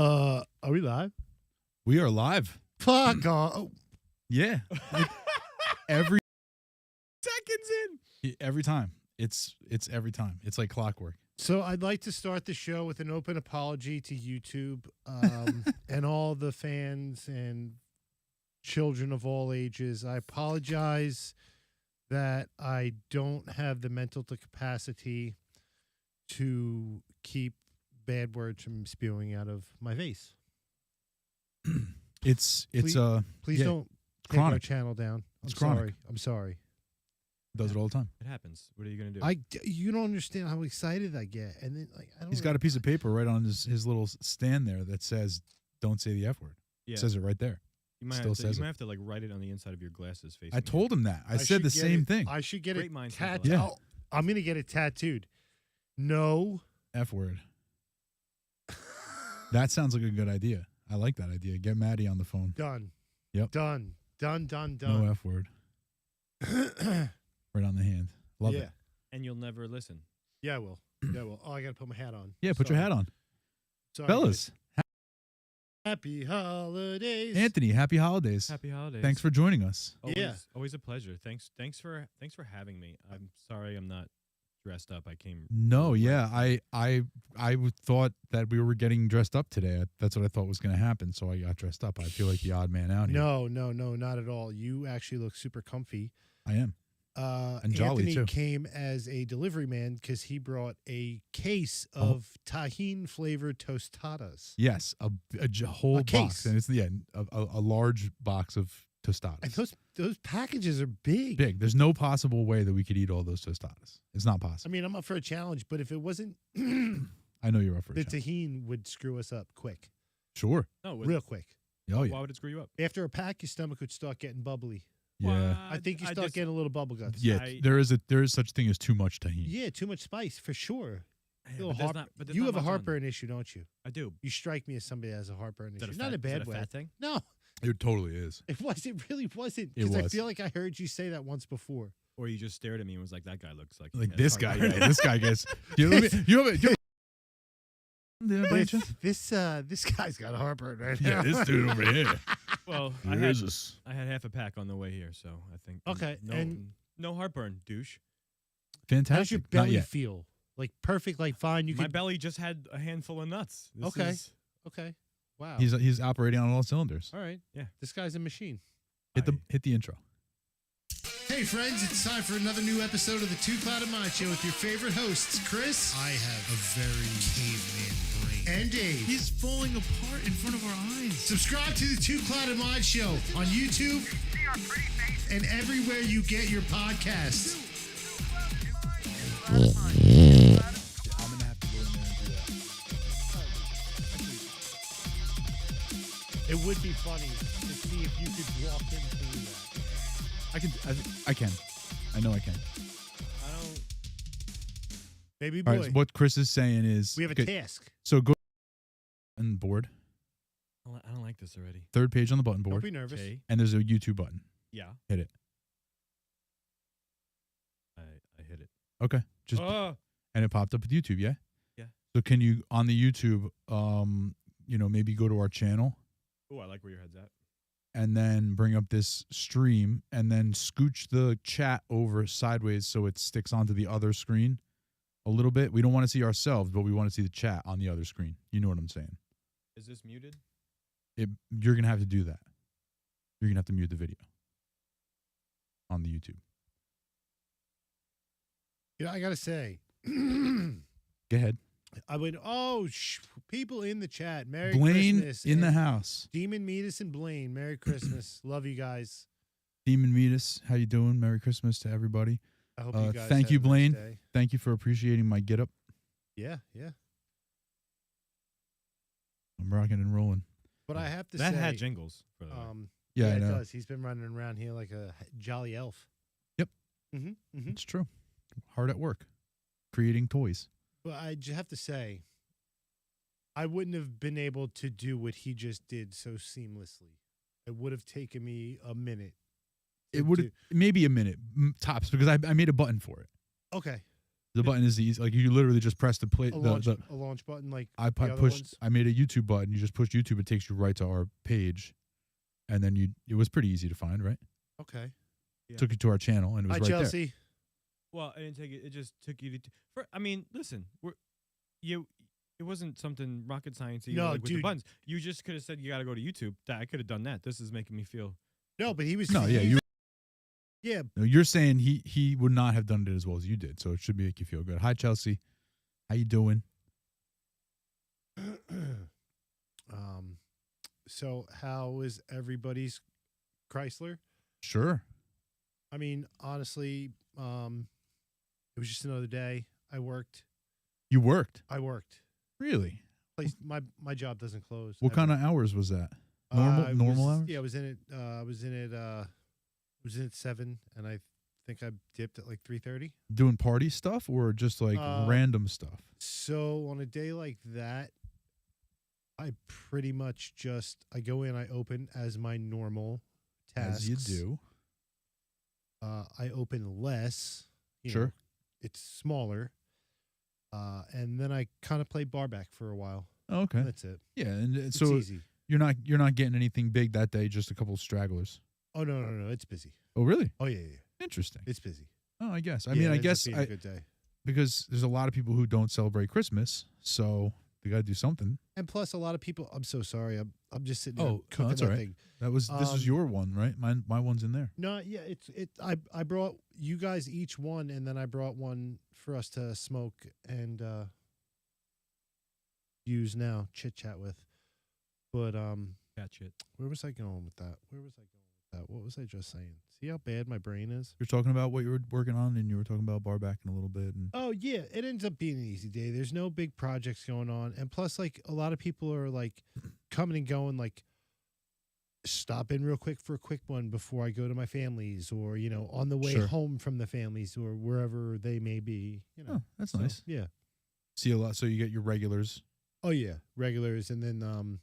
Are we live? We are live. Fuck off. Yeah. Every Seconds in. every time. It's every time. It's like clockwork. So I'd like to start the show with an open apology to YouTube and all the fans and children of all ages. I apologize that I don't have the mental capacity to keep bad words from spewing out of my face. It's Please yeah, don't take our chronic. channel down. It's I'm chronic. sorry. I'm sorry. Does it all the time. It happens. What are you gonna do? You don't understand how excited I get, and then I don't. He's got a piece of paper right on his little stand there that says "Don't say the F word." yeah. It says it right there. you might still have to, says you it. might have to like write it on the inside of your glasses. Facing I told him that. I said should the get same it- thing. I should get Great it minds think tattooed. alike. Yeah. I'm gonna get it tattooed. No. F word. That sounds like a good idea. I like that idea. Get Maddie on the phone. Done. Yep. Done. Done. No F word. Right on the hand. Love yeah. it. and you'll never listen. Yeah, I will. Yeah, I will. Oh, I gotta put my hat on. Yeah, put your hat on. Sorry, Fellas, guys. Happy holidays. Anthony, happy holidays. Happy holidays. Thanks for joining us. Always, Yeah. always a pleasure. Thanks for having me. I'm sorry I'm not dressed up. I came. No, yeah, I thought that we were getting dressed up today. That's what I thought was going to happen, so I got dressed up. I feel like the odd man out here. No, not at all. You actually look super comfy. I am. And jolly, Anthony too. came as a delivery man because he brought a case Oh. of tahine flavored tostadas. Yes, whole A box, case. and it's a large box of tostadas. And those packages are big. Big. There's no possible way that we could eat all those tostadas. It's not I possible. mean, I'm up for a challenge, but if it wasn't, the I know you're up for it. tahine would screw us up quick, Sure. No, real quick. Oh yeah. Why would it screw you up? After a pack, your stomach would start getting bubbly. Yeah. I think you start getting a little bubble guts. Yeah. There is such thing as too much tahini. Yeah, too much spice for sure. Yeah, You have a heartburn issue, don't you? I do. You strike me as somebody that has a heartburn Is that issue. a Not fat, a bad is that way. a fat thing? No, It totally is. it was. It really wasn't. It Because I was. feel like I heard you say that once before. Or you just stared at me and was like, "That guy looks like he Like has this guy. heartburn." Yeah, this guy gets. You have This guy's got a heartburn right now. Yeah, this dude over here. Well, Where is this? I had half a pack on the way here, so I think. Okay, No, and- no heartburn, douche. Fantastic. How's your Not belly yet. feel? Like perfect, like fine. You My could. belly just had a handful of nuts. This Okay. is- Okay. Wow. He's operating on all cylinders. all right. Yeah. This guy's a machine. Hit the intro. Hey friends, it's time for another new episode of the Two Clouded Mind Show with your favorite hosts, Chris. I have a very caveman brain. And Dave. He's falling apart in front of our eyes. Subscribe to the Two Clouded Mind Show on YouTube and everywhere you get your podcasts. I'm gonna have to go in there and do that. It would be funny to see if you could walk him through that. I can. I know I can. I don't. Baby All boy, right. So what Chris is saying is we have a okay, task. So go button board, I don't like this already. third page on the button Don't board, be nervous. Okay. and there's a YouTube button. Yeah. Hit it. I hit it. Okay. Just Oh. and it popped up with YouTube. Yeah. Yeah. So can you on the YouTube, maybe go to our channel Oh, I like where your head's at. and then bring up this stream and then scooch the chat over sideways so it sticks onto the other screen a little bit. We don't want to see ourselves, but we want to see the chat on the other screen. You know what I'm saying? Is this muted? You're going to have to do that. You're going to have to mute the video on the YouTube. You know, I gotta say, Go ahead. I would. Oh, people in the chat. Merry Blaine Christmas in the and house. Demon Metis and Blaine. Merry Christmas. Love you guys. Demon Metis, how you doing? Merry Christmas to everybody. I hope you guys. thank had you, a nice Blaine. day. Thank you for appreciating my get up. Yeah. I'm rocking and rolling. But I have to That say, had jingles. For the way. Yeah, I it know. does. He's been running around here like a jolly elf. Yep. Mm-hmm. It's true. Hard at work, creating toys. But I just have to say, I wouldn't have been able to do what he just did so seamlessly. It would have taken me a minute. It would have maybe a minute tops because I made a button for it. Okay. The button is easy. Like you literally just press the play. A launch button like I the other pushed. ones? I made a YouTube button. You just push YouTube. It takes you right to our page, and then it was pretty easy to find. Right. Okay. Yeah. Took you to our channel, and it was Hi, right there. Chelsea. Well, I didn't take it. It just took you to. I mean, listen, it wasn't something rocket science. No, with the dude. buttons. You just could have said you got to go to YouTube. I could have done that. This is making me feel. No, but he was. No, yeah, Yeah. No, you're saying he would not have done it as well as you did, so it should make you feel good. Hi, Chelsea. How you doing? So how is everybody's Chrysler? Sure. I mean, honestly, it was just another day. I worked. You worked. Really? Really? My job doesn't close. What kind of hours was that? Normal hours? Yeah, I was in it. I was in at 7, and I think I dipped at like 3:30. Doing party stuff or just like random stuff? So on a day like that, I pretty much I go in, I open as my normal tasks. As you do. I open less. Sure. It's smaller. And then I kind of play bar back for a while. Oh, okay. That's it. Yeah, and It's so easy. you're not getting anything big that day, just a couple of stragglers. Oh no, it's busy. Oh, really? Oh yeah. Interesting. It's busy. Oh, I guess. I Yeah, mean, it I ends up guess being a good day. because there's a lot of people who don't celebrate Christmas, so they got to do something. And plus, a lot of people. I'm so sorry. I'm just sitting there Oh, no, cooking that's that all right. thing. This is your one, right? My one's in there. No, yeah, I brought you guys each one, and then I brought one for us to smoke and use now, chit chat with. But Catch it. where was I going with that? What was I just saying? See how bad my brain is? You're talking about what you were working on, and you were talking about bar backing a little bit. And Oh yeah, it ends up being an easy day. There's no big projects going on, and plus, like a lot of people are like coming and going. Like, stop in real quick for a quick one before I go to my family's, or on the way Sure. home from the families, or wherever they may be. oh, that's So, nice. Yeah. See a lot. So you get your regulars. Oh yeah, regulars, and then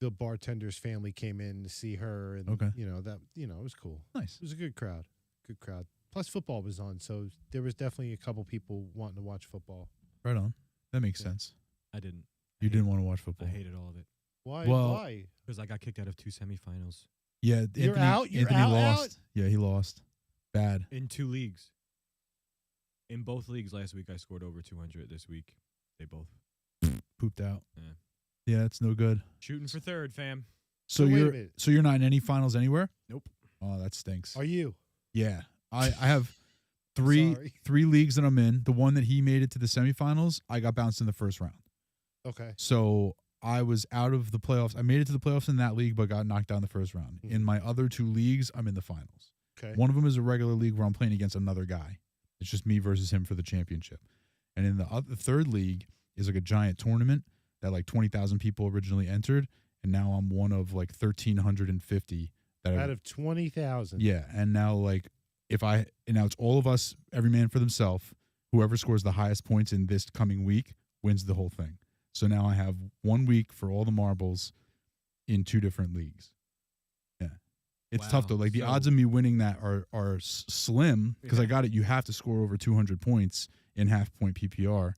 the bartender's family came in to see her, and Okay. it was cool. Nice. It was a good crowd. Plus, football was on, so there was definitely a couple people wanting to watch football. Right on. That makes Yeah. sense. I didn't. You didn't want to watch football. I hated all of it Why? Well- Why? because I got kicked out of 2 semifinals Yeah, You're out? You're Anthony out, lost. Yeah, he lost. Bad. in 2 leagues. In both leagues last week, I scored over 200. This week, they both Pooped out. Yeah. Yeah, it's no good. shooting for third, fam. So wait a you're minute. you're not in any finals anywhere? Nope. Oh, that stinks. Are you? Yeah. I have three Sorry. leagues that I'm in. The one that he made it to the semifinals, I got bounced in the first round. Okay. So I was out of the playoffs. I made it to the playoffs in that league, but got knocked out in the first round. Mhm. In my other 2 leagues, I'm in the finals. Okay. One of them is a regular league where I'm playing against another guy. It's just me versus him for the championship. And in the third league is like a giant tournament that like 20,000 people originally entered, and now I'm one of like 1,350 that Out of 20,000. yeah. And now like now it's all of us, every man for themselves. Whoever scores the highest points in this coming week wins the whole thing. So now I have 1 week for all the marbles in 2 different leagues. Yeah. It's tough Wow. though. Like the So- odds of me winning that are slim because I Yeah. got it. You have to score over 200 points in half point PPR,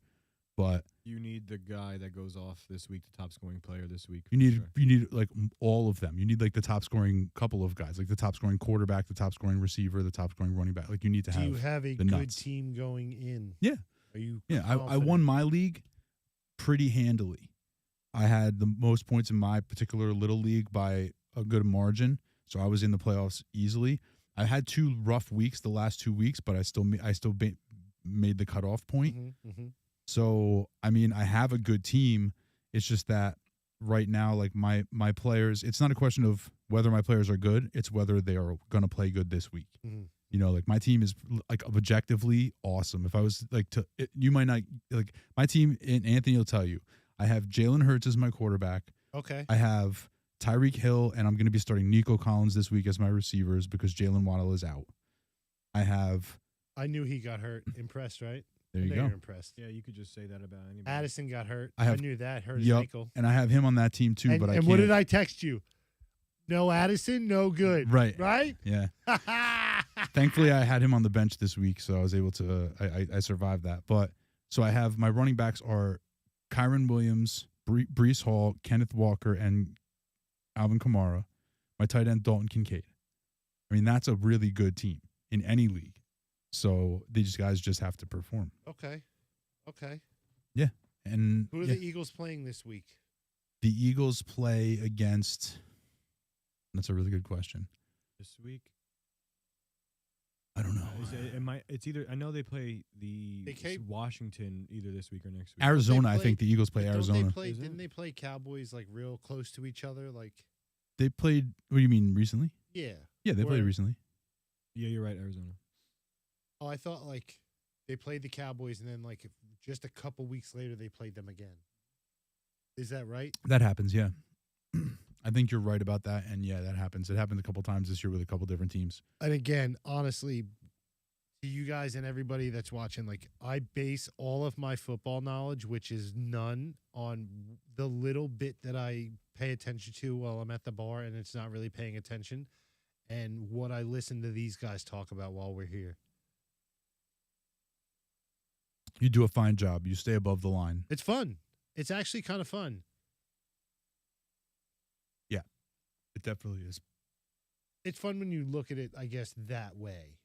but You need the guy that goes off this week, the top scoring player this week. you for need sure. you need like all of them. You need like the top scoring couple of guys, like the top scoring quarterback, the top scoring receiver, the top scoring running back. Like you need to Do have. you have a the good nuts. team going in? Yeah. Are you? Yeah, I confident? won my league pretty handily. I had the most points in my particular little league by a good margin, so I was in the playoffs easily. I had 2 rough weeks the last 2 weeks, but I still made the cutoff point. Mhm. So I mean, I have a good team. It's just that right now, like my players, it's not a question of whether my players are good; it's whether they are going to play good this week. Mhm. You know, like my team is like objectively awesome. If I was like you might not like my team. And Anthony will tell you, I have Jalen Hurts as my quarterback. Okay. I have Tyreek Hill, and I'm going to be starting Nico Collins this week as my receivers because Jalen Waddle is out. I have. I knew he got hurt. Impressed, right? There I you know go. you're impressed. Yeah, you could just say that about anybody. Addison got hurt. I have- knew that. Hurt his Yup. ankle. And I have him on that team too. And, but I and can't. what did I text you? No Addison, no good. Right. Right? Yeah. Thankfully, I had him on the bench this week, so I was able to. I survived that. But so I have my running backs are Kyron Williams, Brees Hall, Kenneth Walker, and Alvin Kamara. My tight end Dalton Kincaid. I mean, that's a really good team in any league. So these guys just have to perform. Okay. And Who are the Eagles playing this week? the Eagles play against? That's a really good question. This week. I don't know. It's either. I know they play Washington either this week or next week. Arizona, I play- think the Eagles play Arizona. Didn't they play Cowboys like real close to each other? Like, They played. What do you mean recently? yeah. Yeah, they played Where- recently. Yeah, you're right, Arizona. Oh, I thought like they played the Cowboys and then like just a couple weeks later they played them again. Is that right? That happens. Yeah, I think you're right about that. And yeah, that happens. It happened a couple times this year with a couple different teams. And again, honestly, to you guys and everybody that's watching, like I base all of my football knowledge, which is none, on the little bit that I pay attention to while I'm at the bar, and it's not really paying attention, and what I listen to these guys talk about while we're here. You do a fine job. You stay above the line. It's fun. It's actually kind of fun. It definitely is. It's fun when you look at it, I guess, that way.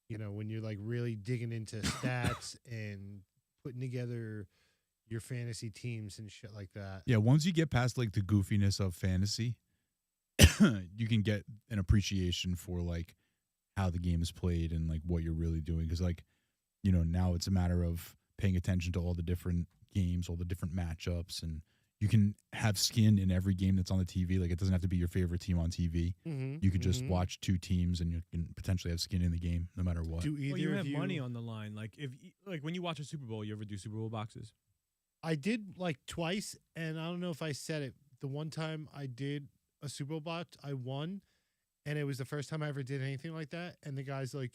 You know, when you're like really digging into stats and putting together your fantasy teams and shit like that. Yeah, once you get past like the goofiness of fantasy, you can get an appreciation for like how the game is played and like what you're really doing. Because like, you know, now it's a matter of paying attention to all the different games, all the different matchups, and you can have skin in every game that's on the TV. Like it doesn't have to be your favorite team on TV. Mm-hmm, You could just watch two teams and you can potentially have skin in the game no matter what. Do either Well, you of have money on the line. Like like when you watch a Super Bowl, you ever do Super Bowl boxes? I did like twice, and I don't know if I said it. The one time I did a Super Bowl box, I won, and it was the first time I ever did anything like that. And the guy's like,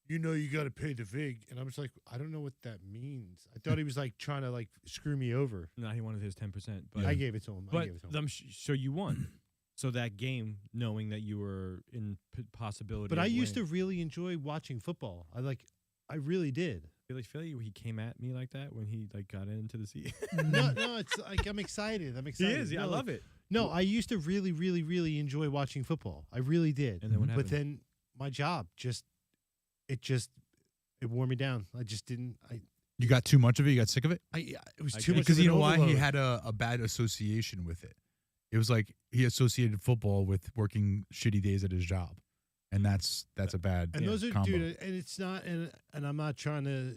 you know, you got to pay the vig, and I'm just like, I don't know what that means. I thought he was like trying to like screw me over. No, he wanted his 10%. But Yeah. I gave it to him. but so you won. So that game, knowing that you were in possibility. But of I used to winning. really enjoy watching football. I really did. feel like he came at me like that when he like got into the seat. No, it's like I'm excited. I'm He excited. is. Yeah, I No, love it. No, I used to really, really, really enjoy watching football. I really did. And then what happened? But then my job it wore me down. I just didn't. You got too much of it? You got sick of it? It was I too get it. much. Because of you an know why? He overload. had a bad association with it. It was like he associated football with working shitty days at his job. And that's a bad And those are combo. dude, and it's not, and I'm not trying to,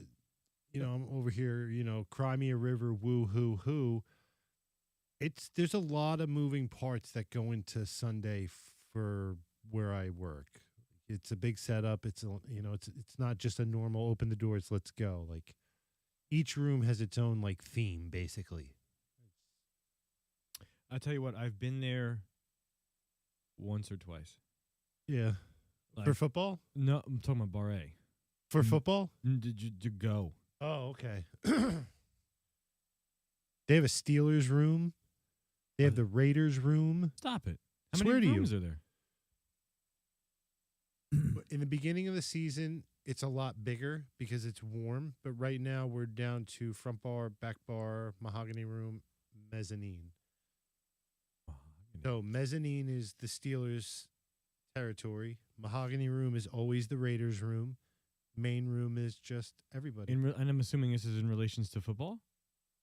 you know, I'm over here, you know, cry me a river, woo hoo hoo. There's a lot of moving parts that go into Sunday for where I work. It's a big setup. It's not just a normal open the doors, let's go. Like each room has its own like theme, basically. I tell you what, I've been there once or twice. Yeah. Like, For football? No, I'm talking about Bar A. For football? Did you go? Oh, okay. They have a Steelers room. They have the Raiders room. Stop it. How Swear many to you. rooms are there? In the beginning of the season, it's a lot bigger because it's warm. But right now, we're down to front bar, back bar, mahogany room, mezzanine. So mezzanine is the Steelers' territory. Mahogany room is always the Raiders' room. Main room is just everybody. And I'm assuming this is in relations to football.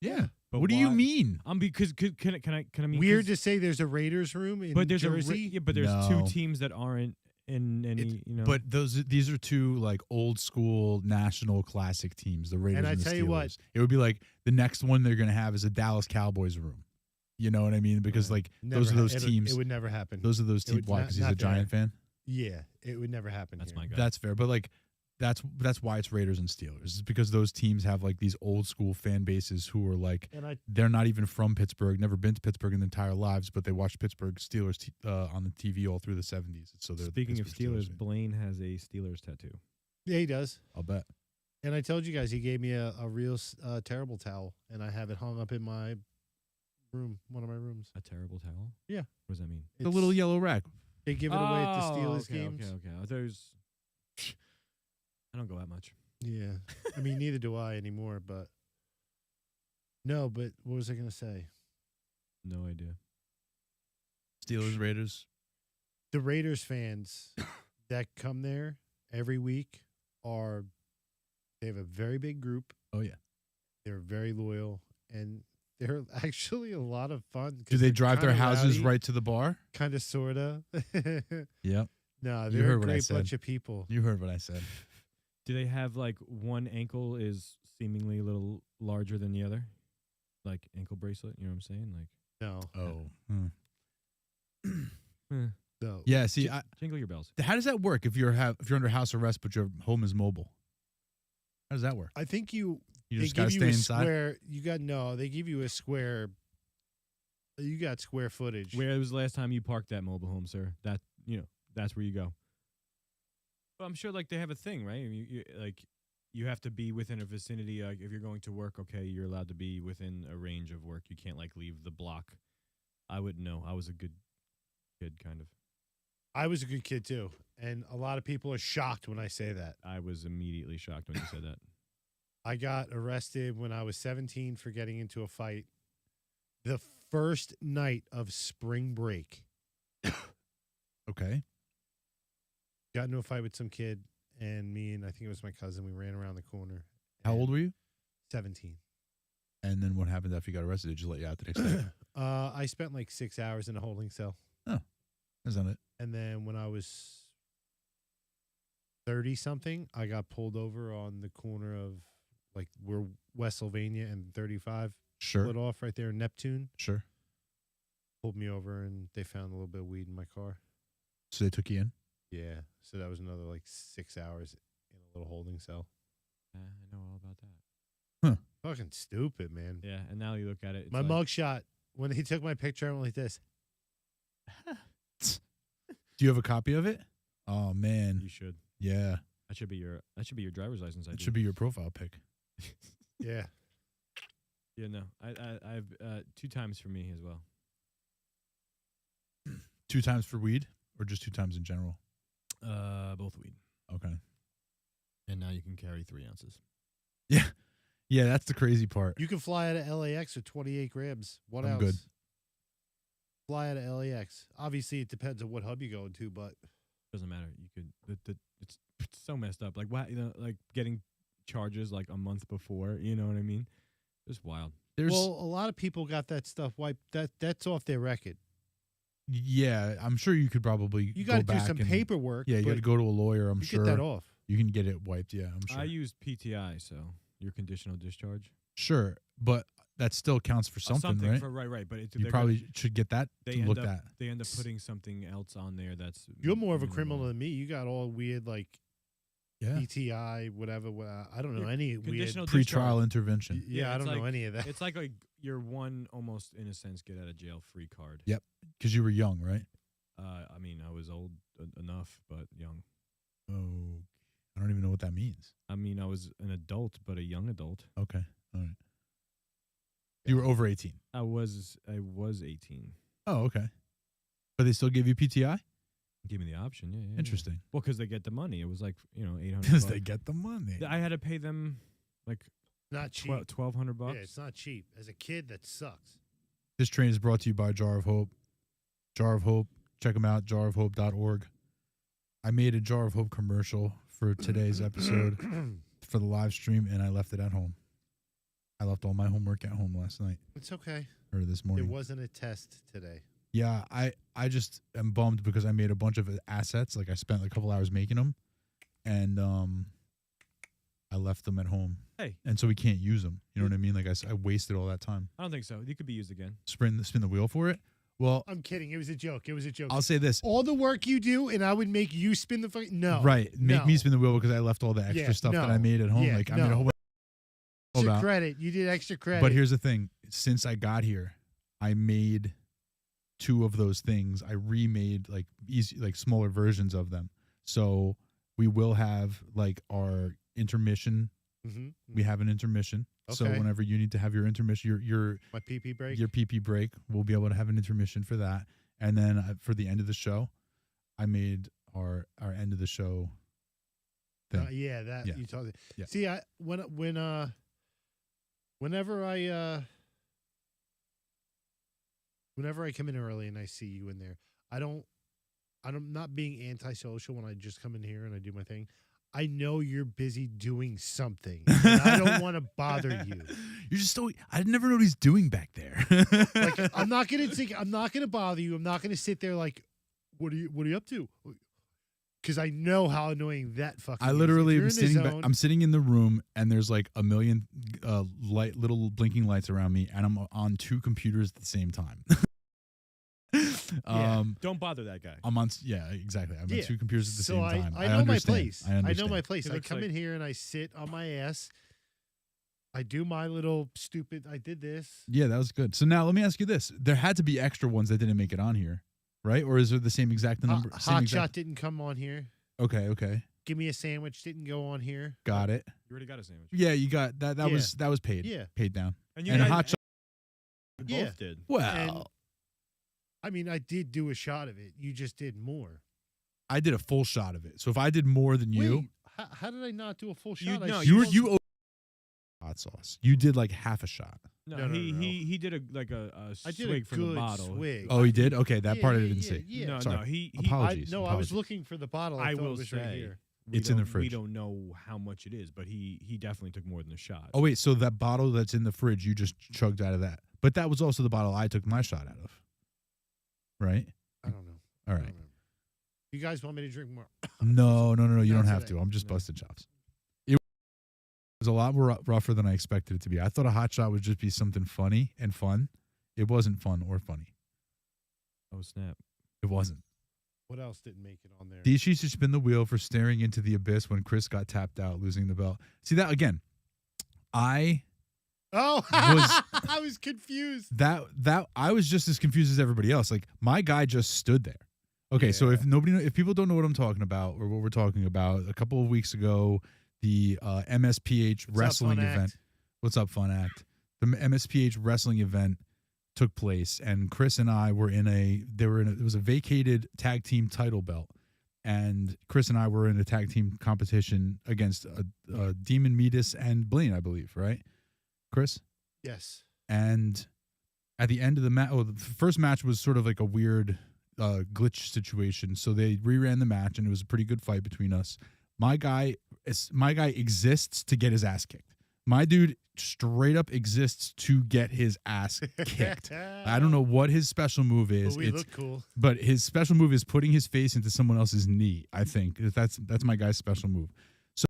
Yeah. But What do you why- mean? Because can I mean Weird 'cause- to say there's a Raiders room in but there's Jersey. but there's No. two teams that aren't in any But these are two like old school national classic teams, the Raiders And and, I the tell you what- Steelers. It would be like the next one they're gonna have is a Dallas Cowboys room. You know what I mean? Because like those are those teams. It would never happen. Those are those It teams. would Why? not- Because he's not a Giant fan. Yeah, it would never happen. That's here. my guy. That's fair, but like that's why it's Raiders and Steelers. It's because those teams have like these old school fan bases who are like And they're not even from Pittsburgh, never been to Pittsburgh in their entire lives, but they watched Pittsburgh Steelers on the TV all through the 70s. So they're Speaking of Pittsburgh Steelers, fans. Blaine has a Steelers tattoo. yeah, he does. I'll bet. And I told you guys he gave me a real terrible towel, and I have it hung up in my room, one of my rooms. A terrible towel? Yeah. What does that mean? The little yellow rack. They give it away at the Oh, Steelers okay, games. Okay. I thought it was I don't go out much. Yeah. I mean, neither do I anymore, but no, but what was I going to say? No idea. Steelers, Raiders. The Raiders fans that come there every week they have a very big group. Oh yeah. They're very loyal and they're actually a lot of fun. Do they drive their houses right to the bar? Kind of, sort of. Yep. No, You they're heard a what I great said. bunch of people. You heard what I said. Do they have like one ankle is seemingly a little larger than the other? Like ankle bracelet, you know what I'm saying? Like No. Oh. No. Yeah. See, jingle your bells. how does that work if you're under house arrest but your home is mobile? How does that work? I think You they just give gotta you stay a inside. square. They give you a square. You got square footage. Where was the last time you parked that mobile home, sir? That's where you go. But I'm sure like they have a thing, right? You have to be within a vicinity. Like if you're going to work, okay, you're allowed to be within a range of work. You can't like leave the block. I wouldn't know. I was a good kid, kind of. I was a good kid too, and a lot of people are shocked when I say that. I was immediately shocked when you said that. I got arrested when I was 17 for getting into a fight. The first night of spring break, Okay. got into a fight with some kid, and me and I think it was my cousin. We ran around the corner. How and old were you? 17. And then what happened after you got arrested? Did you let you out the next day? I spent like 6 hours in a holding cell. That's not it. And then when I was 30 something, I got pulled over on the corner of like where West Sylvania and 35 Sure. split off right there in Neptune. Sure. Pulled me over and they found a little bit of weed in my car. So they took you in? Yeah. So that was another like 6 hours in a little holding cell. I know all about that. Fucking stupid, man. Yeah, and now you look at it. It's My like, mugshot, when he took my picture, I went like this. Do you have a copy of it? Oh man. You should. Yeah. That should be your driver's license. It should be your profile pic. Yeah. Yeah, no. I've 2 times for me as well. 2 times for weed or just 2 times in general? Both weed. Okay. And now you can carry 3 ounces. Yeah. Yeah, that's the crazy part. You can fly out of LAX with 28 grams. What I'm else? good. Fly out of LAX. Obviously, it depends on what hub you go into, but Doesn't matter. You could. It's so messed up. Like what? Like getting charges like a month before. You know what I mean? It's wild. There's well, a lot of people got that stuff wiped. That's off their record. yeah, I'm sure you could probably You go got to do back some and- paperwork. Yeah, you got but to go to a lawyer, I'm you sure. get that off. You can get it wiped, yeah, I'm sure. I used PTI, so your conditional discharge. Sure, but that still counts for something, right? Right. But You probably should get that they looked end up, at. They end up putting something else on there that's. You're more of a minimal. criminal than me. You got all weird like Yeah. ETI, whatever. I don't know Your any weird. conditional Pre-trial discharge. intervention. Yeah, I it's don't know like- any of that. It's like your one almost in a sense get out of jail free card. Yep. Because you were young, right? I mean, I was old enough, but young. Oh, I don't even know what that means. I mean, I was an adult, but a young adult. Okay. All right. You were over 18. I was 18. Oh, okay. But they still give you PTI? Give me the option. Yeah. Interesting. Well, because they get the money. It was like $800. Because they get the money. I had to pay them like Not cheap. $1,200. Yeah, it's not cheap. As a kid, that sucks. This train is brought to you by Jar of Hope. Jar of Hope. Check them out, jarofhope.org. I made a Jar of Hope commercial for today's episode for the live stream, and I left it at home. I left all my homework at home last night It's okay. or this morning. It wasn't a test today. Yeah, I just am bummed because I made a bunch of assets. Like I spent like a couple hours making them, and I left them at home. Hey. And so we can't use them. You know what I mean? Like I wasted all that time. I don't think so. You could be used again. Spin the wheel for it. Well, I'm kidding. It was a joke. It was a joke. I'll say this. All the work you do, and I would make you spin the fucking no. Right. Make no. me spin the wheel because I left all the extra Yeah, stuff that no. I made at home. Yeah, Like I made a no. whole bunch Extra about. credit. You did extra credit. But here's the thing. Since I got here, I made 2 of those things. I remade like easy, like smaller versions of them. So we will have like our intermission. Mhm. We have an intermission. So Okay. whenever you need to have your intermission, your My pee break. your PP break, we'll be able to have an intermission for that. And then for the end of the show, I made our end of the show thing. Yeah, that Yeah. you told me. Yeah. See, whenever I come in early and I see you in there, I'm not being antisocial when I just come in here and I do my thing. I know you're busy doing something. And I don't want to bother you. You're just so. I never know what he's doing back there. Like I'm not gonna bother you. I'm not gonna sit there like, what are you up to? Because I know how annoying that fucking. I is. literally If you're am in the sitting back. zone- I'm sitting in the room, and there's like a million little blinking lights around me, and I'm on 2 computers at the same time. Don't bother that guy. I'm on. Yeah, exactly. I'm on Yeah. 2 computers at the So same time. I know my understand. place. I I know understand. my place. He I looks come like- in here and I sit on my ass. I do my little stupid. I did this. Yeah, that was good. So now let me ask you this: there had to be extra ones that didn't make it on here, right? Or is it the same exact number? same Hot exact- shot didn't come on here. Okay. Give me a sandwich didn't go on here. Got it. You already got a sandwich. Yeah, you got that. That Yeah. was paid. Yeah. Paid down. And And a guys- hot shot. you Yeah. both did. Well, I mean, I did do a shot of it. You just did more. I did a full shot of it. So if I did more than you, Wait, how did I not do a full shot? I no, you were smoked- you. Hot sauce. You did like half a shot. No, No, he did a I did swig a from the good bottle. swig. Oh, he did. Okay, that Yeah, part I yeah, didn't yeah, see. Yeah. No, Sorry. no, he Apologies. I was apologies. looking for the bottle. I thought will it was say right here. It's in the We fridge. don't know how much it is, but he definitely took more than a shot. Oh wait, so that bottle that's in the fridge, you just chugged out of that. But that was also the bottle I took my shot out of. Right? I don't know. All I right. don't remember. You guys want me to drink more? No. You Not don't have today. to. I'm just No. busting chops. It was a lot more rougher than I expected it to be. I thought a hot shot would just be something funny and fun. It wasn't fun or funny. Oh snap! It wasn't. What else didn't make it on there? Dishi should spin the wheel for staring into the abyss when Chris got tapped out, losing the belt. See that again? Oh, was- I was confused. I was just as confused as everybody else. Like my guy just stood there. Okay, so Yeah. if people don't know what I'm talking about or what we're talking about, a couple of weeks ago, the MSPH What's up, wrestling Fun event. Act? What's up, Fun Act? The MSPH wrestling event took place, and Chris and I were it was a vacated tag team title belt, and Chris and I were in a tag team competition against Demon Metis and Blaine, I believe, right? Chris? Yes. And at the end of the match, the first match was sort of like a weird glitch situation. So they reran the match, and it was a pretty good fight between us. My guy exists to get his ass kicked. My dude straight up exists to get his ass kicked. I don't know what his special move is. But we look cool. But his special move is putting his face into someone else's knee. I think that's my guy's special move. So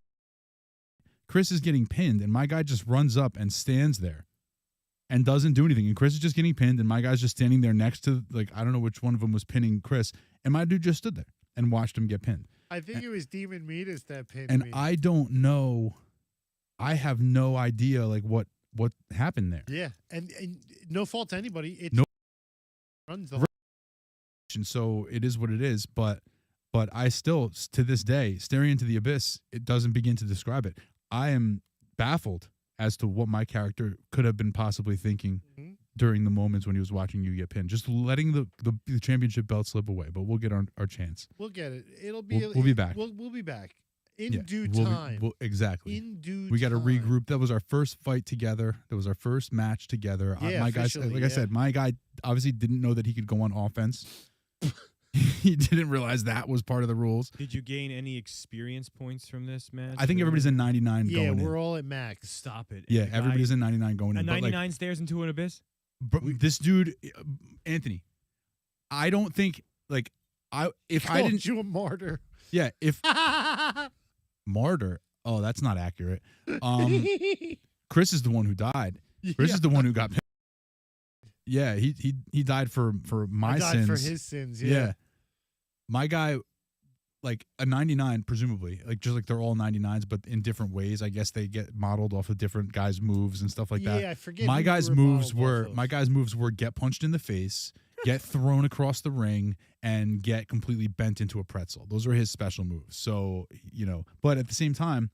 Chris is getting pinned, and my guy just runs up and stands there and doesn't do anything. And Chris is just getting pinned, and my guy's just standing there next to, like, I don't know which one of them was pinning Chris, and my dude just stood there and watched him get pinned. I think it was Demon Metis that pinned And me. I don't know. I have no idea like what happened there. Yeah, and no fault to anybody. It No- runs the whole. And so it is what it is, but I still, to this day, staring into the abyss, it doesn't begin to describe it. I am baffled as to what my character could have been possibly thinking Mhm. during the moments when he was watching you get pinned. Just letting the championship belt slip away, but we'll get our chance. We'll get it. It'll be. We'll be back. We'll be back in Yeah, due we'll be- time. exactly. In due. We got to time. regroup. That was our first fight together. That was our first match together. Yeah, my guy, officially, like I yeah. said, my guy obviously didn't know that he could go on offense. He didn't realize that was part of the rules. Did you gain any experience points from this match? I think everybody's in 99 Yeah, going we're in. all at max. Stop it. Yeah, The guy- everybody's in 99 going a in. But 99 stairs into an abyss. this dude, Anthony, I don't think like if I Called didn't, you a martyr. yeah, if martyr. Oh, that's not accurate. Chris is the one who died. Chris is the one who got. Yeah, he died for my I died sins. for his sins. Yeah. Yeah. My guy, like a 99, presumably, like just like they're all 99s, but in different ways. I guess they get modeled off of different guys' moves and stuff like that. Yeah, I forget. My who you guys' were moves modeled off were of. get punched in the face, get thrown across the ring, and get completely bent into a pretzel. Those are his special moves. So, but at the same time,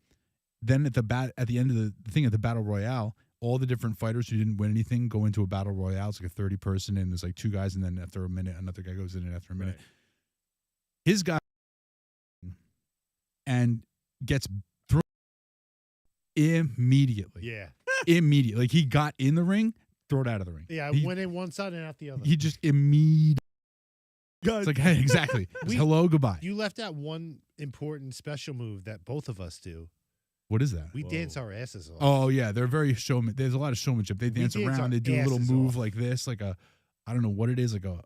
then at the end of the thing at the battle royale, all the different fighters who didn't win anything go into a battle royale. It's like a 30-person, and there's like 2 guys, and then after a minute, another guy goes in, and after a minute, Right. his guy, and gets thrown immediately. Yeah. Immediately. Like he got in the ring, throw it out of the ring. Yeah, He- went in one side and out the other. He just immediately. It's like, hey, exactly. It's hello, goodbye. You left out one important special move that both of us do. What is that? We Whoa. dance our asses off. Oh yeah, they're very showman. There's a lot of showmanship. They dance dance our around. They do a little asses move off. like this, like a, I don't know what it is, like a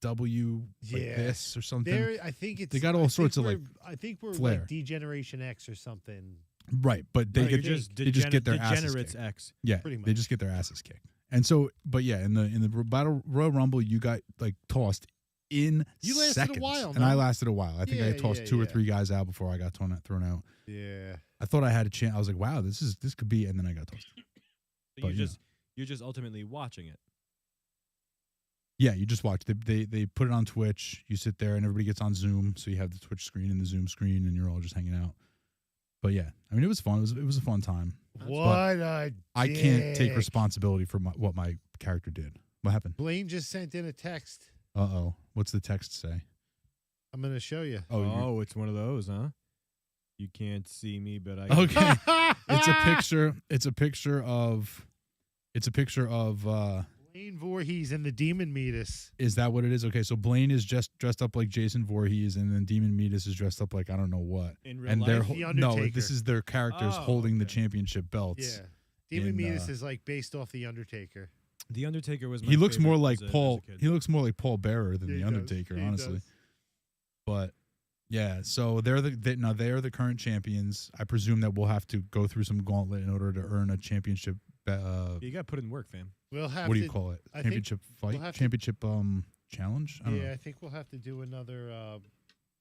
W, like Yeah. this or something. There, I think it's. They got all I sorts think of, like, we're- I think we're flair. like D-Generation X or something. Right, but they No, get you're just they just get their asses degenerates kicked. X. Yeah, pretty they much. just get their asses kicked. And so, but yeah, in the battle Royal Rumble, you got like tossed in You lasted a seconds, while, and I no? lasted a while. I think I Yeah, tossed yeah, 2 or yeah. 3 guys out before I got thrown out. Yeah. I thought I had a chance. I was like, wow, this could be, and then I got tossed. So But, yeah. you're just ultimately watching it. Yeah, you just watch. They put it on Twitch. You sit there, and everybody gets on Zoom, so you have the Twitch screen and the Zoom screen, and you're all just hanging out. But yeah, I mean, it was fun. It was a fun time. What a I can't take dick. responsibility for what my character did. What happened? Blaine just sent in a text. Uh-oh. What's the text say? I'm going to show you. Oh, you're- Oh, it's one of those, huh? You can't see me, but I. okay. It's a picture. It's a picture of. Blaine Voorhees and the Demon Meatus. Is that what it is? Okay, so Blaine is just dressed up like Jason Voorhees, and then Demon Meatus is dressed up like I don't know what. In real And life, they're The no, Undertaker. this is their characters Oh, holding the okay. championship belts. Yeah. Demon In, Meatus is like based off the Undertaker. The Undertaker was. My He looks more favorite like as a Paul. kid. He looks more like Paul Bearer than Yeah, the he does. Undertaker, He honestly. does. But yeah, so they are the current champions. I presume that we'll have to go through some gauntlet in order to earn a championship. You got to put in work, fam. We'll have What do to, you call it? I think Championship we'll fight? have to- Championship challenge? I don't Yeah, know. I think we'll have to do another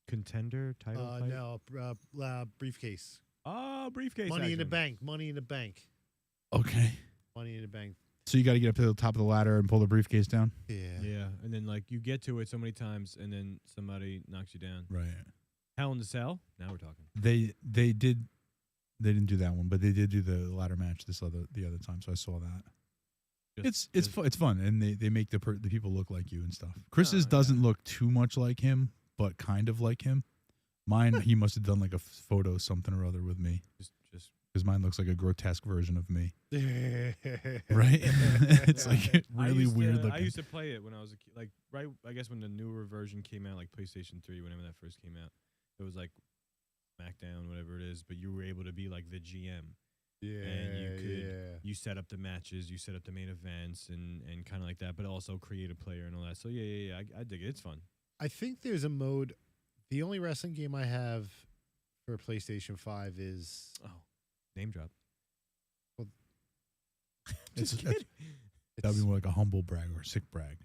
Contender title fight. briefcase. Oh, briefcase. Money in the action. bank. Money in the bank. Okay. Money in the bank. So you got to get up to the top of the ladder and pull the briefcase down? Yeah. Yeah, and then like you get to it so many times, and then somebody knocks you down. Right. Hell in the Cell. Now we're talking. They didn't do that one, but they did do the ladder match the other time, so I saw that. Just- It's just- it's fun, and they make the people look like you and stuff. Chris's Oh, doesn't look too much like him, but kind of like him. Mine, he must have done like a photo something or other with me, just because mine looks like a grotesque version of me, Right. right? It's like really weird I looking. used to play it when I was a kid. Like right, I guess when the newer version came out, like PlayStation 3, whenever that first came out, it was like SmackDown, whatever it is. But you were able to be like the GM. Yeah. you could- yeah. You set up the matches, you set up the main events, and kind of like that. But also create a player and all that. So yeah. I dig it. It's fun. I think there's a mode. The only wrestling game I have for PlayStation 5 is Oh, name drop. Well, It's- Just that's- kidding. That'd be more like a humble brag or a sick brag.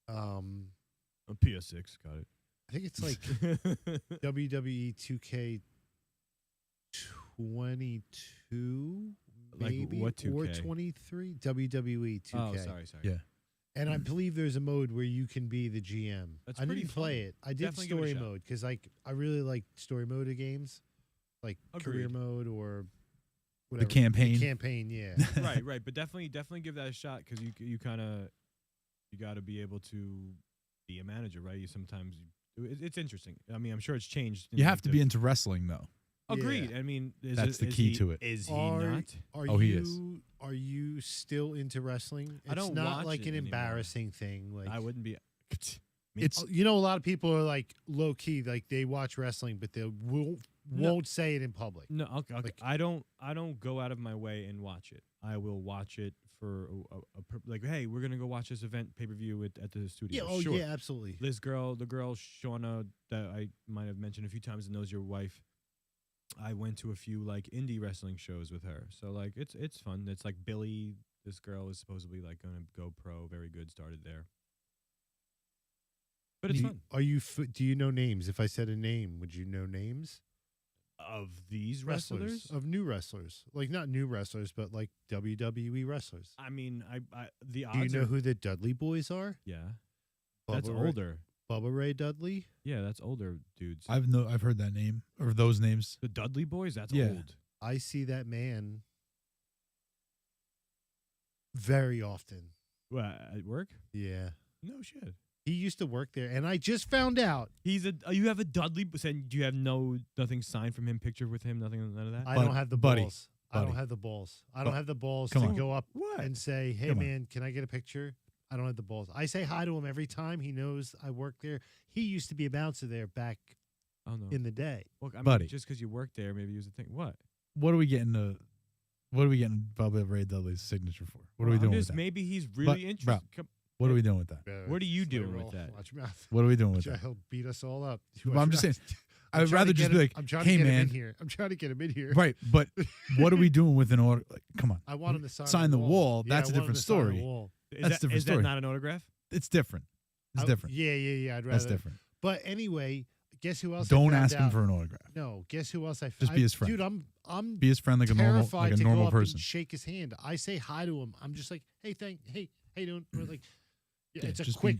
A PS6, got I think it's like it. WWE 2K22 Like maybe what or 2K? 23 WWE 2K. Oh, sorry. Yeah. And I believe there's a mode where you can be the GM. That's I pretty didn't play fun. it. I did Definitely give it a story shot. mode because I really like story mode of games, like career Agreed. mode or The whatever. campaign. Campaign, yeah. right. But definitely give that a shot because you kind of you got to be able to be a manager, right? You sometimes it's interesting. I mean, I'm sure it's changed. in You like have to the- be into wrestling though. Agreed. Yeah. I mean, That's the key to it. Is he Are- not? Are Oh, he you is. are you still into wrestling? It's I don't not watch like it an anymore. embarrassing thing. Like I wouldn't be. It's you know, a lot of people are like low key, like they watch wrestling, but they won't say it in public. No, okay. Like- I don't go out of my way and watch it. I will watch it for like, hey, we're gonna go watch this event pay per view at the studio. Yeah, oh sure. yeah, absolutely. The girl Shauna that I might have mentioned a few times and knows your wife. I went to a few like indie wrestling shows with her, so like it's fun. It's like Billy. This girl is supposedly like gonna go pro, very good. Started there, but it's fun. Are you? Do you know names? If I said a name, would you know names? Of these wrestlers, of new wrestlers, like not new wrestlers, but like WWE wrestlers. I mean, I the Do you odds know are, who the Dudley Boys are? yeah, that's Bubba Ray- older. Bubba Ray Dudley. Yeah, that's older dudes. I've heard that name or those names. The Dudley Boys, that's Yeah. old. I see that man very often. What, at work? Yeah, No shit. He used to work there, and I just found out. He's a. You have a Dudley. Saying, do you have nothing signed from him? Picture with him? Nothing. None of that. I Bud- don't have the buddy, balls. I don't buddy. have the balls. I don't Bu- have the balls come to on. go up What? and say, "Hey, Come on. man, can I get a picture?" I don't have the balls. I say hi to him every time. He knows I work there. He used to be a bouncer there back Oh no. in the day. Well, I mean, Buddy. just because you worked there, maybe use a thing. What? What are we getting? What are we getting Bubba Ray Dudley's signature for? What are we Well, I'm doing with just- that? Maybe he's really bro, interested. What are we doing with that? What are you Slow doing with roll. that? Watch your mouth. What are we doing with that? He'll beat us all up. Well, I'm just saying. I'm I'd trying rather to just get be him- like, I'm trying hey to get him in man, here. I'm trying to get him in here. right? But what are we doing with an order? Like, come on, I want him to sign the wall. Yeah, That's I a want him different to sign the story. wall. Is That's that, different is story. that not an autograph? it's different. It's different. Yeah. I'd rather. That's different. But anyway, guess who else? I Don't found ask him out? for an autograph. No, guess who else? Just be his friend. Dude, I'm Be his friend like a terrified to go normal up person. and shake his hand. I say hi to him. I'm just like, hey, hey, how you doing? We're like, yeah, Yeah, it's a just quick.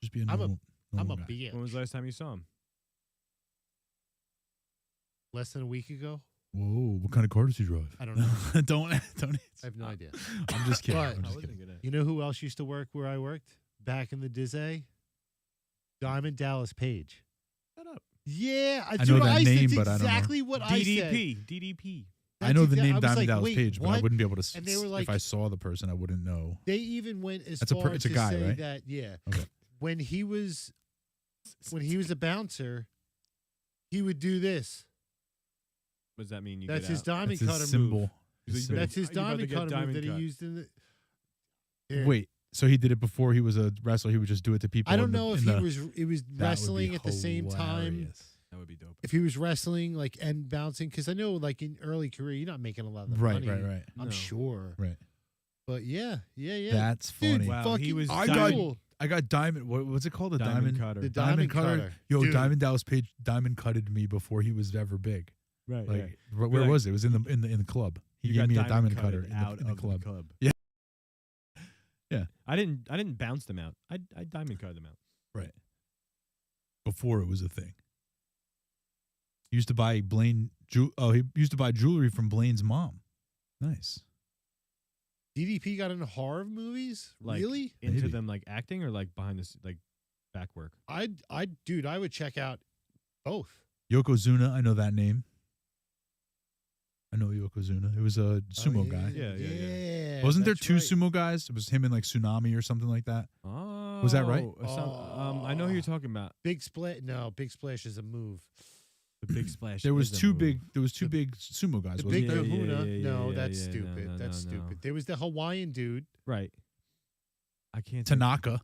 Just be a I'm a- normal. I'm normal a guy. bitch. When was the last time you saw him? Less than a week ago. Whoa! What kind of car does he drive? I don't know. don't. I have no idea. I'm just kidding. But- I'm I just wasn't kidding. gonna. You know who else used to work where I worked back in the Dizay? Diamond Dallas Page. Shut up. Yeah, I know that name, that's but I don't know. exactly what I said. DDP. I know the That's name I was Diamond like, Dallas wait, Page, but I what? wouldn't be able to. And they were like- if I saw the person, I wouldn't know. They even went as That's a far it's a to guy, say right? that Okay. when he was a bouncer, he would do this. What does that mean? You That's get his out? diamond That's his cutter symbol. move. He's like, symbol. That's his You're about to diamond get cutter move diamond that cut. he used in the. Yeah. Wait, so he did it before he was a wrestler. He would just do it to people. I don't in the- know if in he the- was that would be wrestling at the same time. hilarious. That would be dope. If he was wrestling like and bouncing, because I know like in early career you're not making a lot of Right, money. right. I'm No. sure. Right. But yeah. That's Dude, funny. Wow, fucking he was I cool. I got diamond. What's it called? A Diamond cutter. The diamond cutter. Yo, Dude. Diamond Dallas Page diamond cutted me before he was ever big. Right. Like, where like- was it? It was in the club. He You gave got me a diamond cutted cutter in out the of club. the club. Yeah. Yeah. I didn't bounce them out. I diamond cut them out. Right. Before it was a thing. He used to buy he used to buy jewelry from Blaine's mom. Nice. DDP got into horror movies? Like, Really? Into Maybe. them like acting or like behind this like back work. Dude, I would check out both. Yokozuna, I know that name. I know Yokozuna. It was a sumo Oh, guy. Yeah. Wasn't there that's two right. sumo guys? It was him and like Tsunami or something like that. Oh, Was that right? I know who you're talking about. Big Splash. No, Big Splash is a move. The big splash. There was is a two move. big. There was two The- big sumo guys. The Wasn't Big there? Kahuna. yeah, no, yeah, that's yeah, stupid. no, That's no. stupid. There was the Hawaiian dude. Right. I can't. think- Tanaka.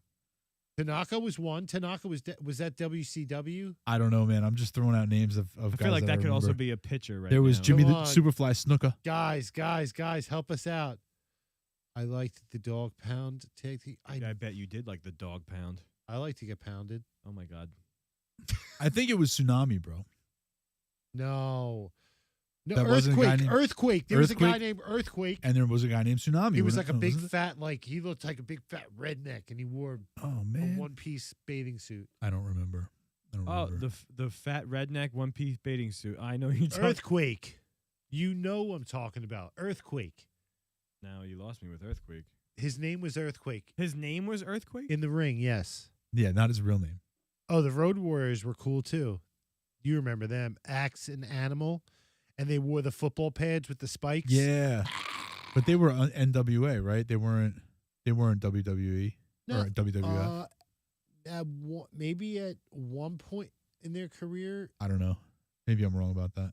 Tanaka was one. Tanaka was that WCW? I don't know, man. I'm just throwing out names of I guys feel like that could also remember. be a pitcher. Right. There was now. Jimmy Come the on. Superfly Snuka. Guys, help us out. I liked the dog pound take. I bet you did like the dog pound. I like to get pounded. Oh my god. I think it was Tsunami, bro. No, That wasn't a guy Earthquake. named- Earthquake. There was a guy Earthquake? named Earthquake. And there was a guy named Tsunami. He was wasn't like a it? big Wasn't it? fat, like he looked like a big fat redneck, and he wore Oh a man, one-piece bathing suit. I don't remember. I don't Oh, remember. the fat redneck one piece bathing suit. I know you're talking. Earthquake. You know what I'm talking about. Earthquake. Now you lost me with earthquake. His name was Earthquake. His name was Earthquake. In the ring, yes. Yeah, not his real name. Oh, the Road Warriors were cool too. You remember them. Axe and Animal. And they wore the football pads with the spikes. Yeah, but they were on NWA, right? They weren't WWE No, or WWF. Maybe at one point in their career, I don't know. Maybe I'm wrong about that.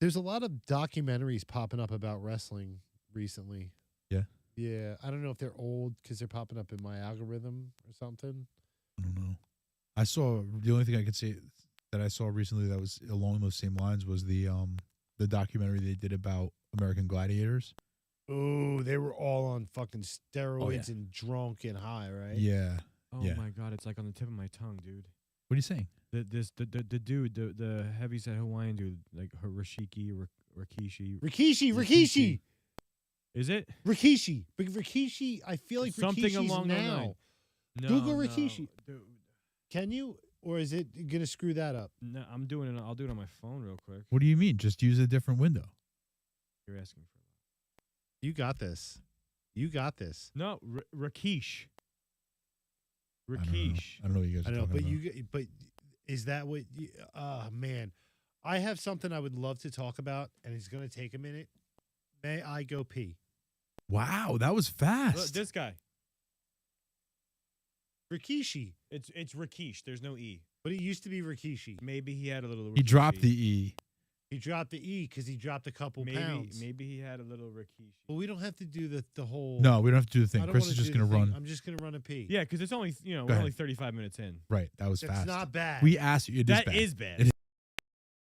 there's a lot of documentaries popping up about wrestling recently. Yeah? Yeah. I don't know if they're old because they're popping up in my algorithm or something. I don't know. I saw the only thing I could say that I saw recently that was along those same lines was the documentary they did about American Gladiators. Oh, they were all on fucking steroids Oh, yeah. and drunk and high, right? Yeah. Oh Yeah. my god, it's like on the tip of my tongue, dude. What are you saying? The dude, the heavyset Hawaiian dude, like Rikishi. Rikishi. Is it Rikishi. But Rikishi, I feel like something Rikishi's along those now. lines? No, Google no, Rikishi. dude. Can you? Or is it going to screw that up? No, I'm doing it. I'll do it on my phone real quick. What do you mean? Just use a different window. You're asking for You got this. You got this. no Rakesh. Rakesh. I don't know what you guys I are know, talking but about. but is that what? Man, I have something I would love to talk about, and it's going to take a minute. May I go pee? Wow, that was Look, fast. this guy. Rikishi, It's Rakesh. There's no E. but it used to be Rikishi. Maybe he had a little. He dropped Rikishi. the E. He dropped the E because he dropped a couple pounds. Maybe he had a little Rakesh. But we don't have to do the whole. No, we don't have to do the I thing. don't Chris wanna is just do the going to thing. run. I'm just going to run a pee. Yeah, because it's only Go we're ahead. only 35 minutes in. Right, that was That's fast. not bad. We asked you. It is That bad. is bad. It is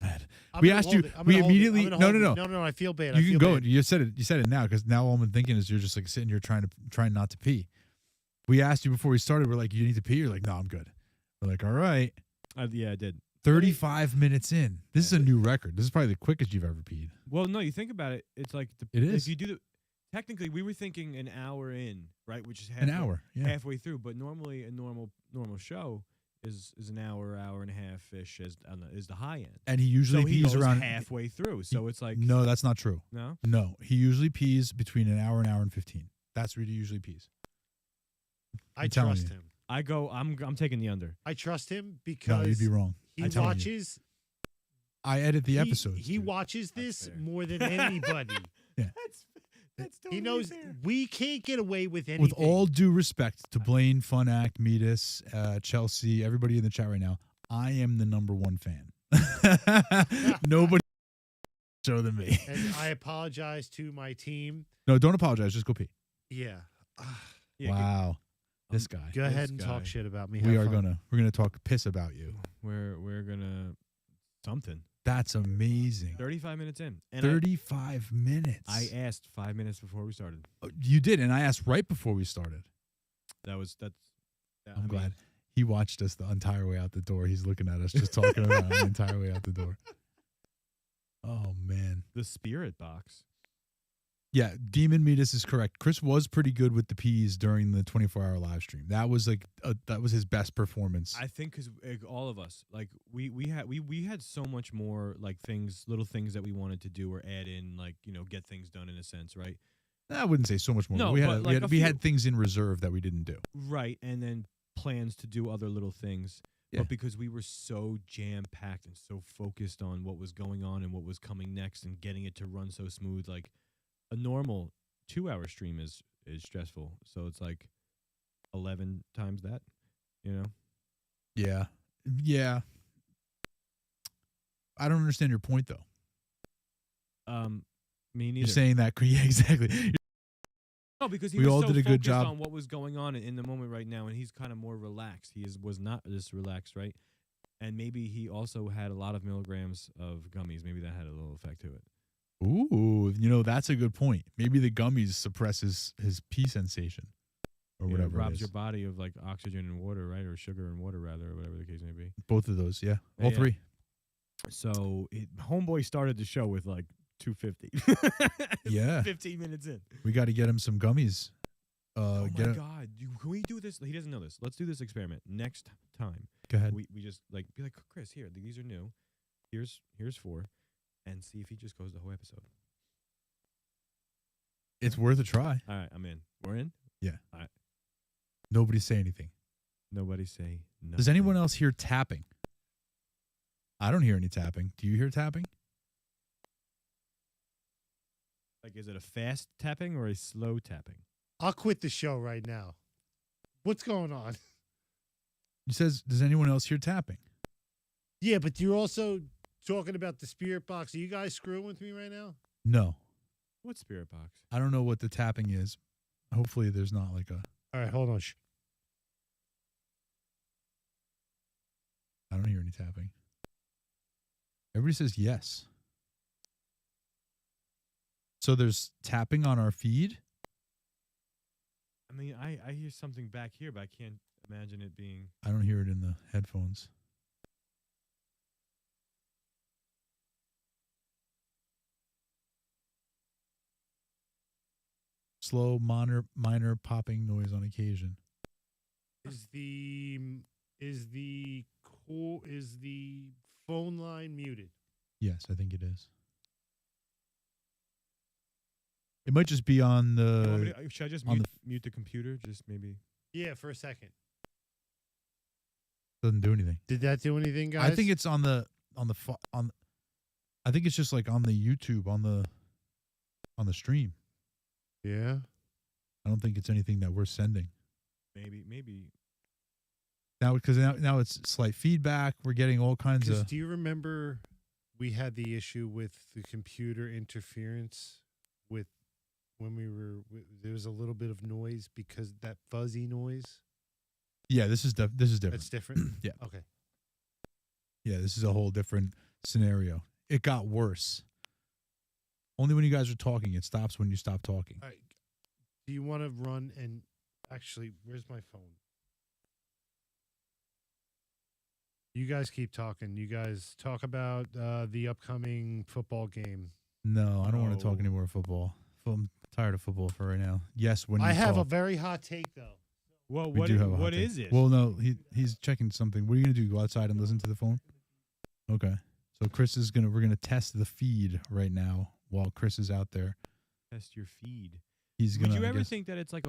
bad. I'm we gonna asked hold you- it. I'm we gonna hold it. immediately- I'm gonna no, hold no, it. no. No. I feel bad. I You can feel go. bad. You said it. You said it now because now all I'm thinking is you're just like sitting here trying not to pee. We asked you before we started. We're like, you need to pee. You're like, no, I'm good. We're like, all right. Yeah, I did. 35 minutes in. This is a new record. This is probably the quickest you've ever peed. Well, no, you think about it. It's like It is. If you do the, technically, we were thinking an hour in, right, which is An hour. Yeah. halfway through. But normally, a normal show is an hour and a half ish is the high end. And he usually So he pees goes around halfway through. So it's like No, that's not true. no. No, he usually pees between an hour and 15. That's where he usually pees. I I'm telling trust you. him. I go. I'm taking the under. I trust him No, because you'd be wrong. he I'm telling you. watches. I edit the he- episodes. He dude. watches That's this fair. more than anybody. That's He knows we can't get away with anything. With all due respect to Blaine, Fun Act, Metis, Chelsea, everybody in the chat right now, I am the number one fan. Nobody so than me. And I apologize to my team. No, don't apologize. Just go pee. Yeah. Yeah, Wow, this guy. Go ahead This and guy. talk shit about me. We Have are fun. we're gonna talk piss about you. We're gonna something. That's amazing. 35 minutes in. And 35 minutes. I asked 5 minutes before we started. Oh, you did, and I asked right before we started. That's. I'm glad. He watched us the entire way out the door. He's looking at us, just talking about him the entire way out the door. Oh man. The spirit box. Yeah, Demon Metis is correct. Chris was pretty good with the peas during the 24-hour live stream. That was like that was his best performance. I think because all of us, like we had so much more like little things that we wanted to do or add in, like get things done in a sense, right? I wouldn't say so much more. No, we but like we a had things in reserve that we didn't do. Right, and then plans to do other little things. Yeah. But because we were so jam-packed and so focused on what was going on and what was coming next and getting it to run so smooth, like a normal 2-hour stream is stressful. So it's like 11 times that, Yeah. Yeah. I don't understand your point though. Me neither. You're saying that yeah, exactly. No, because he we was all so did a good focused job. on what was going on in the moment right now, and he's kind of more relaxed. He was not this relaxed, right? And maybe he also had a lot of milligrams of gummies. Maybe that had a little effect to it. Ooh, that's a good point. Maybe the gummies suppress his pee sensation or You know, whatever. robs it your is. body of like oxygen and water, right? Or sugar and water, rather, or whatever the case may be. Both of those, yeah. Yeah, All yeah. three. So homeboy started the show with like 250. Yeah. 15 minutes in. We got to get him some gummies. Oh Get my him- God. Can we do this? He doesn't know this. Let's do this experiment. Next time, Go ahead. we just like be like, Chris, here, these are new. Here's 4. And see if he just goes the whole episode. It's worth a try. All right, I'm in. We're in? Nobody say anything. Nobody say nothing. Does anyone else hear tapping? I don't hear any tapping. Do you hear tapping? Like, is it a fast tapping or a slow tapping? I'll quit the show right now. What's going on? He says, does anyone else hear tapping? Yeah, but you're also talking about the spirit box. Are you guys screwing with me right now? No. What spirit box? I don't know what the tapping is. Hopefully there's not like a... All right, hold on. I don't hear any tapping. Everybody says yes. So there's tapping on our feed? I mean, I hear something back here, but I can't imagine it being. I don't hear it in the headphones. Slow, minor popping noise on occasion. Is the phone line muted? Yes, I think it is. It might just be on You want me the... to- should I just on mute the computer? Just maybe. Yeah, for a second. Doesn't do anything. Did that do anything, guys? I think it's on the I think it's just like on the YouTube on the stream. Yeah. I don't think it's anything that we're sending. Maybe. Now, because now it's slight feedback. We're getting all kinds 'Cause of. do you remember we had the issue with the computer interference with when there was a little bit of noise because that fuzzy noise? Yeah, this is different. That's different? Yeah. Okay. Yeah, this is a whole different scenario. It got worse. Only when you guys are talking. It stops when you stop talking. All right. Do you want to run and actually, where's my phone? You guys keep talking. You guys talk about the upcoming football game. No, I don't want to talk No. anymore football. I'm tired of football for right now. Yes, when you I have a talk. very hot take, though. Well, We do have a hot what take. is it? Well, no, he's checking something. What are you gonna do? Go outside and listen to the phone? Okay. So we're gonna test the feed right now while Chris is out there. Test your feed. He's Would gonna. you I ever guess- think that it's like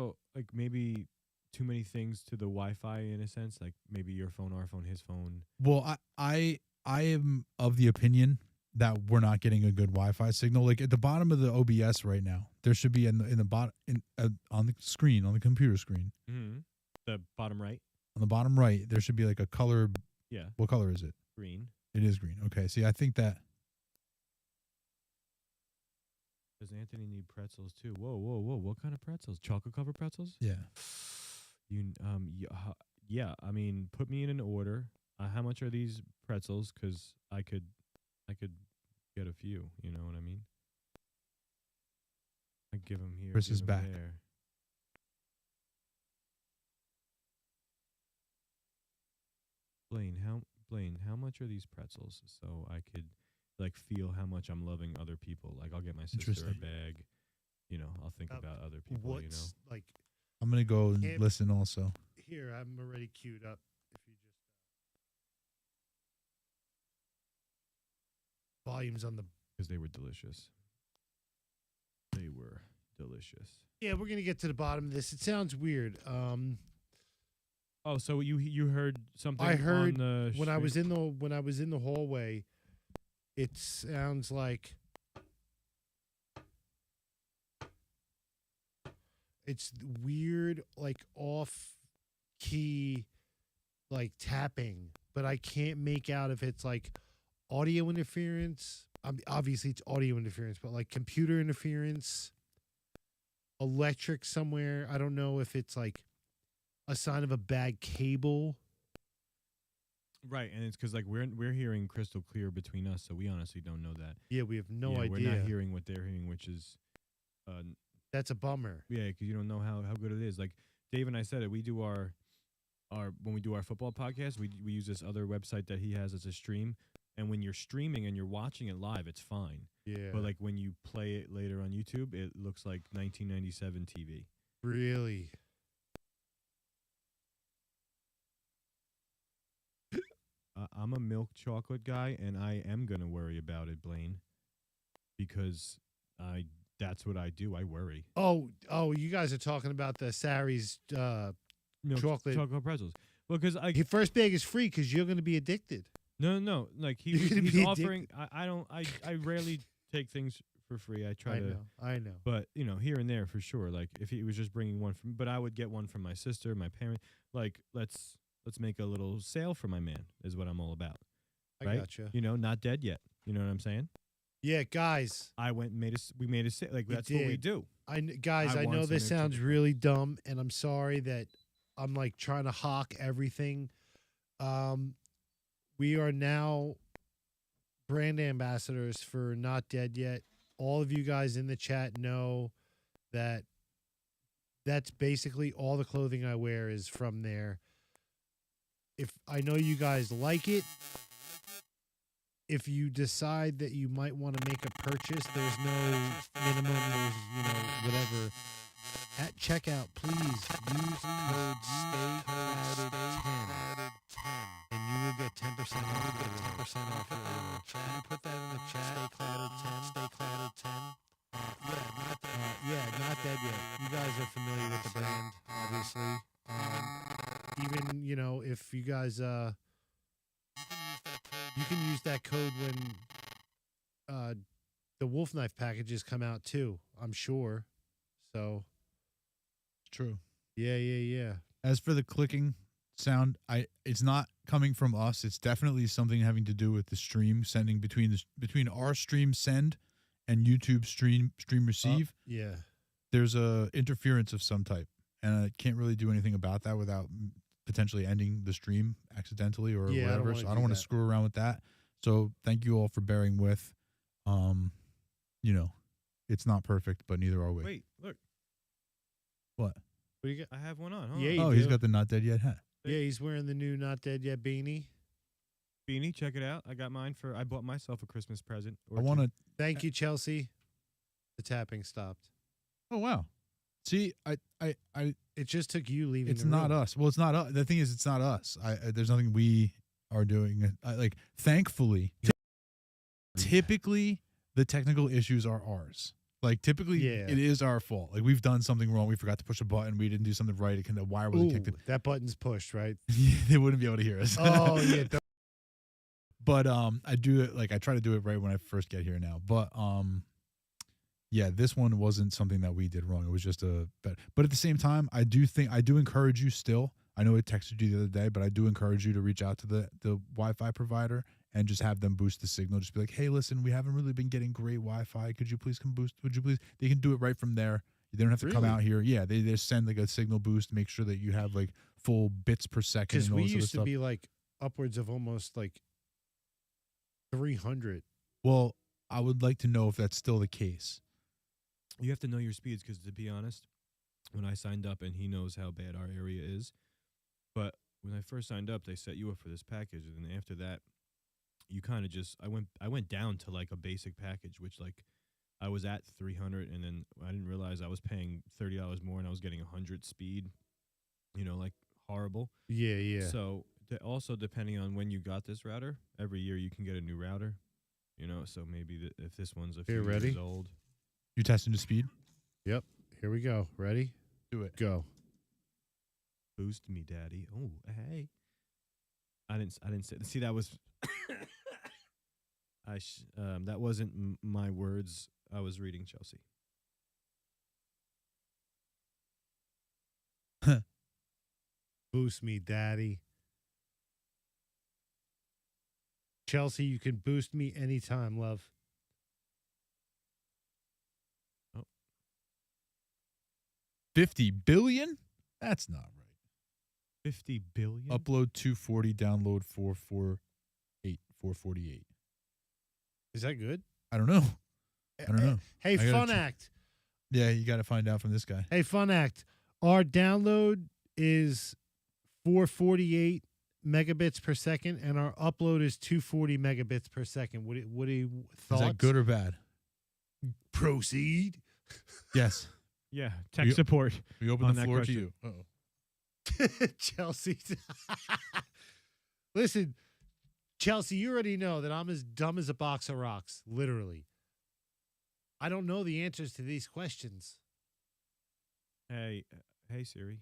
maybe too many things to the Wi-Fi in a sense? Like maybe your phone, our phone, his phone. Well, I am of the opinion that we're not getting a good Wi-Fi signal. Like at the bottom of the OBS right now, there should be in the bottom on the screen, on the computer screen, Mm-hmm. The bottom right. on the bottom right, there should be like a color. Yeah. What color is it? Green. It is green. Okay. See, I think that. Does Anthony need pretzels too? Whoa. What kind of pretzels? Chocolate covered pretzels? Yeah. Yeah. I mean, put me in an order. How much are these pretzels? Because I could get a few. You know what I mean? I give them here. Chris give is 'em back. There. Blaine, how much are these pretzels? So I could like feel how much I'm loving other people. Like I'll get my sister a Interesting. bag. You know, I'll think about other people. What's You know. like I'm gonna go and Can't- listen also. here? I'm already queued up. If you just volumes on the. Because they were delicious. They were delicious. Yeah, we're gonna get to the bottom of this. It sounds weird. Oh, so you heard something? I heard on the when I was street? in the hallway, it sounds like it's weird, like off key, like tapping, but I can't make out if it's like audio interference. Obviously, it's audio interference, but like computer interference, electric somewhere. I don't know if it's like a sign of a bad cable. Right, and it's because like we're hearing crystal clear between us, so we honestly don't know that. Yeah, we have no Yeah, idea. We're not hearing what they're hearing, which is, That's a bummer. yeah, because you don't know how good it is. Like Dave and I said it. We do our when we do our football podcast, we use this other website that he has as a stream, and when you're streaming and you're watching it live, it's fine. Yeah. But like when you play it later on YouTube, it looks like 1997 TV. really. I'm a milk chocolate guy, and I am gonna worry about it, Blaine, because that's what I do. I worry. Oh, you guys are talking about the Sari's Milk chocolate. pretzels. Well, because I Your first bag is free because you're going to be addicted. no, like You're gonna he's be offering. I rarely take things for free. I try to. I know. But here and there for sure. Like if he was just bringing one from, but I would get one from my sister, my parent. Like let's make a little sale for my man is what I'm all about. I Right? gotcha. Not dead yet. You know what I'm saying? Yeah, guys. I went and we made a sale. Like You that's what we did. do. Guys, I I want know some this milk sounds chocolate. really dumb, and I'm sorry that I'm like trying to hawk everything. We are now brand ambassadors for Not Dead Yet. All of you guys in the chat know that that's basically all the clothing I wear is from there. If I know you guys like it, if you decide that you might want to make a purchase, there's no minimum, there's, whatever. At checkout, please use code STAYCLOUDED10 and you will get 10% off your order. Can you put that in the chat? STAYCLOUDED10. Not Dead Yet. You guys are familiar with the brand, obviously. Even if you guys You can use that code when the Wolf Knife packages come out too. I'm sure. So True. yeah. As for the clicking sound, it's not coming from us. It's definitely something having to do with the stream sending between our stream send and YouTube stream receive. Yeah. There's a interference of some type, and I can't really do anything about that without potentially ending the stream accidentally or Yeah, I don't whatever. wanna So I do don't want to that. screw around with that. So thank you all for bearing with. You know, it's not perfect, but neither are we. Wait, look, What? What do you got? I have one on. Hold Yeah, on. you Oh, he's do. got the not dead yet hat. Yeah, he's wearing the new Not Dead Yet beanie. Beanie, check it out. I got mine I bought myself a Christmas present. I want to. Thank you, Chelsea. The tapping stopped. Oh wow. See, I It just took you leaving. it's the not room. us. Well, it's not us. The thing is, it's not us. There's nothing we are doing. Like, thankfully, typically the technical issues are ours. Like, typically, Yeah. it is our fault. Like, we've done something wrong. We forgot to push a button. We didn't do something right. The wire wasn't Ooh, kicked. that button's pushed, right? They wouldn't be able to hear us. Oh yeah. But I do it. Like, I try to do it right when I first get here now. But yeah, this one wasn't something that we did wrong. It was just but at the same time, I do encourage you still. I know I texted you the other day, but I do encourage you to reach out to the Wi-Fi provider and just have them boost the signal. Just be like, hey, listen, we haven't really been getting great Wi-Fi. Could you please come boost? Would you please? They can do it right from there. They don't have to come Really? out here. Yeah, they just send like a signal boost, make sure that you have like full bits per second. Because And all we this other used to stuff. be like upwards of almost like 300. Well, I would like to know if that's still the case. You have to know your speeds because, to be honest, when I signed up, and he knows how bad our area is, but when I first signed up, they set you up for this package, and then after that, you kind of just I went down to like a basic package, which like I was at 300, and then I didn't realize I was paying $30 more, and I was getting 100 speed. You know, like horrible. Yeah. So also depending on when you got this router, every year you can get a new router. You know, so maybe if this one's a few Here, ready? years old. You testing the speed? Yep. Here we go. Ready? Do it. Go. Boost me, daddy. Oh, hey. I didn't say. See, that was. That wasn't my words. I was reading Chelsea. Boost me, daddy. Chelsea, you can boost me anytime, love. 50 billion? That's not right. 50 billion. Upload 240, download 448. Is that good? I don't know. I don't know. Hey, I gotta Fun check. Act. Yeah, you got to find out from this guy. Hey, Fun Act. Our download is 448 megabits per second, and our upload is 240 megabits per second. What are you thoughts? Is that good or bad? Proceed. Yes. Yeah, tech You- support. We open On the that floor question. to you. Uh-oh. Chelsea. Listen, Chelsea, you already know that I'm as dumb as a box of rocks, literally. I don't know the answers to these questions. Hey Siri.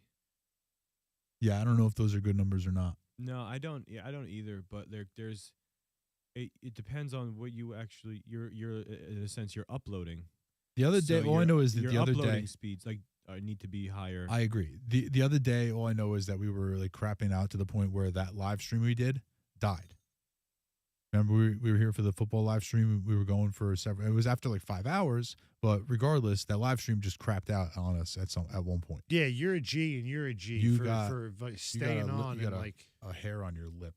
Yeah, I don't know if those are good numbers or not. No, I don't. Yeah, I don't either. But there's. It depends on what you actually. You're in a sense you're uploading. The other day, all I know is that your the other uploading day, speeds need to be higher. I agree. The other day, all I know is that we were like crapping out to the point where that live stream we did died. Remember, we were here for the football live stream. We were going for several. It was after like 5 hours, but regardless, that live stream just crapped out on us at one point. Yeah, you're a G and you're a G You for, got- for like, staying you on got and a- like A hair on your lip.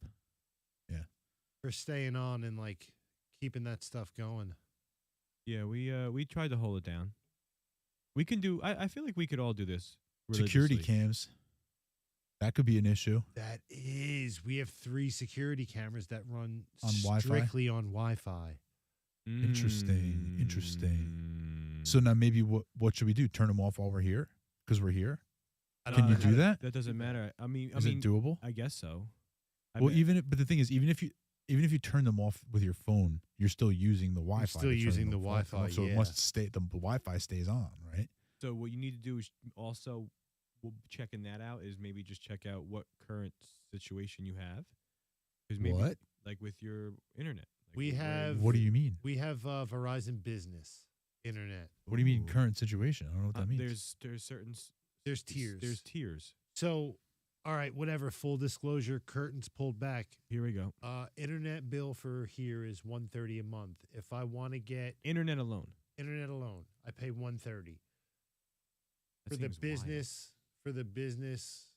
for staying on and like keeping that stuff going. Yeah, we tried to hold it down. We can do. I feel like we could all do this. Security religiously. cams. That could be an issue. That is, we have 3 security cameras that run On Wi-Fi? strictly on Wi-Fi. Interesting. So now maybe what should we do? Turn them off while we're here? Because we're here? I Can don't you know do how to- that? That doesn't matter. I mean, Is it doable? I guess so. Well, but the thing is, even if you turn them off with your phone, you're still using the Wi-Fi. still to turn using them the off, Wi-Fi, so yeah. it must stay. The Wi-Fi stays on, right? So what you need to do is also, checking that out is maybe just check out what current situation you have. Because maybe What? like with your internet? Like We where have- What do you mean? We have Verizon Business Internet. What do you mean Ooh. current situation? I don't know what that means. There's certain There's tiers. There's tiers. So, all right, whatever. Full disclosure, curtains pulled back. Here we go. Internet bill for here is $130 a month. If I want to get Internet alone. internet alone, I pay $130. That For the seems wild. business,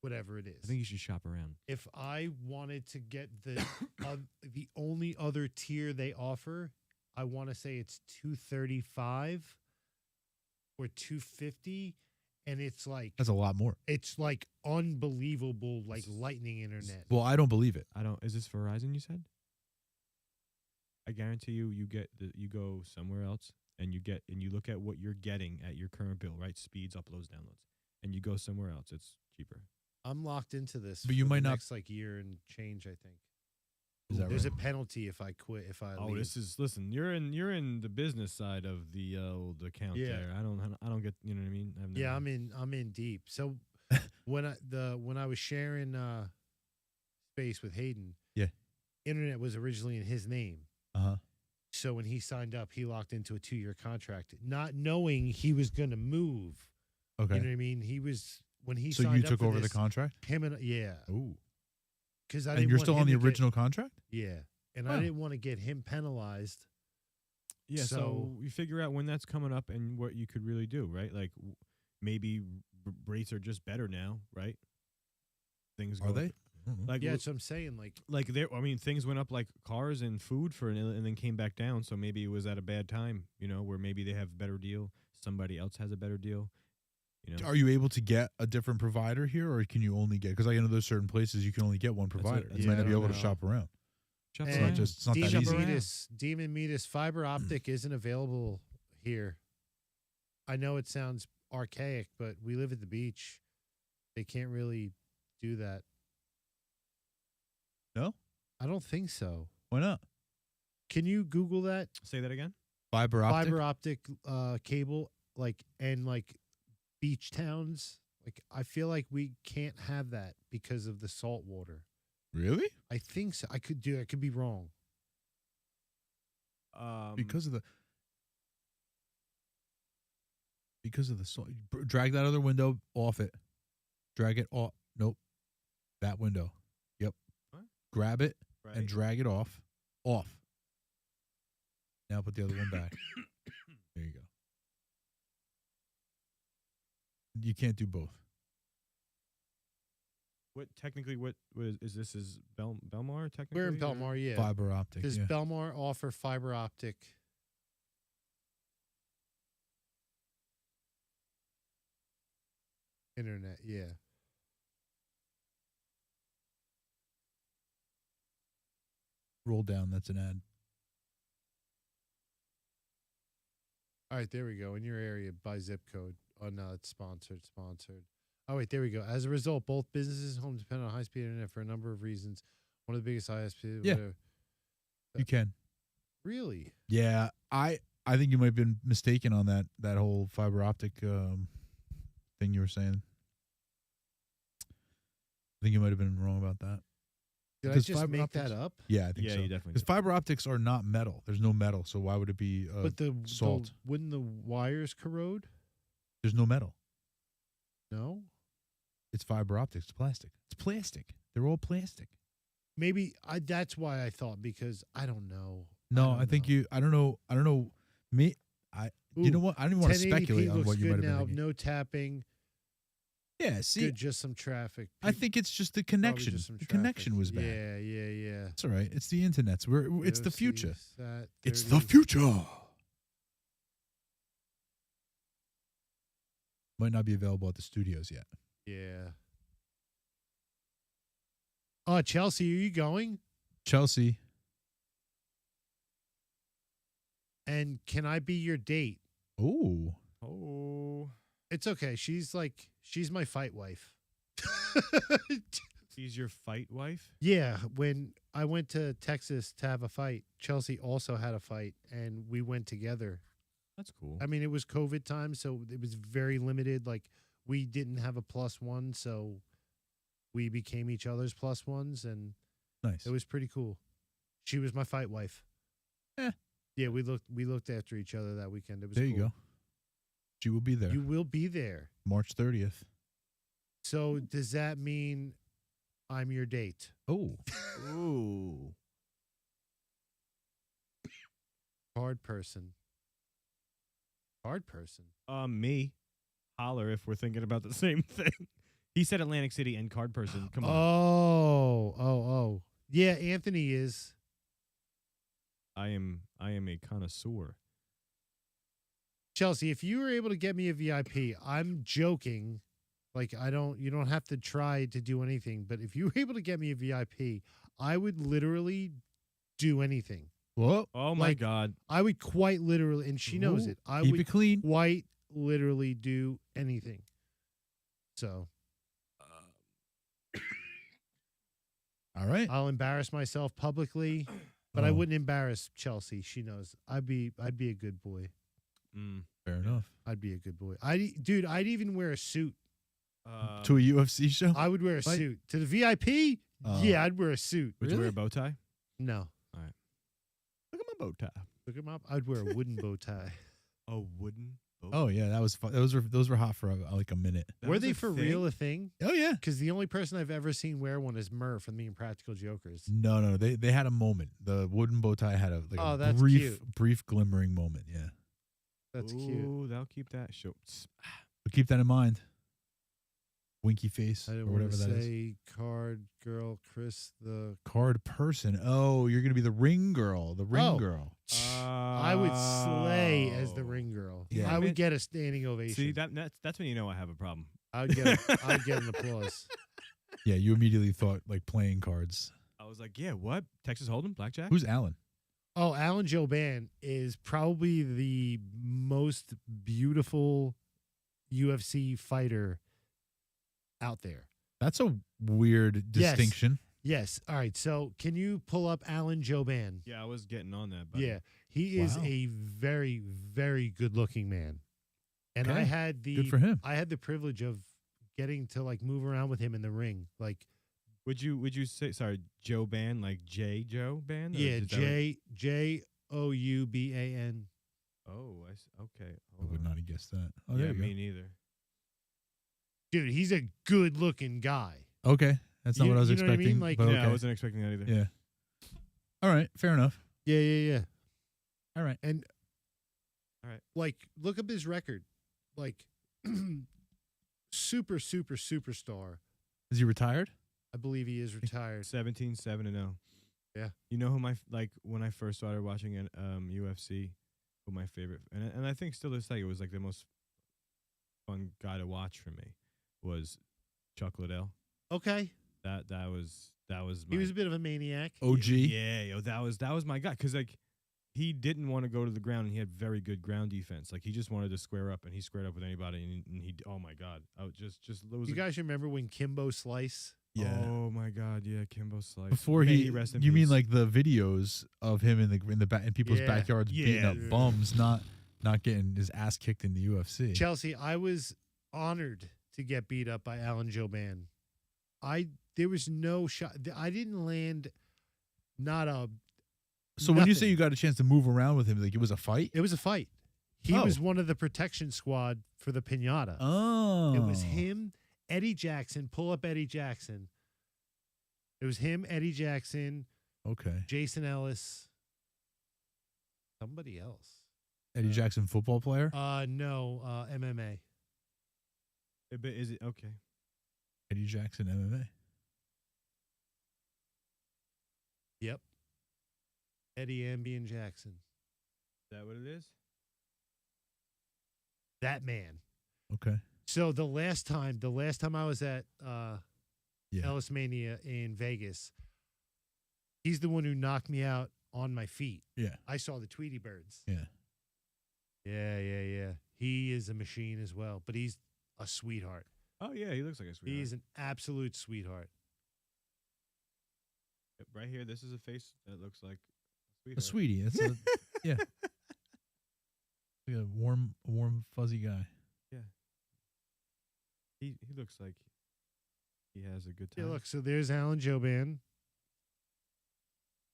whatever it is. I think you should shop around. If I wanted to get the only other tier they offer, I want to say it's $235 or $250, and it's like That's a lot more. unbelievable, like lightning internet. Well, I don't believe it. I don't. Is this Verizon? You said. I guarantee you, you go somewhere else and you look at what you're getting at your current bill, right? Speeds, uploads, downloads, and you go somewhere else. It's cheaper. I'm locked into this, But you for might the not- next like year and change. I think Is that there's right? a penalty if I quit. If I Oh, leave. listen. You're in the business side of the old account Yeah. there. I don't get. You know what I mean? I've Yeah, never- I'm in deep. So when I was sharing space with Hayden, Yeah. internet was originally in his name. Uh-huh. So when he signed up, he locked into a 2-year contract, not knowing he was going to move. Okay. You know what I mean? He was when he So signed you up took for over the this, contract? him and yeah, Ooh. because I And didn't you're want still him on the to get- original contract? yeah, and Oh. I didn't want to get him penalized. Yeah, so So- you figure out when that's coming up and what you could really do, right? Like maybe rates are just better now, right? Things Are go they? up. I don't know. Like Yeah, w- that's what I'm saying. like there. I mean, things went up like cars and food and then came back down. So maybe it was at a bad time, where maybe they have a better deal, somebody else has a better deal. Are you able to get a different provider here, or can you only get? Because I know there's certain places you can only get one That's provider. it. You Yeah, might I not be don't able to know. shop around. Shop And It's not around. just. It's not that Demon easy. around. Demon Metis fiber optic isn't available here. I know it sounds archaic, but we live at the beach. They can't really do that. No? I don't think so. Why not? Can you Google that? Say that again. Fiber optic. Fiber optic cable, and beach towns. Like I feel like we can't have that because of the salt water. Really? I think so. I could be wrong. Because of the. Because of the salt. Drag that other window off it. Drag it off. Nope. That window. Yep. What? Grab it right? and drag it off. Off. Now put the other one back. There you go. You can't do both. what is this? Is Belmar technically? We're in or- Belmar, yeah. Fiber optic. Does Yeah. Belmar offer fiber optic? Internet, yeah. Roll down. That's an ad. All right, there we go. In your area, by zip code. Oh, no, it's sponsored. Oh, wait, there we go. As a result, both businesses and homes depend on high-speed internet for a number of reasons. One of the biggest ISPs. Yeah. whatever. You can. Really? Yeah, I think you might have been mistaken on that whole fiber optic thing you were saying. I think you might have been wrong about that. Did Because I just fiber make optics- that up? Yeah, I think Yeah, so. you definitely. Because fiber optics are not metal. There's no metal, so why would it be? But salt. wouldn't the wires corrode? There's no metal. No? It's fiber optics. It's plastic. It's plastic. They're all plastic. Maybe that's why I thought, because I don't know. No, don't I think know. you. I don't know. I don't know. Me. You Ooh, know what? I don't even want to 1080p speculate on looks what you good might have been now. thinking. No tapping. Yeah. See, Good, just some traffic. I think it's just the Probably connection. just some The connection traffic. was bad. Yeah. It's all right. It's the internet. It's the VOC future. sat It's 30. the future. Might not be available at the studios yet. Yeah. Chelsea, are you going? Chelsea. And can I be your date? Oh. Oh, It's okay. She's my fight wife. she's your fight wife. Yeah, when I went to Texas to have a fight, Chelsea also had a fight, and we went together. That's cool. I mean, it was COVID time, so it was very limited. Like, we didn't have a +1, so we became each other's +1s, and Nice. It was pretty cool. She was my fight wife. Eh. Yeah, we looked after each other that weekend. It was there you cool. go. She will be there. You will be there. March 30th. So does that mean I'm your date? Oh. Ooh. Card person. Card person. Me. Holler if we're thinking about the same thing. He said Atlantic City and card person. Come on. Oh. Yeah, Anthony is. I am a connoisseur. Chelsea, if you were able to get me a VIP, I'm joking. Like you don't have to try to do anything, but if you were able to get me a VIP, I would literally do anything. Whoa. Oh my Like, God. I would quite literally, and she knows Ooh, it. I Keep would it clean. quite literally do anything. So All right. I'll embarrass myself publicly, but I Oh, wouldn't embarrass Chelsea. She knows. I'd be a good boy. Fair enough. I'd be a good boy. I'd even wear a suit. To a UFC show? I would wear a Fight? suit. To the VIP? Oh. Yeah, I'd wear a suit. Would you wear Really? a bow tie? No. Look at my bow tie. Look him up. I'd wear a wooden bow tie. A wooden bow. Oh yeah, that was fun. Those were hot for like a minute. That Were was they a for thing? real a thing? Oh yeah. Because the only person I've ever seen wear one is Murph from Me and Practical Jokers. No, they had a moment. The wooden bow tie had Oh, a that's brief cute. glimmering moment. Yeah, That's Ooh, cute. They'll keep that. Show. but keep that in mind. Winky face I or didn't whatever want to that is. say card girl, Chris the. Card person. Oh, you're gonna be the ring girl. The ring Oh. girl. I would slay as the ring girl. Yeah. I would get a standing ovation. See that's when you know I have a problem. I'd get an applause. Yeah, you immediately thought like playing cards. I was like, yeah, what? Texas Hold'em, blackjack. Who's Alan? Oh, Alan Joban is probably the most beautiful UFC fighter out there. That's a weird Yes. distinction. Yes. All right. So can you pull up Alan Joban? Yeah, I was getting on that. Buddy. Yeah. He is Wow. a very, very good looking man. And I Okay. had Good for him. I had the privilege of getting to like move around with him in the ring. Like, Would you say sorry, Joe Ban, like J Joe Ban? Or yeah, is that what- Jouban. Oh, okay. I hold would on. not have guessed that. Oh, yeah, there you me neither. Dude, he's a good looking guy. go. Okay, that's not You- what I was you know what I mean? expecting. Like- but Yeah, I okay. wasn't expecting that either. Yeah. All right, fair enough. Yeah. All right. And All right. like, look up his record. Like, superstar. Is he retired? I believe he is retired. 17-7-0. Yeah. You know who when I first started watching UFC, who my favorite and I think still to this day it was like the most fun guy to watch for me was Chuck Liddell. Okay. That was my He was a bit of a maniac. OG. Yeah, yo, that was my guy cuz like he didn't want to go to the ground and he had very good ground defense. Like he just wanted to square up and he squared up with anybody and he oh my god. I was just You guys remember when Kimbo Slice? Yeah. Oh my god, yeah, Kimbo Slice. Before May he, rest in you mean peace. like the videos of him in people's Yeah. backyards beating Yeah. up bums, not getting his ass kicked in the UFC. Chelsea, I was honored to get beat up by Alan Joban. There was no shot. I didn't land not a. So when you say nothing. you got a chance to move around with him, like it was a fight? It was a fight. He Oh. was one of the protection squad for the pinata. Oh, It was him, Eddie Jackson. Pull up Eddie Jackson. It was him, Eddie Jackson, Okay, Jason Ellis, somebody else. Eddie Jackson, football player. No, MMA. But is it okay? Eddie Jackson, MMA. Yep. Eddie Ambien Jackson. Is that what it is? That man. Okay, So the last time I was at yeah. Ellis Mania in Vegas, he's the one who knocked me out on my feet. Yeah. I saw the Tweety Birds. Yeah. Yeah. He is a machine as well, but he's a sweetheart. Oh yeah, he looks like a sweetheart. He's an absolute sweetheart. Yep, right here. This is a face that looks like A sweetie. That's a yeah. Like a warm, fuzzy guy. He looks like he has a good Yeah, time. look, so there's Alan Joban.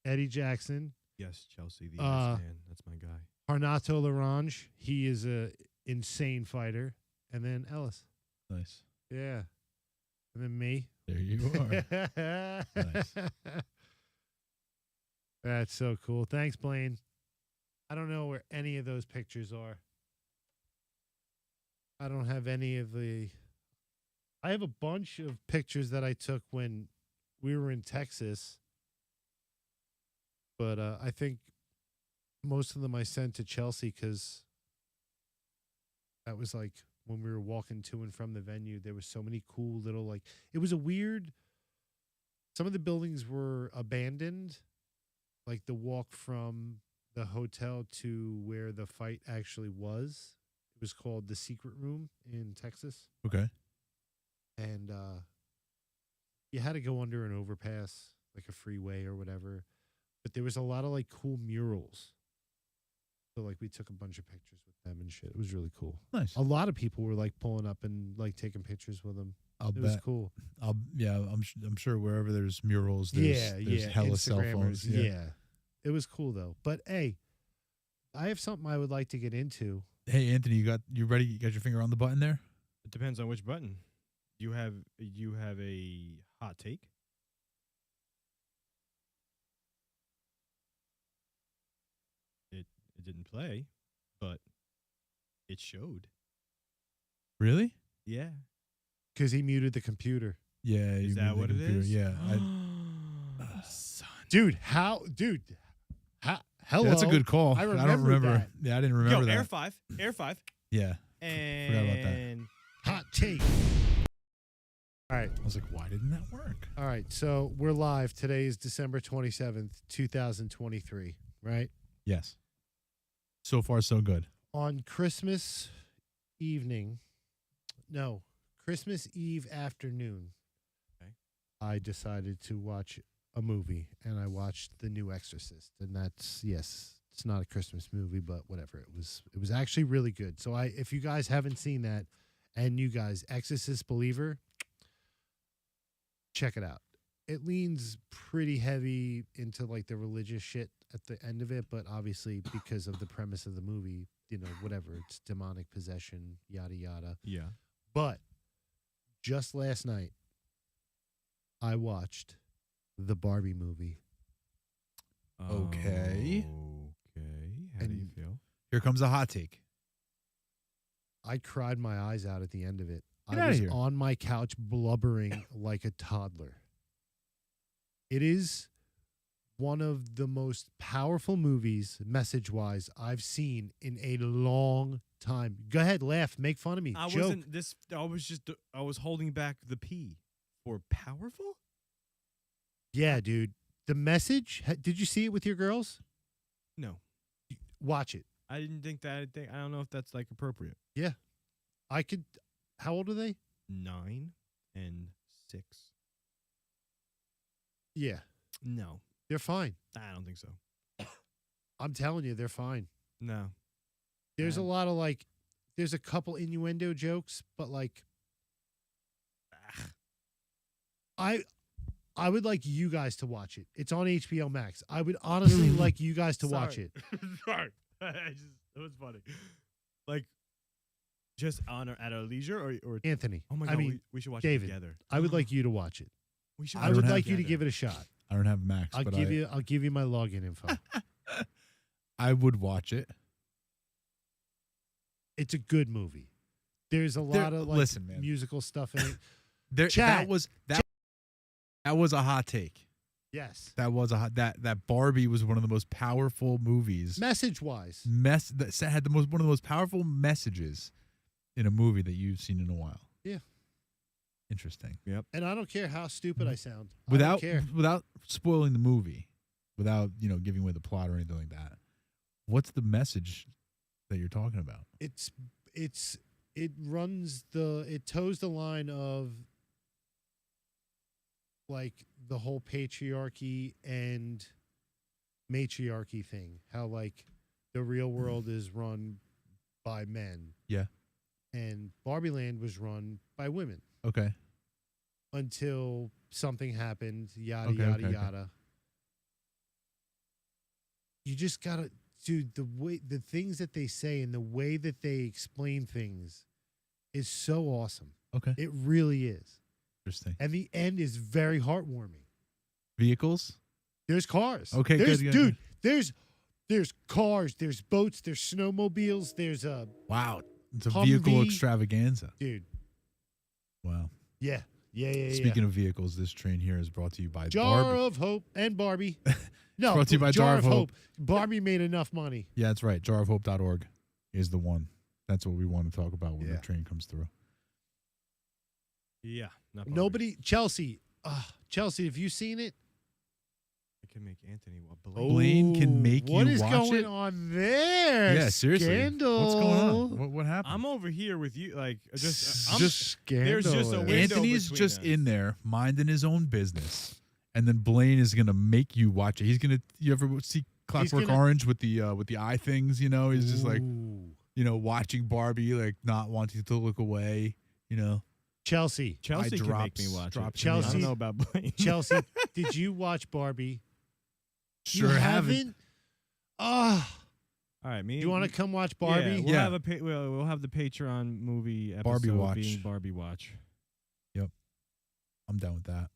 Eddie Jackson, Yes, Chelsea, the Uh, Iceman. That's my guy. Renato Larange. He is a insane fighter, and then Ellis. Nice. Yeah, and then me. There you are. Nice. That's so cool. Thanks, Blaine. I don't know where any of those pictures are. I don't have any of the. I have a bunch of pictures that I took when we were in Texas, but I think most of them I sent to Chelsea because that was like when we were walking to and from the venue. There was so many cool little like. It was a weird. Some of the buildings were abandoned, like the walk from the hotel to where the fight actually was. It was called the Secret Room in Texas. Okay. And you had to go under an overpass, like a freeway or whatever. But there was a lot of like cool murals. So like we took a bunch of pictures with them and shit. It was really cool. Nice. A lot of people were like pulling up and like taking pictures with them. I'll It was bet. cool. I'm sure wherever there's murals, there's hella cell phones. Instagrammers, yeah. It was cool though. But hey, I have something I would like to get into. Hey Anthony, you ready? You got your finger on the button there? It depends on which button. You have a hot take? It didn't play, but it showed. Really? Yeah. Because he muted the computer. Yeah. Is you that moved the what it computer. is? Yeah. Son. Dude, hello. That's a good call. I don't remembered remember. that. Yeah, I didn't remember Yo, that. Air 5. Yeah. And about that. Hot take. All right. I was like, why didn't that work? All right. So we're live. Today is December 27th, 2023, right? Yes. So far, so good. On Christmas evening, no, Christmas Eve afternoon, Okay. I decided to watch a movie, and I watched The New Exorcist. And that's, yes, it's not a Christmas movie, but whatever. It was actually really good. So if you guys haven't seen that, and you guys, Exorcist believer, check it out. It leans pretty heavy into like the religious shit at the end of it, but obviously because of the premise of the movie, you know, whatever, it's demonic possession, yada yada. Yeah. But just last night, I watched the Barbie movie. Okay. Okay. How do you And- feel? Here comes a hot take. I cried my eyes out at the end of it. Get I outta was here. on my couch blubbering like a toddler. It is one of the most powerful movies, message-wise, I've seen in a long time. Go ahead, laugh, make fun of me, I joke. was holding back the P for powerful? Yeah, dude. The message, did you see it with your girls? No. Watch it. I didn't think that. I don't know if that's like appropriate. I could, how old are they? 9 and 6. Yeah, No, they're fine. I don't think so. I'm telling you, they're fine. No. There's a Um, lot of like, there's a couple innuendo jokes, but like, I would like you guys to watch it. It's on HBO Max. I would honestly like you guys to watch it. Sorry. It was funny. Like, just at our leisure or Anthony, oh my I god, mean, we should watch David, it together. I would like you to watch it. We should. I watch would it like you to together. give it a shot. I don't have Max, I'll but give you my login info. I would watch it. It's a good movie. There's a lot of like listen, man. musical stuff in it. There, Chat. that was a hot take. Yes. That was that Barbie was one of the most powerful movies. Message wise. That had one of the most powerful messages in a movie that you've seen in a while. Yeah. Interesting. And I don't care how stupid I sound. I Without don't care. without spoiling the movie, without giving away the plot or anything like that. What's the message that you're talking about? It toes the line of like the whole patriarchy and matriarchy thing. How like the real world is run by men. Yeah. And Barbie Land was run by women Okay. until something happened, yada Okay, yada okay. yada. you just gotta, dude. The things that they say and the way that they explain things is so awesome. Okay. It really is. Interesting. And the end is very heartwarming. Vehicles? There's cars. Okay, there's, good. dude. There's cars. There's boats. There's snowmobiles. There's Wow. It's a Humvee. vehicle extravaganza. dude. Wow. Yeah. Speaking of vehicles, this train here is brought to you by Jar Barbie. of Hope and Barbie. No, brought to you by Jar of Hope. Barbie made enough money. Yeah, that's right. Jarofhope.org is the one. That's what we want to talk about when Yeah. the train comes through. Yeah. Not Barbie. Nobody. Chelsea. Chelsea, have you seen it? I can make Anthony Blaine can make What you is watch going it? on there? Yeah, seriously. Scandal. What's going on? What happened? I'm over here with you. Like, just, Scandal. there's just a window Anthony's between just us. in there minding his own business, and then Blaine is gonna make you watch it. He's gonna. You ever see Clockwork gonna- Orange with the eye things? You know, he's just like Ooh. watching Barbie, like not wanting to look away. You know, Chelsea. Chelsea can make me drops- watch drops it. I Chelsea- don't know about Blaine. Chelsea, did you watch Barbie? sure you haven't. Ah, All right, me. you want to come watch Yeah, Barbie? we'll Yeah. have we'll have the Patreon movie episode Barbie watch. being Barbie watch. I'm down with that.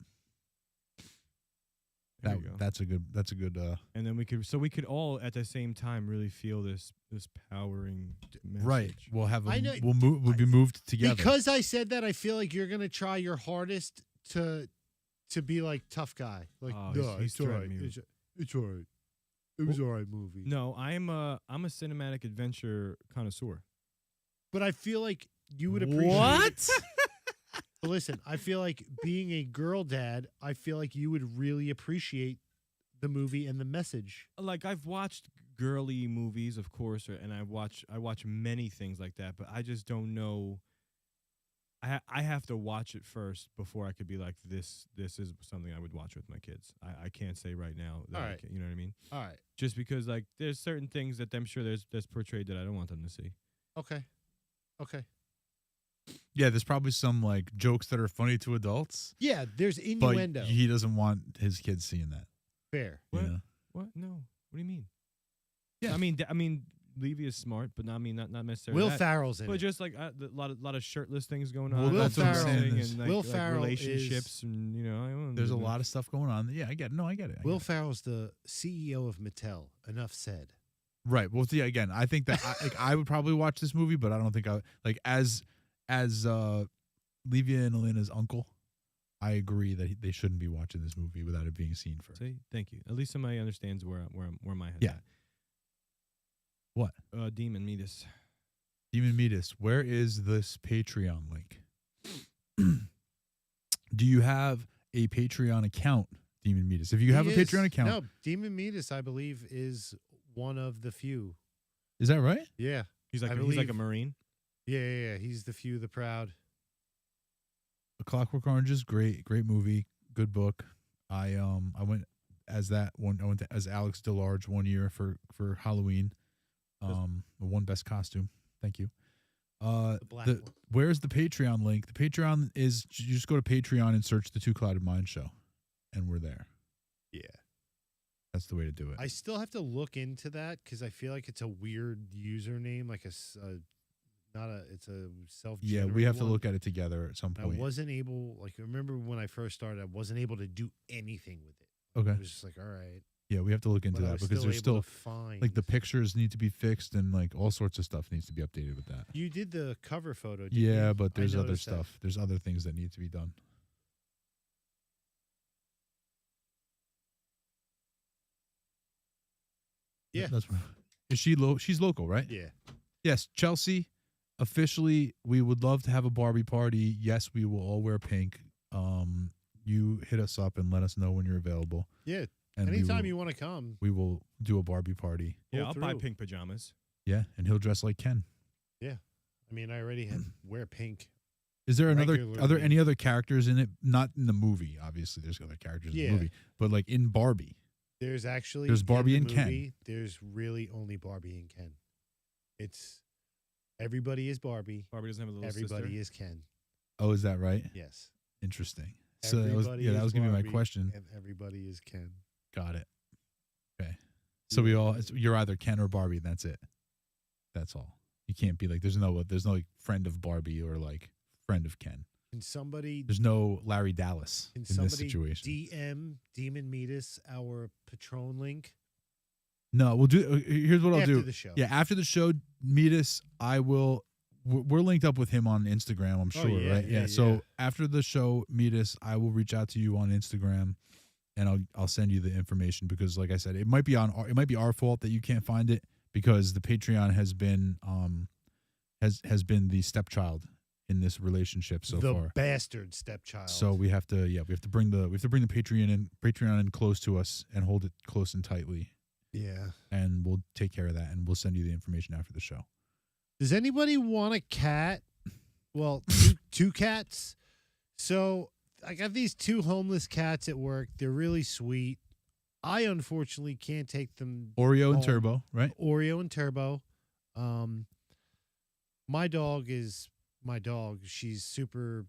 There you go. That's a good. And then we could all at the same time really feel this powering message. Right. We'll have. I know- We'll be moved together. Because I said that, I feel like you're gonna try your hardest to be like tough guy. Like, Oh, no, he's it's all right. threatening me. It's all right. It was all right movie. No, I'm a cinematic adventure connoisseur. But I feel like you would appreciate What? But listen, I feel like being a girl dad, I feel like you would really appreciate the movie and the message. Like I've watched girly movies, of course, and I watch many things like that, but I just don't know. I have to watch it first before I could be like this is something I would watch with my kids. I can't say right now that All I right. can, you know what I mean? All right. Just because like there's certain things that I'm sure that's portrayed that I don't want them to see. Okay. Okay. Yeah, there's probably some like jokes that are funny to adults, Yeah, there's but innuendo. he doesn't want his kids seeing that. Fair. you What? know? What? No. What do you mean? Yeah. I mean Levy is smart, but not necessarily Will that. Ferrell's in But it. just like a lot of shirtless things going Well, on. Will that's what I'm Ferrell- saying, is- and, like, Will like Ferrell relationships, and you know, I don't There's a know. lot of stuff going on. Yeah, I get it. No, I get it. I Will get it. Ferrell's the CEO of Mattel. Enough said. Right. Well, see, again, I think that I would probably watch this movie, but I don't think I like as Levia and Elena's uncle. I agree that they shouldn't be watching this movie without it being seen first. See, thank you. At least somebody understands where my head's Yeah. at. What? Demon Metis. Demon Metis, where is this Patreon link? Do you have a Patreon account, Demon Metis? If you have a He is- Patreon account, No, Demon Metis, I believe, is one of the few. is that right? Yeah. He's like I he's like a believe- Marine. Yeah. He's the few, the proud. A Clockwork Orange is great movie, good book. I went as that one. I went as Alex DeLarge one year for Halloween. One best costume. Thank you. The black one. Where's the Patreon link? The Patreon is you just go to Patreon and search the Two Clouded Mind Show, and we're there. Yeah. That's the way to do it. I still have to look into that because I feel like it's a weird username, like it's a self. Yeah, we have to look at it together at some I point. wasn't able, like, I remember when I first started, I wasn't able to do anything with it. Okay. It was just like, all right. Yeah, we have to look into But I that was because there's able still to find. like the pictures need to be fixed and like all sorts of stuff needs to be updated with that. You did the cover photo. Didn't Yeah, you? but I there's other noticed that. stuff. There's other things that need to be done. Yeah. Is she she's local, right? Yeah. Yes, Chelsea. Officially, we would love to have a Barbie party. Yes, we will all wear pink. You hit us up and let us know when you're available. Yeah. And Anytime you want to come. we will do a Barbie party. Yeah, Pull I'll buy through. pink pajamas. Yeah, and he'll dress like Ken. I mean, I already had wear pink. Is there are there Regularly. any other characters in it? Not in the movie, obviously. There's other characters in Yeah. the movie, but like in Barbie. There's actually There's Barbie in and the Ken. movie, there's really only Barbie and Ken. It's everybody is Barbie. Barbie doesn't have a little Everybody sister. is Ken. Oh, is that right? Yes. Interesting. So that was Everybody that is was gonna be my Barbie question. And everybody is Ken. Got it. Okay. So you're either Ken or Barbie, and that's it. That's all. You can't be like, there's no like friend of Barbie or like friend of Ken. Can somebody There's no Larry Dallas can in this somebody situation. DM Demon Metis our Patron link No, we'll do. Here's what I'll after do. the show? Yeah, after the show, meet us. I will. We're linked up with him on Instagram. I'm Oh, sure, yeah, right? yeah, So yeah. after the show, meet us. I will reach out to you on Instagram, and I'll send you the information because, like I said, it might be our fault that you can't find it because the Patreon has been has been the stepchild in this relationship so the far. bastard stepchild. So we have to bring the Patreon in close to us and hold it close and tightly, yeah. and we'll take care of that, and we'll send you the information after the show. Does anybody want a cat? Well, two cats. So I got these two homeless cats at work. They're really sweet. I unfortunately can't take them. Oreo and home. Turbo, right? Oreo and Turbo. My dog is my dog. She's super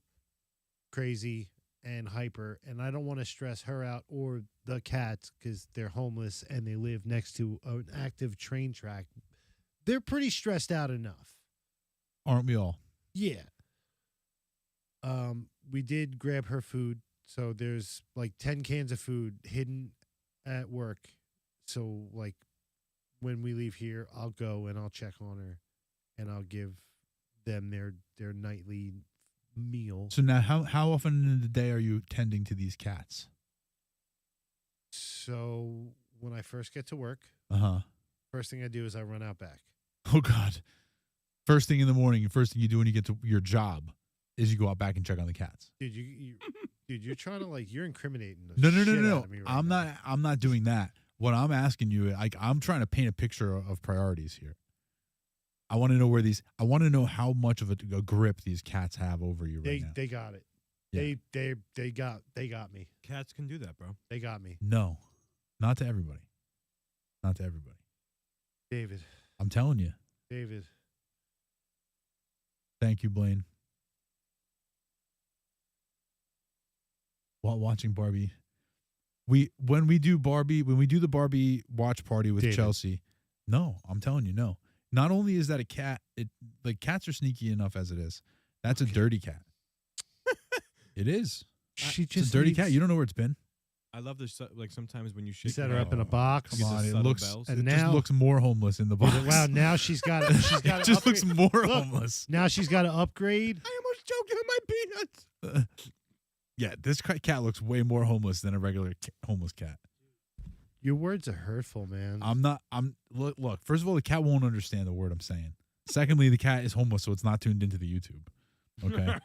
crazy and hyper, and I don't want to stress her out or the cats because they're homeless and they live next to an active train track. They're pretty stressed out enough. Aren't we all? Yeah. We did grab her food, so there's like 10 cans of food hidden at work. So like when we leave here, I'll go and I'll check on her and I'll give them their nightly meal. So now, how often in the day are you tending to these cats? So when I first get to work, first thing I do is I run out back. Oh God! First thing in the morning, first thing you do when you get to your job is you go out back and check on the cats. Dude, dude, you're trying to you're incriminating the No. shit out of me right now. I'm not doing that. What I'm asking you, I'm trying to paint a picture of priorities here. I want to know I want to know how much of a grip these cats have over you right now. They got it. Yeah. They got me. Cats can do that, bro. They got me. No, not to everybody. Not to everybody. David. I'm telling you. David. Thank you, Blaine. While watching Barbie, when we do the Barbie watch party with David. Chelsea, no, I'm telling you, no. Not only is that a cat, cats are sneaky enough as it is. That's a dirty cat. It is. She It's just a dirty needs- cat. You don't know where it's been. I love this. Like sometimes when you You shake set your her head, up in a box. Come on, the it subtle looks. bells. It And just now- looks more homeless in the box. Wow, now she's got it. She's got it just looks more Look. homeless. Now she's got to upgrade. I almost choked on my peanuts. Yeah, this cat looks way more homeless than a regular homeless cat. Your words are hurtful, man. Look. First of all, the cat won't understand the word I'm saying. Secondly, the cat is homeless, so it's not tuned into the YouTube. Okay,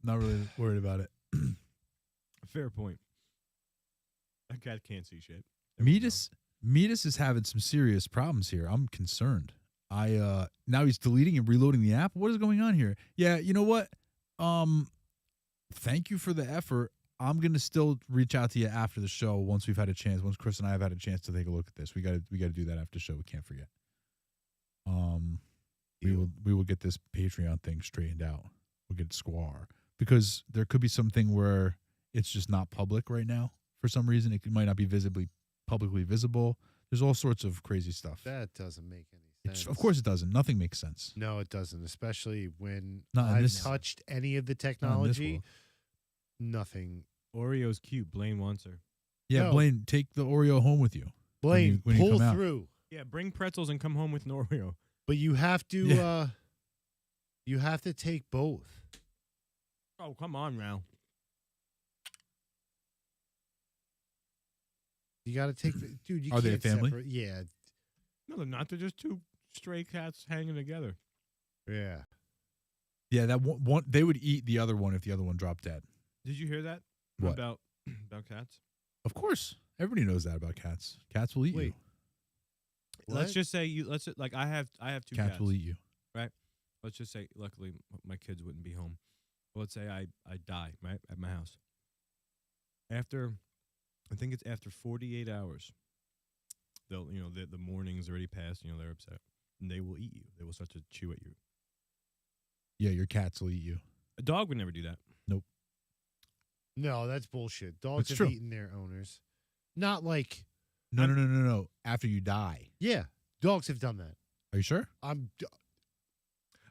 not really worried about it. Fair point. That cat can't see shit. Metis is having some serious problems here. I'm concerned. Now he's deleting and reloading the app. What is going on here? Yeah, you know what? Thank you for the effort. I'm gonna still reach out to you after the show once we've had a chance. Once Chris and I have had a chance to take a look at this, we gotta do that after the show. We can't forget. We will get this Patreon thing straightened out. We'll get square because there could be something where it's just not public right now for some reason. It might not be publicly visible. There's all sorts of crazy stuff. That doesn't make any sense. Of course it doesn't. Nothing makes sense. No, it doesn't. Especially when Not in I've this- touched any of the Not in this technology. world. Nothing. Oreo's cute. Blaine wants her. Yeah, No. Blaine, take the Oreo home with you. Blaine, when you pull come out. through. Yeah, bring pretzels and come home with an Oreo. But you have to. Yeah. You have to take both. Oh, come on now. You got to take. Dude, you Are can't they a family? separate- Yeah, No, they're not. They're just two stray cats hanging together. yeah. Yeah, that one they would eat the other one if the other one dropped dead. Did you hear that? What? About cats? Of course, everybody knows that about cats. Cats will eat Wait. you. Let's What? just say you. Let's like I have two Cats cats. will eat you. Let's just say, luckily, my kids wouldn't be home. Let's say I die, right, at my house. After, I think it's after 48 hours, they'll, the morning's already passed, they're upset. And they will eat you. They will start to chew at you. Yeah, your cats will eat you. A dog would never do that. No, that's bullshit. Dogs It's have true. eaten their owners. Not like No. After you die. Yeah, dogs have done that. Are you sure?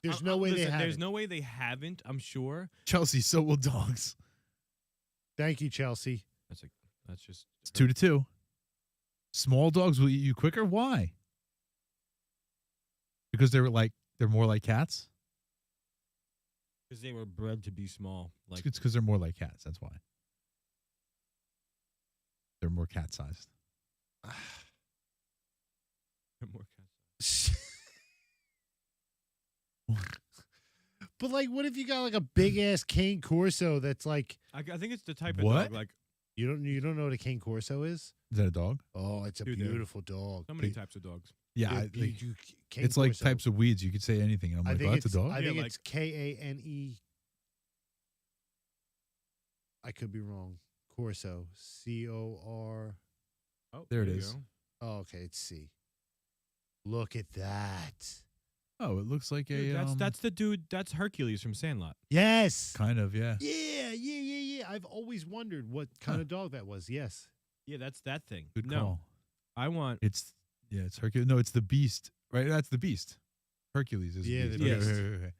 There's no way they listen, haven't. There's no way they haven't. I'm sure. Chelsea, so will dogs. Thank you, Chelsea. That's just It's 2-2. Small dogs will eat you quicker. Why? Because they're more like cats. because they were bred to be small. Like It's because they're more like cats. That's why. They're more cat sized. more cats. But like, what if you got like a big ass Cane Corso that's like I think it's the type of What? dog. Like you don't know what a Cane Corso is? Is that a dog? Oh, it's a Dude, they're- beautiful dog. so many Big- types of dogs. Yeah, Cane it's like Corso. types of weeds. You could say anything, and I'm I like, think oh, that's a it's dog. I Yeah, think like- it's Kane. I could be wrong. Corso, COR. Oh, There it you is. go. Oh, okay, it's C. Look at that. Oh, it looks like Dude, a. that's the dude. That's Hercules from Sandlot. Yes. kind of, yeah. Yeah. I've always wondered what kind Huh. of dog that was. Yes. Yeah, that's that thing. Good no, call. I want. It's Hercules. No, it's the Beast. Right, that's the Beast. Hercules is Yeah, the the Beast. Beast. Okay.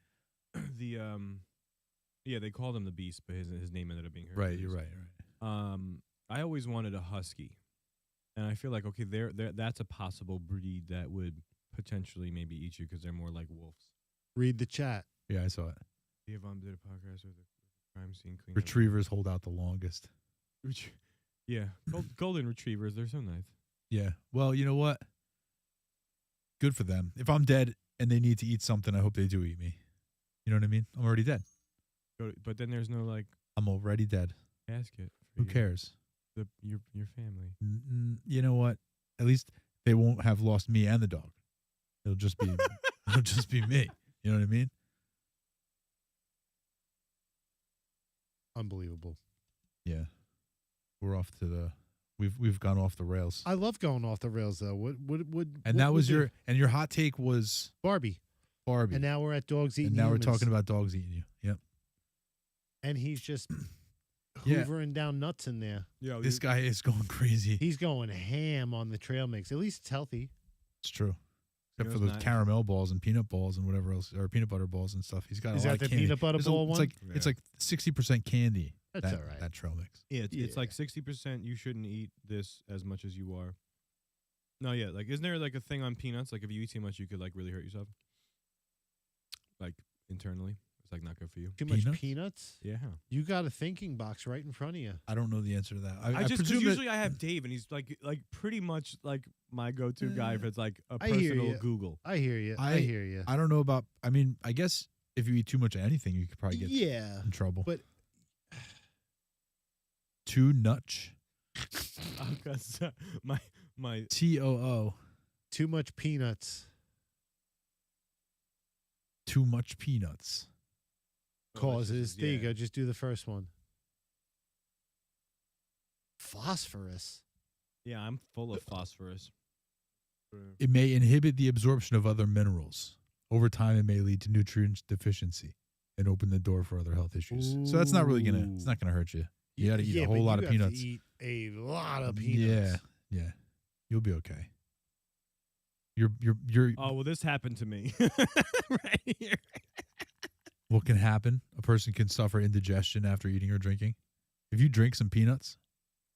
the Yeah, they called him the Beast, but his name ended up being Hercules. Right, you're right. I always wanted a husky, and I feel like okay, that's a possible breed that would potentially maybe eat you because they're more like wolves. Read the chat. Yeah, I saw it. The Yvonne did a podcast with the crime scene cleanup. Retrievers hold out the longest. Yeah, golden retrievers. They're so nice. Yeah. Well, you know what? Good for them. If I'm dead and they need to eat something, I hope they do eat me. You know what I mean? I'm already dead. But then there's no like I'm already dead. casket. For Who you. cares? Your family. You know what? At least they won't have lost me and the dog. It'll just be it'll just be me. You know what I mean? Unbelievable. Yeah. We're off to the we've gone off the rails. I love going off the rails though. What And what that would was the- your hot take was Barbie. Barbie. And now we're at dogs eating. And now we're humans. talking about dogs eating you. Yep. And he's just Yeah. hoovering down nuts in there. Yeah, This guy is going crazy. He's going ham on the trail mix. At least it's healthy. It's true. Except for it's those not. caramel balls and peanut balls and whatever else, or peanut butter balls and stuff. He's got Is a lot that of the candy. peanut butter It's ball one? It's like 60% candy. That's that, all right. That trail mix. Yeah, it's Yeah. like 60%. You shouldn't eat this as much as you are. No, yeah, like isn't there like a thing on peanuts? Like if you eat too much, you could like really hurt yourself. Like internally, it's like not good for you. Too much Peanuts? peanuts? Yeah, You got a thinking box right in front of you. I don't know the answer to that. I just 'cause presume that- usually I have Dave, and he's like pretty much like my go-to guy if it's like a I hear personal ya. Google. I hear you. I hear you. I don't know about. I mean, I guess if you eat too much of anything, you could probably get Yeah. in trouble. But Too nutch. Because my TOO. too much peanuts Too much peanuts. causes. There you yeah. go. Just do the first one. Phosphorus. Yeah, I'm full of phosphorus. It may inhibit the absorption of other minerals. Over time, it may lead to nutrient deficiency and open the door for other health issues. So that's not really gonna. It's not gonna hurt you. You got to eat a whole but lot you of have to peanuts. eat a lot of peanuts. Yeah. You'll be okay. You're. Oh well, this happened to me right here. What can happen? A person can suffer indigestion after eating or drinking. If you drink some peanuts,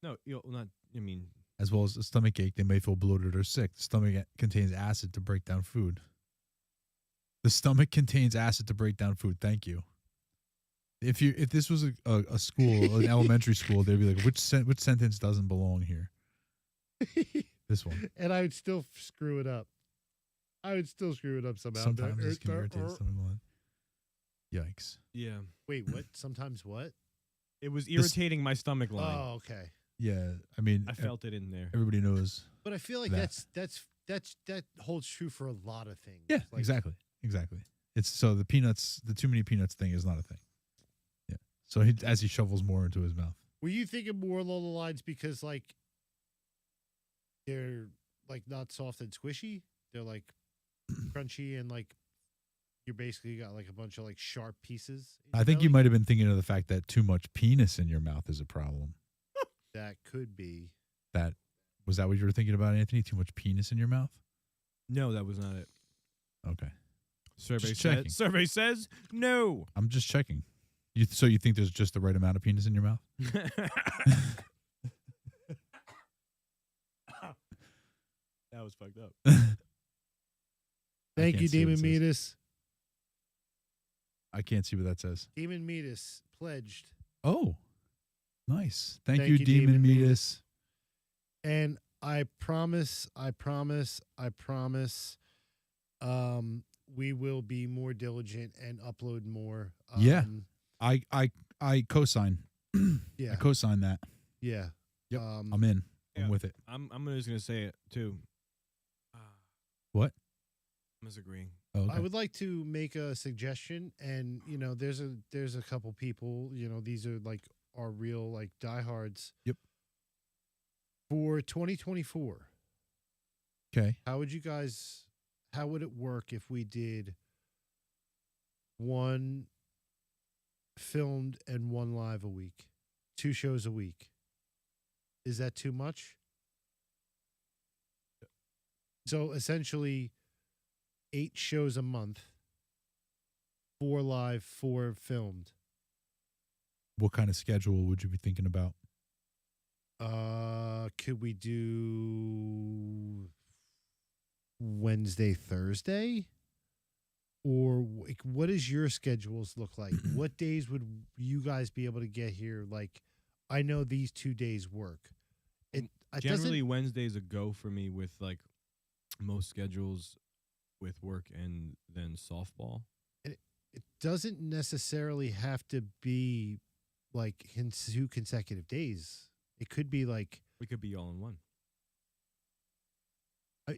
No, not. I mean, as well as a stomach ache, they may feel bloated or sick. The stomach contains acid to break down food. The stomach contains acid to break down food. Thank you. If this was a school, an elementary school, they'd be like, which sentence doesn't belong here? This one. And I would still screw it up. I would still screw it up somehow. Sometimes this can irritate the stomach line. Yikes. yeah, Wait, what? Sometimes what? it was irritating my stomach line. Oh, okay. Yeah, I mean, I felt it in there. everybody knows. But I feel like That. that holds true for a lot of things. Yeah, Like, exactly. It's so the too many peanuts thing is not a thing. Yeah. So as he shovels more into his mouth. Were you thinking more along the lines because like they're like not soft and squishy? They're like crunchy and like you basically got like a bunch of like sharp pieces. in I your think you belly? might have been thinking of the fact that too much penis in your mouth is a problem. That could be. That Was that what you were thinking about, Anthony? Too much penis in your mouth? No, that was not it. Okay. Survey Just checking. says. Survey says no. I'm just checking. So you think there's just the right amount of penis in your mouth? That was fucked up. Thank can't you, see what it Demon says. Metis. I can't see what that says. Demon Metis pledged. Oh, nice. Thank Thank you, you, Demon Demon Metis. And I promise, we will be more diligent and upload more. Yeah. I co-sign. Yeah. I co-sign that. Yeah. Yep. I'm in. I'm Yeah. with it. I'm just gonna say it too. What? I'm just agreeing. Oh, okay. I would like to make a suggestion, and there's a couple people, these are like our real like diehards. Yep. For 2024, Okay. how would it work if we did one filmed and one live a week, 2 shows a week? Is that too much? So essentially 8 shows a month, 4 live, 4 filmed. What kind of schedule would you be thinking about? Could we do Wednesday, Thursday? Or like, what does your schedules look like? What days would you guys be able to get here? Like, I know these 2 days work. It Generally, Wednesday's a go for me with like most schedules with work and then softball. it doesn't necessarily have to be like 2 consecutive days. It could be like We could be all in one.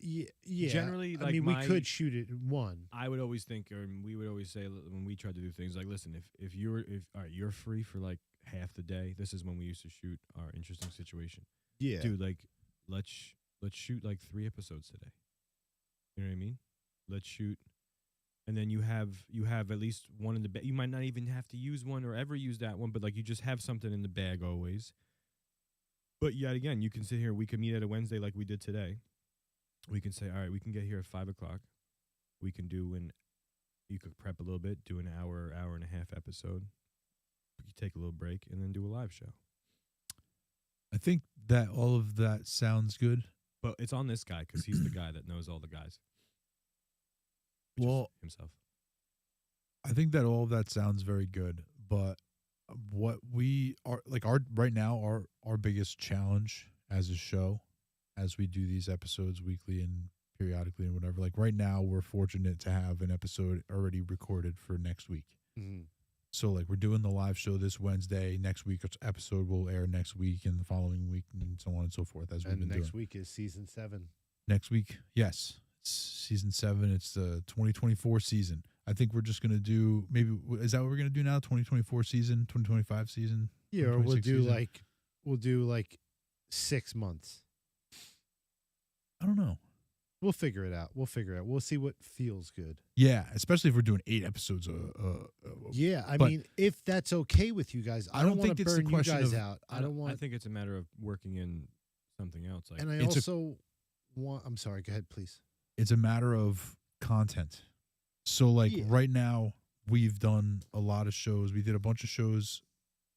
yeah. Generally, I like mean, my- we could shoot it in one. I would always think, or we would always say when we tried to do things like, listen, if all right, you're free for like half the day. This is when we used to shoot our interesting situation. Yeah, Dude, like let's shoot like 3 episodes today. You know what I mean? Let's shoot, and then you have at least one in the bag. You might not even have to use one or ever use that one, but like you just have something in the bag always. But yet again, you can sit here. We can meet at a Wednesday like we did today. We can say, all right, we can get here at 5 o'clock. We can you could prep a little bit, do an hour and a half episode. You take a little break and then do a live show. I think that all of that sounds good. But it's on this guy because he's the guy that knows all the guys. Which is Well, himself. I think that all of that sounds very good, but what we are like right now our biggest challenge as a show, as we do these episodes weekly and periodically and whatever, like right now we're fortunate to have an episode already recorded for next week. Mhm. So like we're doing the live show this Wednesday. Next week's episode will air next week and the following week and so on and so forth as we've And been next doing. week is season 7. Next week, yes, it's season 7. It's the 2024 season. I think we're just gonna do is that what we're gonna do now? 2024 season, 2025 season. Yeah, or we'll 2026 do season? like 6 months. I don't know. We'll figure it out. We'll see what feels good. Yeah, especially if we're doing 8 episodes. Yeah, I But- mean, if that's okay with you guys, I don't want think to it's the burn you question guys of- out. I don't want. I think it's a matter of working in something else. Like, And I It's a- also want. I'm sorry. Go ahead, please. It's a matter of content. So like Yeah. right now we've done a lot of shows. We did a bunch of shows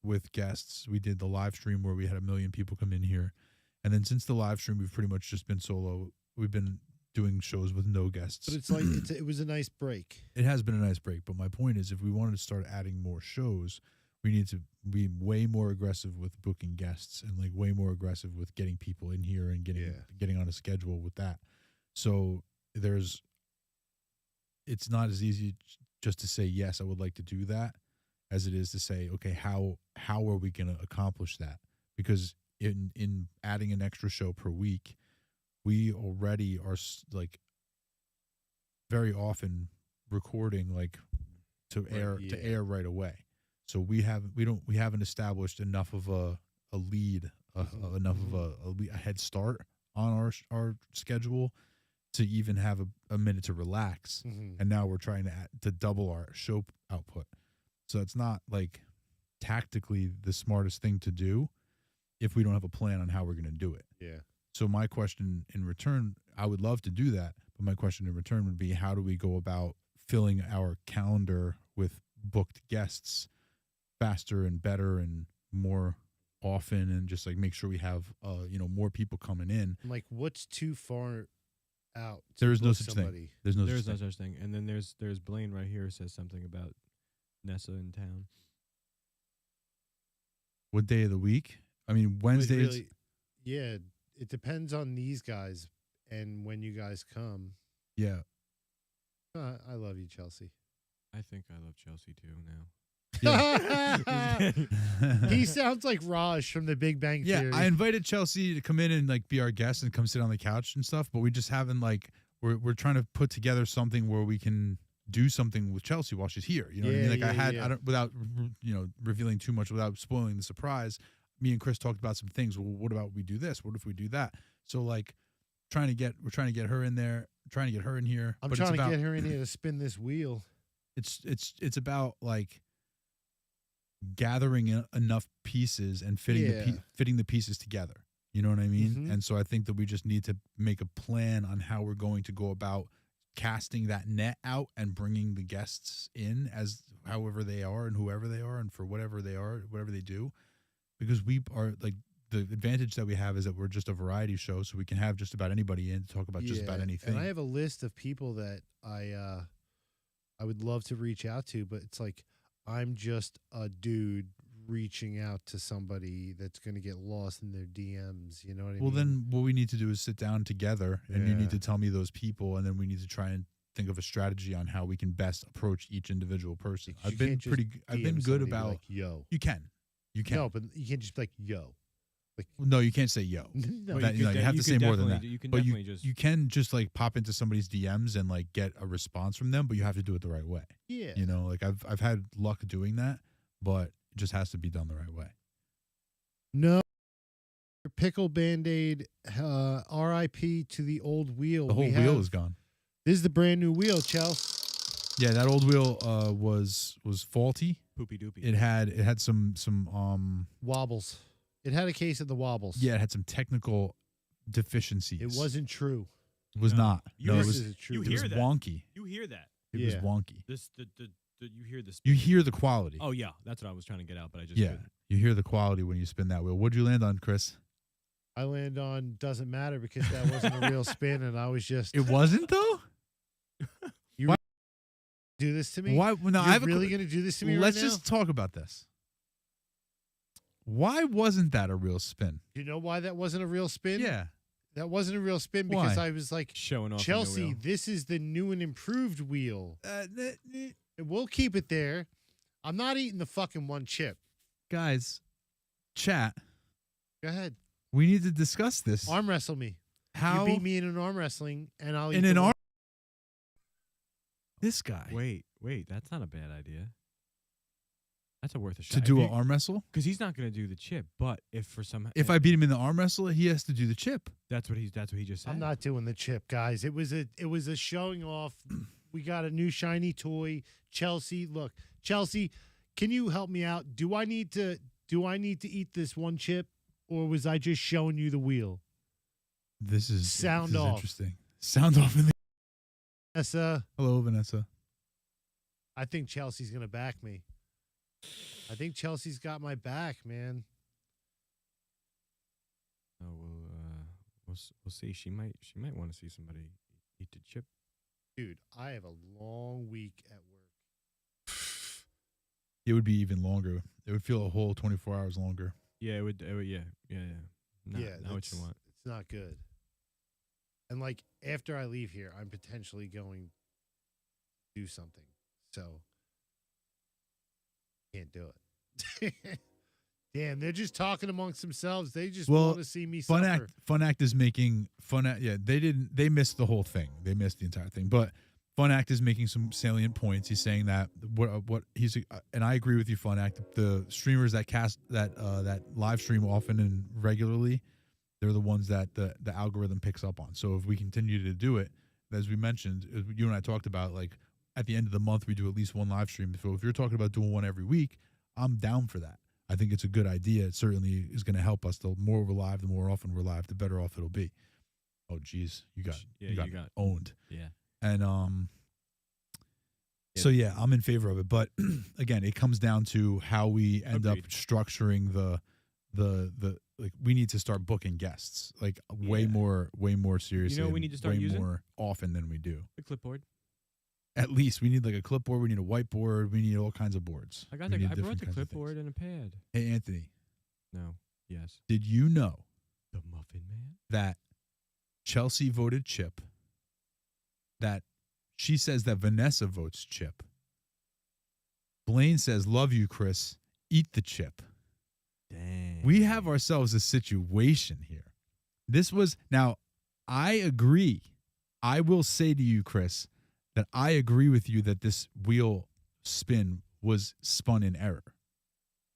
with guests. We did the live stream where we had 1 million people come in here. And then since the live stream, we've pretty much just been solo. We've been doing shows with no guests. But it's like it was a nice break. It has been a nice break, but my point is if we wanted to start adding more shows, we need to be way more aggressive with booking guests and like way more aggressive with getting people in here and getting on a schedule with that. So it's not as easy just to say yes, I would like to do that, as it is to say, okay, how are we going to accomplish that? Because in adding an extra show per week, we already are like very often recording like to air right away. So we haven't established enough of a lead, enough of a head start on our schedule to even have a minute to relax. Mhm. And now we're trying to double our show output. So it's not like tactically the smartest thing to do if we don't have a plan on how we're going to do it. Yeah. So my question in return, I would love to do that, but my question in return would be, how do we go about filling our calendar with booked guests faster and better and more often, and just like make sure we have more people coming in. I'm like, what's too far out? There is no book such somebody? thing. There's no There's such no thing. such thing. And then there's Blaine right here says something about Nessa in town. What day of the week? I mean, Like, Wednesdays. really, yeah, it depends on these guys and when you guys come. Yeah. I love you, Chelsea. I think I love Chelsea too now. He sounds like Raj from The Big Bang Yeah, Theory. I invited Chelsea to come in and like be our guest and come sit on the couch and stuff, but we just haven't like we're trying to put together something where we can do something with Chelsea while she's here. You know what I mean? Like I don't, without revealing too much, without spoiling the surprise. Me and Chris talked about some things. Well, what about we do this? What if we do that? So like we're trying to get her in there, trying to get her in here. I'm but trying it's about, to get her in here to spin this wheel. It's about like gathering enough pieces and fitting the pieces together. You know what I mean? Mhm. And so I think that we just need to make a plan on how we're going to go about casting that net out and bringing the guests in as however they are and whoever they are and for whatever they are, whatever they do. Because we are like, the advantage that we have is that we're just a variety show, so we can have just about anybody in to talk about just about anything. And I have a list of people that I would love to reach out to, but it's like I'm just a dude reaching out to somebody that's going to get lost in their DMs. You know what I Well, mean? then what we need to do is sit down together, and you Yeah. need to tell me those people, and then we need to try and think of a strategy on how we can best approach each individual person. You can't just I've been DM good somebody and be about. like, yo. You can. No, but you can't just be like, yo. Like, No, you can't say yo. no. That- you have to say more than that. You can But definitely just. You can just like pop into somebody's DMs and like get a response from them, but you have to do it the right way. Yeah. You know, like I've had luck doing that, but it just has to be done the right way. No. Pickle Band-Aid, RIP to the old wheel. The whole wheel is gone. This is the brand new wheel, Chels. Yeah, that old wheel was faulty. Poopy doopy. It had some Wobbles. It had a case of the wobbles. yeah, it had some technical deficiencies. It wasn't true. It was No. not. You No, hear- it was This is true. you it was hear that. wonky. You hear that? It was Yeah. wonky. This the you hear this. You hear the quality. Oh yeah, that's what I was trying to get out, but I just yeah. couldn't. You hear the quality when you spin that wheel. What'd you land on, Chris? I land on doesn't matter because that wasn't a real spin, and I was just It wasn't though? do this to me. Why no, You're I have really going to do this to me Let's right now? just talk about this. Why wasn't that a real spin? You know why that wasn't a real spin? Yeah. That wasn't a real spin because Why? I was like, Showing off. on the Chelsea, wheel. this is the new and improved wheel. And we'll keep it there. I'm not eating the fucking one chip. Guys, chat. Go ahead. We need to discuss this. Arm wrestle me. How You beat me in an arm wrestling, and I'll eat in the an one- arm? This guy Wait, that's not a bad idea. That's a worth a shot. to do an arm wrestle. because he's not going to do the chip. But if for some, If I beat him in the arm wrestle, he has to do the chip. that's what he just said. I'm not doing the chip, guys. It was a showing off. We got a new shiny toy. Chelsea, look, Chelsea, can you help me out? Do I need to eat this one chip, or was I just showing you the wheel? This is Sound this is off. interesting. Sound off in the Vanessa, hello, Vanessa. I think Chelsea's gonna back me. I think Chelsea's got my back, man. Oh we'll see. She might want to see somebody eat the chip. Dude, I have a long week at work. It would be even longer. It would feel a whole 24 hours longer. Yeah, it would. Yeah. Not what that's- you want. It's not good. And like after I leave here, I'm potentially going to do something. So can't do it. Damn, they're just talking amongst themselves. They just Well, want to see me Fun suffer. Act is making Fun Act. Yeah, they missed the whole thing. They missed the entire thing. But Fun Act is making some salient points. He's saying that what he's and I agree with you, Fun Act. The streamers that cast that live stream often and regularly, they're the ones that the algorithm picks up on. So if we continue to do it, as we mentioned, as you and I talked about, like at the end of the month we do at least one live stream. So if you're talking about doing one every week, I'm down for that. I think it's a good idea. It certainly is going to help us. The more we're live, the more often we're live, the better off it'll be. Oh, geez, you got owned. Yeah. And so yeah, I'm in favor of it. But again, it comes down to how we end up structuring the like. We need to start booking guests like way more seriously. You know what we need to start way using? more often than we do. The clipboard. At least we need like a clipboard. We need a whiteboard. We need all kinds of boards. I brought the clipboard and a pad. Hey, Anthony. No. Yes. Did you know The Muffin Man? that Chelsea voted Chip? That she says that Vanessa votes Chip. Blaine says, "Love you, Chris. Eat the chip." Dang. We have ourselves a situation here. This was now. I agree. I will say to you, Chris, that I agree with you that this wheel spin was spun in error.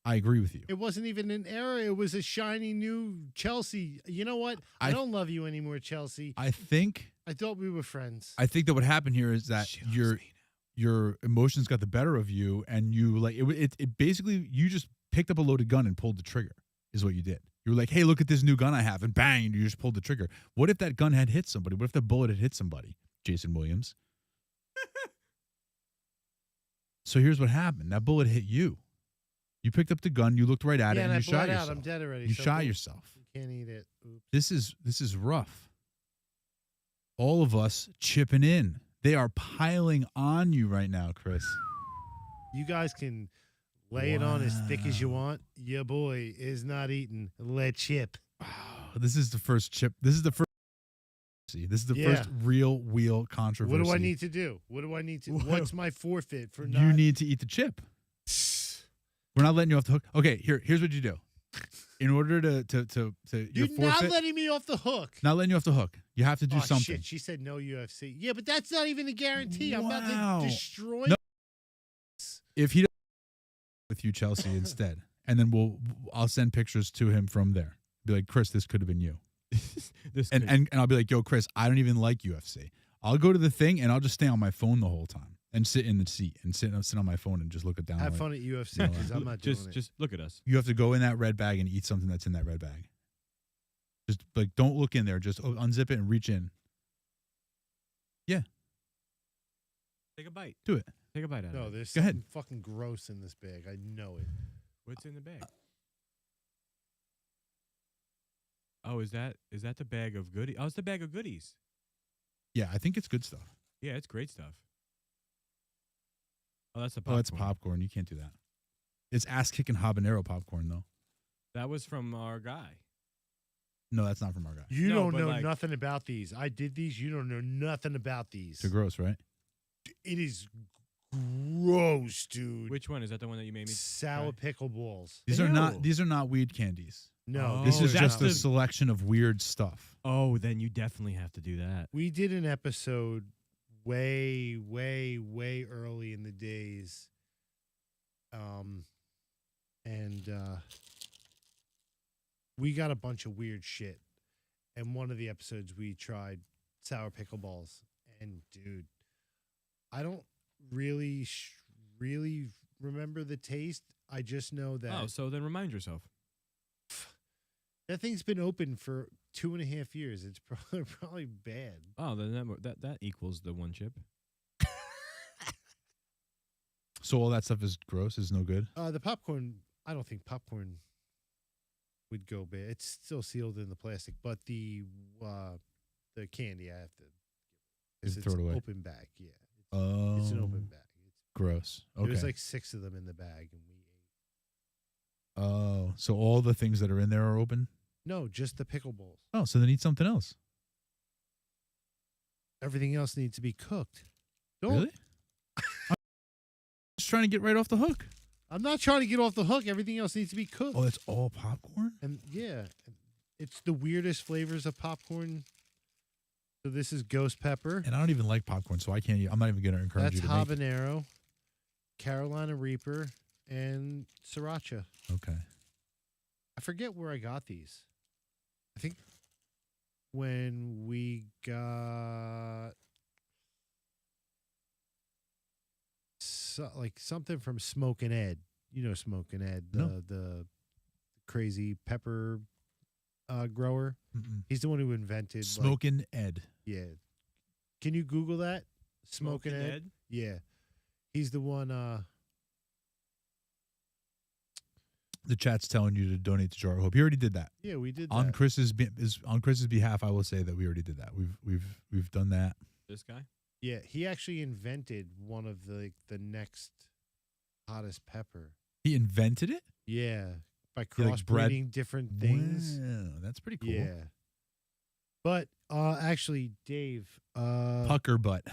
I agree with you. It wasn't even an error. It was a shiny new Chelsea. You know what? I don't love you anymore, Chelsea. I think thought we were friends. I think that what happened here is that your emotions got the better of you, and you like it basically you just picked up a loaded gun and pulled the trigger. Is what you did. You were like, "Hey, look at this new gun I have," and bang, you just pulled the trigger. What if that gun had hit somebody? What if the bullet had hit somebody? Jason Williams. So here's what happened. That bullet hit you. You picked up the gun, you looked right at it, and you shot yourself. I'm dead already. You shot yourself. You can't eat it. Oops. This is rough. All of us chipping in. They are piling on you right now, Chris. You guys can lay it on as thick as you want. Your boy is not eating. Let chip. This is the first chip. This is the first. This is the first real wheel controversy. What do I need to do? What do I need to? What's my forfeit for not? You need to eat the chip. We're not letting you off the hook. Okay, here's what you do. In order to you're not letting me off the hook. Not letting you off the hook. You have to do something. Shit. She said no UFC. Yeah, but that's not even a guarantee. I'm about to destroy. No. If he doesn't with you, Chelsea, instead, and then I'll send pictures to him from there. Be like, Chris, this could have been you. And I'll be like, yo, Chris, I don't even like UFC. I'll go to the thing and I'll just stay on my phone the whole time and sit in the seat and sit on my phone and just look it down. Have fun at UFC because I'm not doing it. Just look at us. You have to go in that red bag and eat something that's in that red bag. Just like don't look in there. Just unzip it and reach in. Yeah. Take a bite. Do it. Take a bite out of it. No, there's go ahead. Fucking gross in this bag. I know it. What's in the bag? Oh, is that the bag of goodies? Oh, it's the bag of goodies. Yeah, I think it's good stuff. Yeah, it's great stuff. Oh, that's the popcorn. Oh, it's popcorn. You can't do that. It's ass-kicking habanero popcorn, though. That was from our guy. No, that's not from our guy. You don't know nothing about these. I did these. You don't know nothing about these. They're gross, right? It is gross, dude. Which one? Is that the one that you made me Sour try? pickleballs. These are not weed candies. No. This is just a the selection of weird stuff. Oh, then you definitely have to do that. We did an episode way, way, way early in the days. We got a bunch of weird shit. And one of the episodes we tried sour pickleballs. And dude, I don't really remember the taste. I just know that. Oh, so then remind yourself. That thing's been open for 2.5 years. It's probably bad. Oh, then that equals the one chip. So all that stuff is gross, is no good? The popcorn, I don't think popcorn would go bad. It's still sealed in the plastic, but the candy I have to. It's throw it away. Open bag, yeah. Oh, it's an open bag. Gross. Okay. There's like 6 of them in the bag, and we ate. Oh, so all the things that are in there are open? No, just the pickleballs. Oh, so then eat something else. Everything else needs to be cooked. Really? I'm just trying to get right off the hook. I'm not trying to get off the hook. Everything else needs to be cooked. Oh, it's all popcorn? And yeah, it's the weirdest flavors of popcorn. So this is ghost pepper. And I don't even like popcorn, so I can't eat. I'm not even going to encourage you to make it. That's habanero, Carolina Reaper, and sriracha. Okay. I forget where I got these. I think when we got like something from Smoke and Ed. Smoking Ed, No. the crazy pepper grower. Mm-mm. He's the one who invented Smoking Ed. yeah. Can you Google that? Smoking Ed? Yeah. He's the one The chat's telling you to donate to Jar of Hope. You already did that. yeah, we did On that. Chris's behalf, I will say that we already did that. We've done that. This guy? Yeah, he actually invented one of the next hottest pepper. He invented it. Yeah, by He, like, bred- crossbreeding different things. Wow, that's pretty cool. Yeah. But actually, Dave, Pucker butt.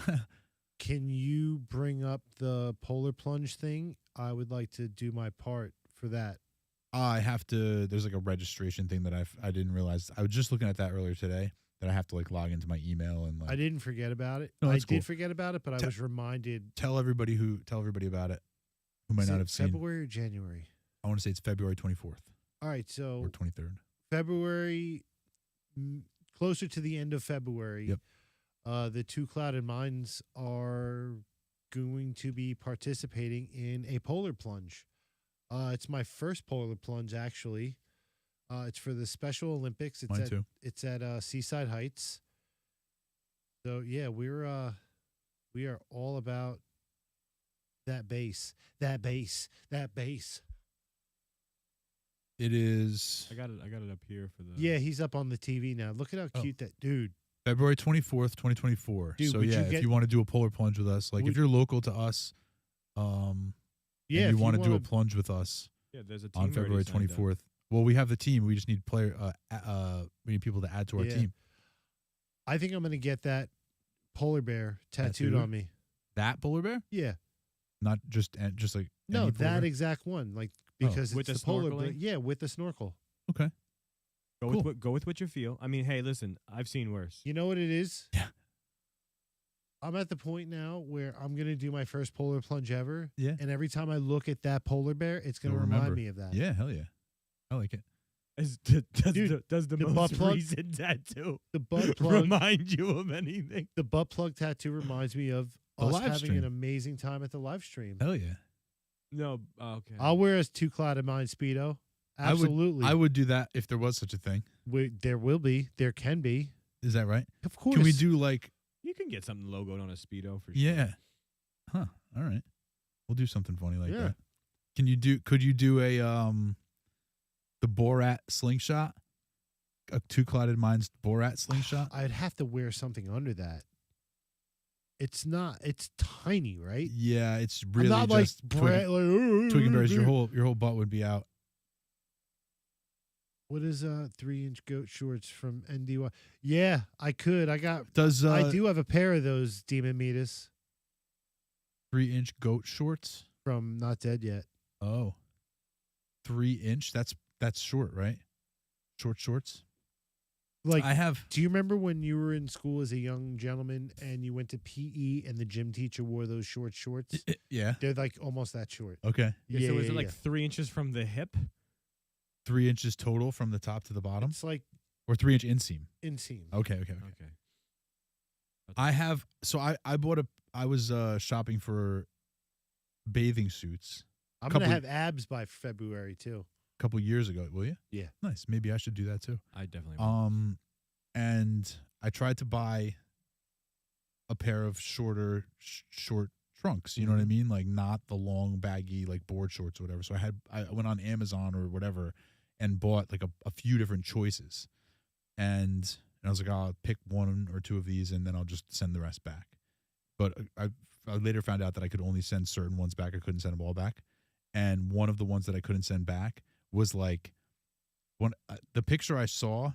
can you bring up the polar plunge thing? I would like to do my part for that. I have to. There's like a registration thing that I didn't realize. I was just looking at that earlier today. That I have to like log into my email and like. I didn't forget about it. No, I that's did cool. forget about it, but I Te- was reminded. Tell everybody about it. Who might Is not it have seen. February or January? I want to say it's February 24th All right, so or 23rd. February, closer to the end of February. Yep. The Two Clouded Minds are going to be participating in a polar plunge. It's my first polar plunge, actually. It's for the Special Olympics. Mine too. It's at Seaside Heights. So yeah, we are all about that bass. It is I got it up here for the. Yeah, he's up on the TV now. Look at how Oh. cute that dude. February 24th, 2024. Dude, So would you yeah, if get- you want to do a polar plunge with us, like if Would- you're local to us, Yeah, and if you want to do a wanna- plunge with us Yeah, there's a team on already February signed up. 24th. Well, we have the team. We just need we need people to add to our Yeah. team. I think I'm gonna get that polar bear tattooed Tattooed? on me. That polar bear, Yeah. not just like No, any polar that bear? exact one. Like Oh. because With it's the the polar bear. snorkeling? Yeah, with the snorkel. Okay. Go Cool. with what you feel. I mean, hey, listen, I've seen worse. You know what it is? Yeah. I'm at the point now where I'm gonna do my first polar plunge ever. Yeah. And every time I look at that polar bear, it's gonna You'll remind remember. me of that. Yeah, hell yeah. I like it. Does the the butt most plug- recent tattoo The butt plug remind you of anything? the butt plug tattoo reminds me of The us live having stream. an amazing time at the live stream. Hell yeah. No, okay. I'll wear a Two Clouded Mind Speedo. Absolutely. I would do that if there was such a thing. There will be. There can be. Is that right? Of course. Can we do like You can get something logoed on a speedo for sure. yeah. Huh. All right. We'll do something funny like Yeah. that. Could you do a the Borat slingshot? A Two Clouded Minds Borat slingshot? I'd have to wear something under that. It's not. It's tiny, right? Yeah, it's I'm really not like just Brett. Like, Twig and Bears, your whole butt would be out. What is 3-inch goat shorts from NDY? Yeah, I could. I Do do have a pair of those Demon Meatus 3-inch goat shorts? from Not Dead Yet. Oh. 3-inch? That's short, right? Short shorts? Like, I have do you remember when you were in school as a young gentleman and you went to PE and the gym teacher wore those short shorts? yeah. They're like almost that short. Okay. Yeah, so is yeah, it like yeah. 3 inches from the hip? 3 inches total from the top to the bottom? It's like Or 3-inch inseam? inseam. Okay. Okay. I have I was shopping for bathing suits I'm couple- gonna have abs by February too. a couple years ago, will you? Yeah. Nice. Maybe I should do that too. I definitely will. And I tried to buy a pair of short trunks, you know what I Mhm. mean? Like not the long baggy like board shorts or whatever. So I went on Amazon or whatever and bought like a few different choices. And I was like, I'll pick one or two of these and then I'll just send the rest back. But I later found out that I could only send certain ones back. I couldn't send them all back. And one of the ones that I couldn't send back was like the picture I saw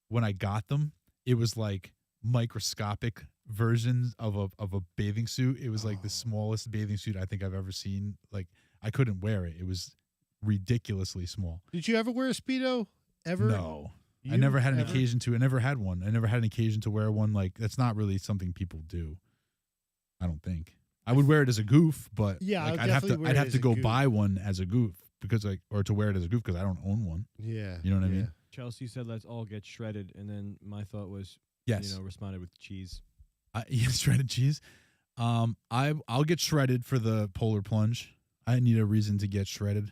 when I got them, it was like microscopic versions of a bathing suit. It was like the Oh. smallest bathing suit I think I've ever seen. Like I couldn't wear it. It was ridiculously small. Did you ever wear a Speedo? Ever? No. I You never had an ever? occasion to. I never had one. I never had an occasion to wear one. Like that's not really something people do. I don't think. I would wear it as a goof, but Yeah, like, I'll I'd have definitely to. wear I'd it have as to a go goof. buy one as a goof because or to wear it as a goof because I don't own one. Yeah. You know what I mean? yeah. Chelsea said, "Let's all get shredded," and then my thought was, Yes. responded with cheese. Yes, shredded cheese. I'll get shredded for the polar plunge. I need a reason to get shredded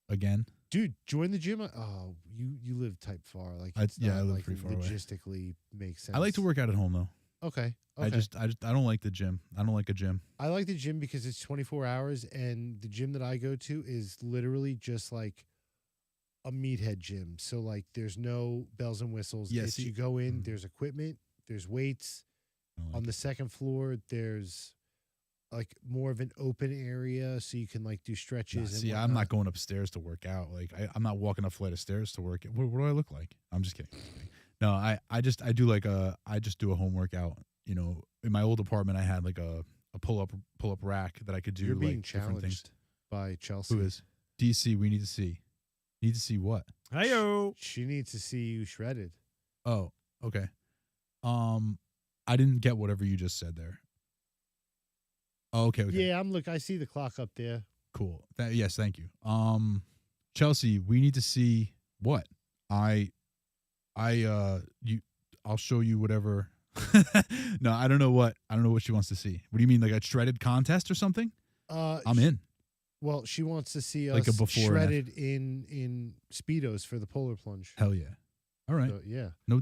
again. Dude, join the gym. Oh, you live type far. Like it's I not, live like, pretty far away. logistically makes sense. I like to work out at home though. Okay. I don't like the gym. I don't like a gym. I like the gym because it's 24 hours, and the gym that I go to is literally just like a meathead gym. So like, there's no bells and whistles. Yeah, It's see- you go in, Mhm. there's equipment, there's weights. I don't like On the second floor, there's like more of an open area, so you can like do Nah, stretches. and see, I'm whatnot. not going upstairs to work out. Like I'm not walking a flight of stairs to work. What do I look like? I'm just kidding. No, I just do a home workout. You know, in my old apartment, I had like a pull up rack that I could do. You're being like different things. challenged by Chelsea. Who is DC? We need to see. Need to see what? Heyo. She needs to see you shredded. Oh, okay. I didn't get whatever you just said there. Oh, okay. Yeah, I see the clock up there. Cool. Yes, thank you. Chelsea, we need to see what? I'll show you whatever. No, I don't know what she wants to see. What do you mean, like a shredded contest or something? I'm in. Well, she wants to see us Like a before and shredded in speedos for the polar plunge. Hell yeah. All right. So, yeah. No.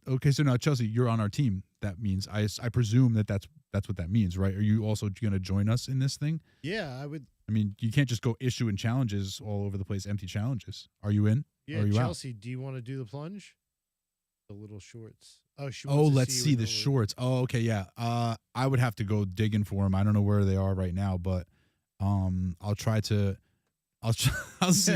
Okay, so now Chelsea, you're on our team. That means I presume that's what that means, right? Are you also going to join us in this thing? Yeah, I would. I mean, you can't just go issuing challenges all over the place, empty challenges. Are you in? Yeah, Are you out? Chelsea, do you want to do the plunge? The little shorts. Oh, she wants Oh, to let's you see in the shorts. Oh, okay, yeah. I would have to go digging for them. I don't know where they are right now, but I'll try to. I'll see.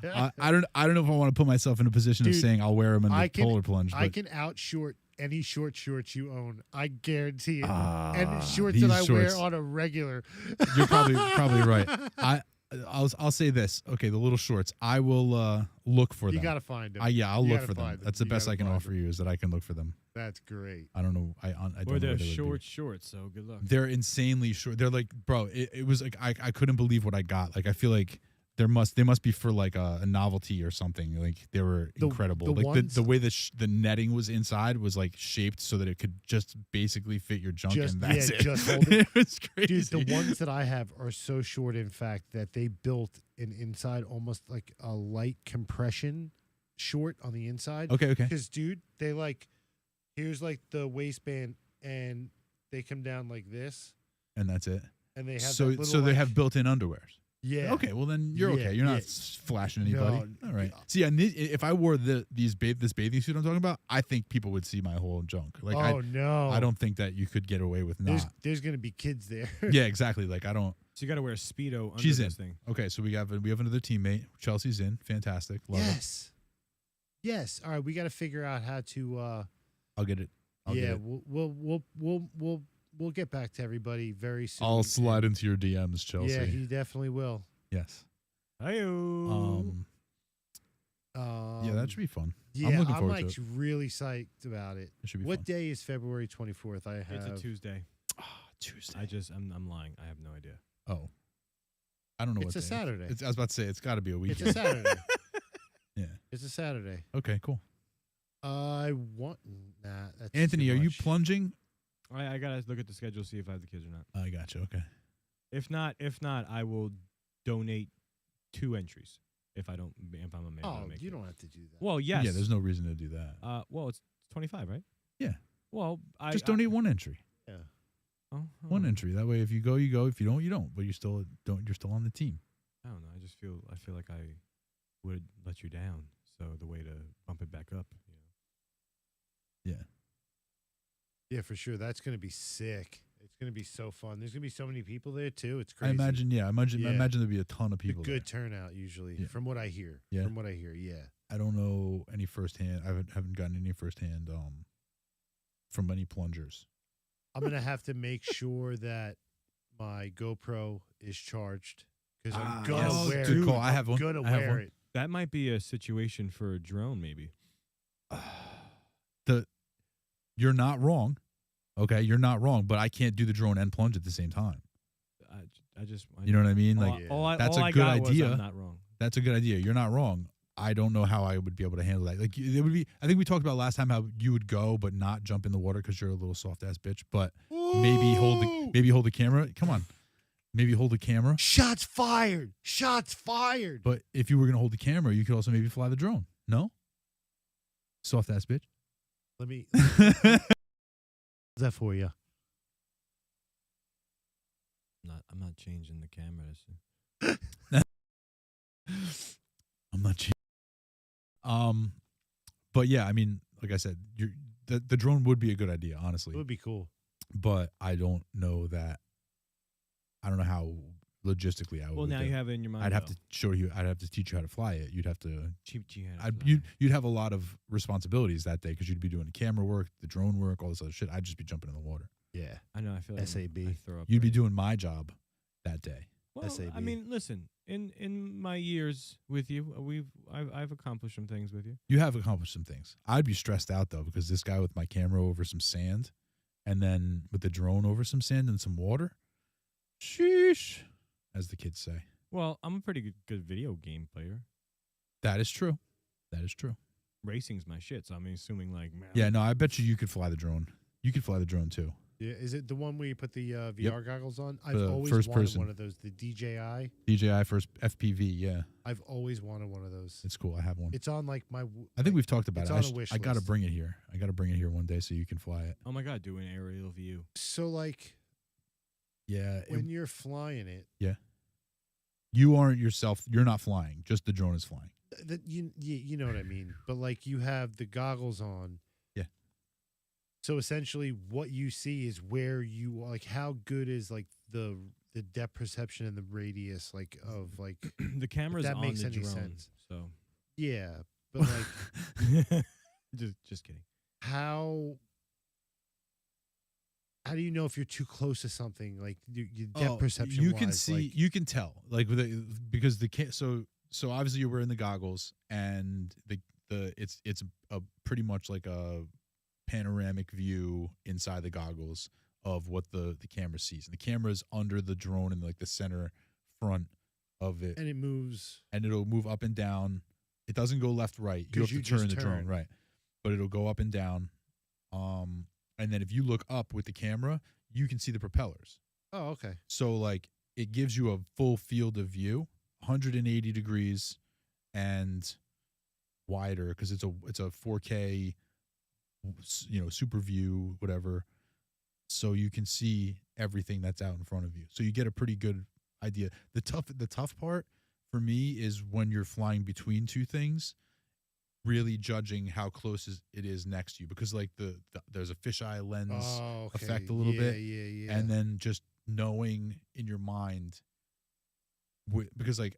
I don't know if I want to put myself in a position of Dude, saying I'll wear them in the I can- polar plunge. I But can outshort any shorts you own. I guarantee it. Ah, and shorts these that I wear shorts. on a regular. You're probably right. I'll say this. Okay, the little shorts. I will look for You them. got to find them. I'll You look gotta for them. find them. That's the You best gotta I can find offer them. you is that I can look for them. That's great. I don't know. I don't Or know they're what they would be. shorts, so good luck. They're insanely short. They're like, bro, it was like I couldn't believe what I got. Like I feel like they must be for like a novelty or something. Like they were The- incredible. the Like ones- the way the netting was inside was like shaped so that it could just basically fit your junk Just- and that's yeah, it. just hold it. It was crazy. Dude, the ones that I have are so short, in fact, that they built an inside almost like a light compression short on the inside. Okay. Because, dude, they like, here's like the waistband, and they come down like this, And that's it. and they have So that little, so they like- have built-in underwears. yeah. Okay, well then you're Yeah, okay. You're not yeah. flashing anybody. No, All right. yeah. See, and if I wore this bathing suit I'm talking about, I think people would see my whole junk. Like Oh no, I don't think that you could get away with not. There's gonna be kids there. Yeah, exactly. Like I don't. So you got to wear a Speedo under She's this in. thing. Okay, so we have another teammate. Chelsea's in. Fantastic. Love it. Yes. Yes. All right. We got to figure out how to. I'll get it. I'll get yeah. it. We'll get back to everybody very soon. I'll slide into your DMs, Chelsea. Yeah, he definitely will. Yes. Heyo. Yeah, that should be fun. Yeah, I'm looking forward like to it. really psyched about it. It should be What fun. day is February 24th? I have. It's a Tuesday. Tuesday. I'm lying. I have no idea. Oh. I don't know It's what a day. Saturday. I was about to say it's got to be a It's weekend. a Saturday. Yeah. It's a Saturday. Okay, cool. I want nah. That's Anthony, too are you much. plunging? I gotta look at the schedule, see if I have the kids or not. I got you. Okay. If not, I will donate 2 entries. If I'm a man. Oh, you don't have to do that. Well, yes. Yeah, there's no reason to do that. Well, it's 25, right? Yeah. Well, Just donate one entry. Yeah. One entry. That way, if you go, you go. If you don't, you don't. But you still don't. You're still on the team. I don't know. I feel like I would let you down. So the way to bump it back up, Yeah. Yeah, for sure. That's gonna be sick. It's gonna be so fun. There's gonna be so many people there too. It's I crazy. imagine. Yeah. I imagine Yeah. there'd be a ton of The people. good there. turnout usually, Yeah. from what I hear. Yeah. From what I hear, yeah. I don't know any firsthand. I haven't gotten any firsthand from any plungers. I'm gonna have to make sure that my GoPro is charged because I'm gonna yes. wear Good it. call. I have one. Gonna I have wear one. it. That might be a situation for a drone, maybe. You're not wrong. Okay, you're not wrong. But I can't do the drone and plunge at the same time. You know what I mean? Like Yeah. that's all a I good got was idea. I'm not wrong. that's a good idea. You're not wrong. I don't know how I would be able to handle that. Like it would be. I think we talked about last time how you would go but not jump in the water because you're a little soft ass bitch. But maybe hold the camera. Come on, Maybe hold the camera. Shots fired. Shots fired. But if you were gonna hold the camera, you could also maybe fly the drone. No. Soft ass bitch. Let me. What's that for you? I'm not changing the cameras. I'm not. But yeah, I mean, like I said, the drone would be a good idea, honestly. It would be cool. But I don't know that. I don't know how logistically I would. Well, now do you it. have it in your mind. I'd have to show you. I'd have to teach you how to fly it. You'd have to. Cheap. You'd have a lot of responsibilities that day because you'd be doing the camera work, the drone work, all this other shit. I'd just be jumping in the water. Yeah. I know. I feel like SAB. I throw up. You'd be right. doing my job that day. Well, SAB. I mean, listen. In my years with you, I've accomplished some things with you. You have accomplished some things. I'd be stressed out though because this guy with my camera over some sand, and then with the drone over some sand and some water. Sheesh, as the kids say. Well, I'm a pretty good video game player. That is true. That is true. Racing's my shit, so I'm assuming like. Man, Yeah, no, I bet you could fly the drone. You could fly the drone too. Yeah. Is it the one where you put the VR goggles on? I've The always first wanted person. one of those. The DJI. DJI first FPV. Yeah, I've always wanted one of those. it's cool. I have one. It's on like my. I think we've talked about it's it. on a wish I got to list. bring it here. I got to bring it here one day so you can fly it. Oh my god, do an aerial view. So like Yeah, when you're flying it, you aren't yourself. You're not flying. Just the drone is flying. that you know what I mean. But like you have the goggles on. Yeah. So essentially, what you see is where you like. How good is like the depth perception and the radius like of like The camera's that on makes the any drone, sense. so yeah. But like just kidding. how do you know if you're too close to something like your depth perception? You can see. You can tell. Like with because so obviously you're wearing the goggles and it's a pretty much like a panoramic view inside the goggles of what the camera sees. And the camera is under the drone in like the center front of it. and it moves. And it'll move up and down. It doesn't go left, right. You 'Cause have you to turn just the drone, turn. right. But it'll go up and down. And then if you look up with the camera, you can see the propellers. Oh, okay. So like it gives you a full field of view, 180 degrees and wider because it's a 4K super view, whatever. So you can see everything that's out in front of you. So you get a pretty good idea. The tough part for me is when you're flying between two things, really judging how close it is next to you because like there's a fisheye lens Oh, okay. effect a little bit. Yeah. And then just knowing in your mind because like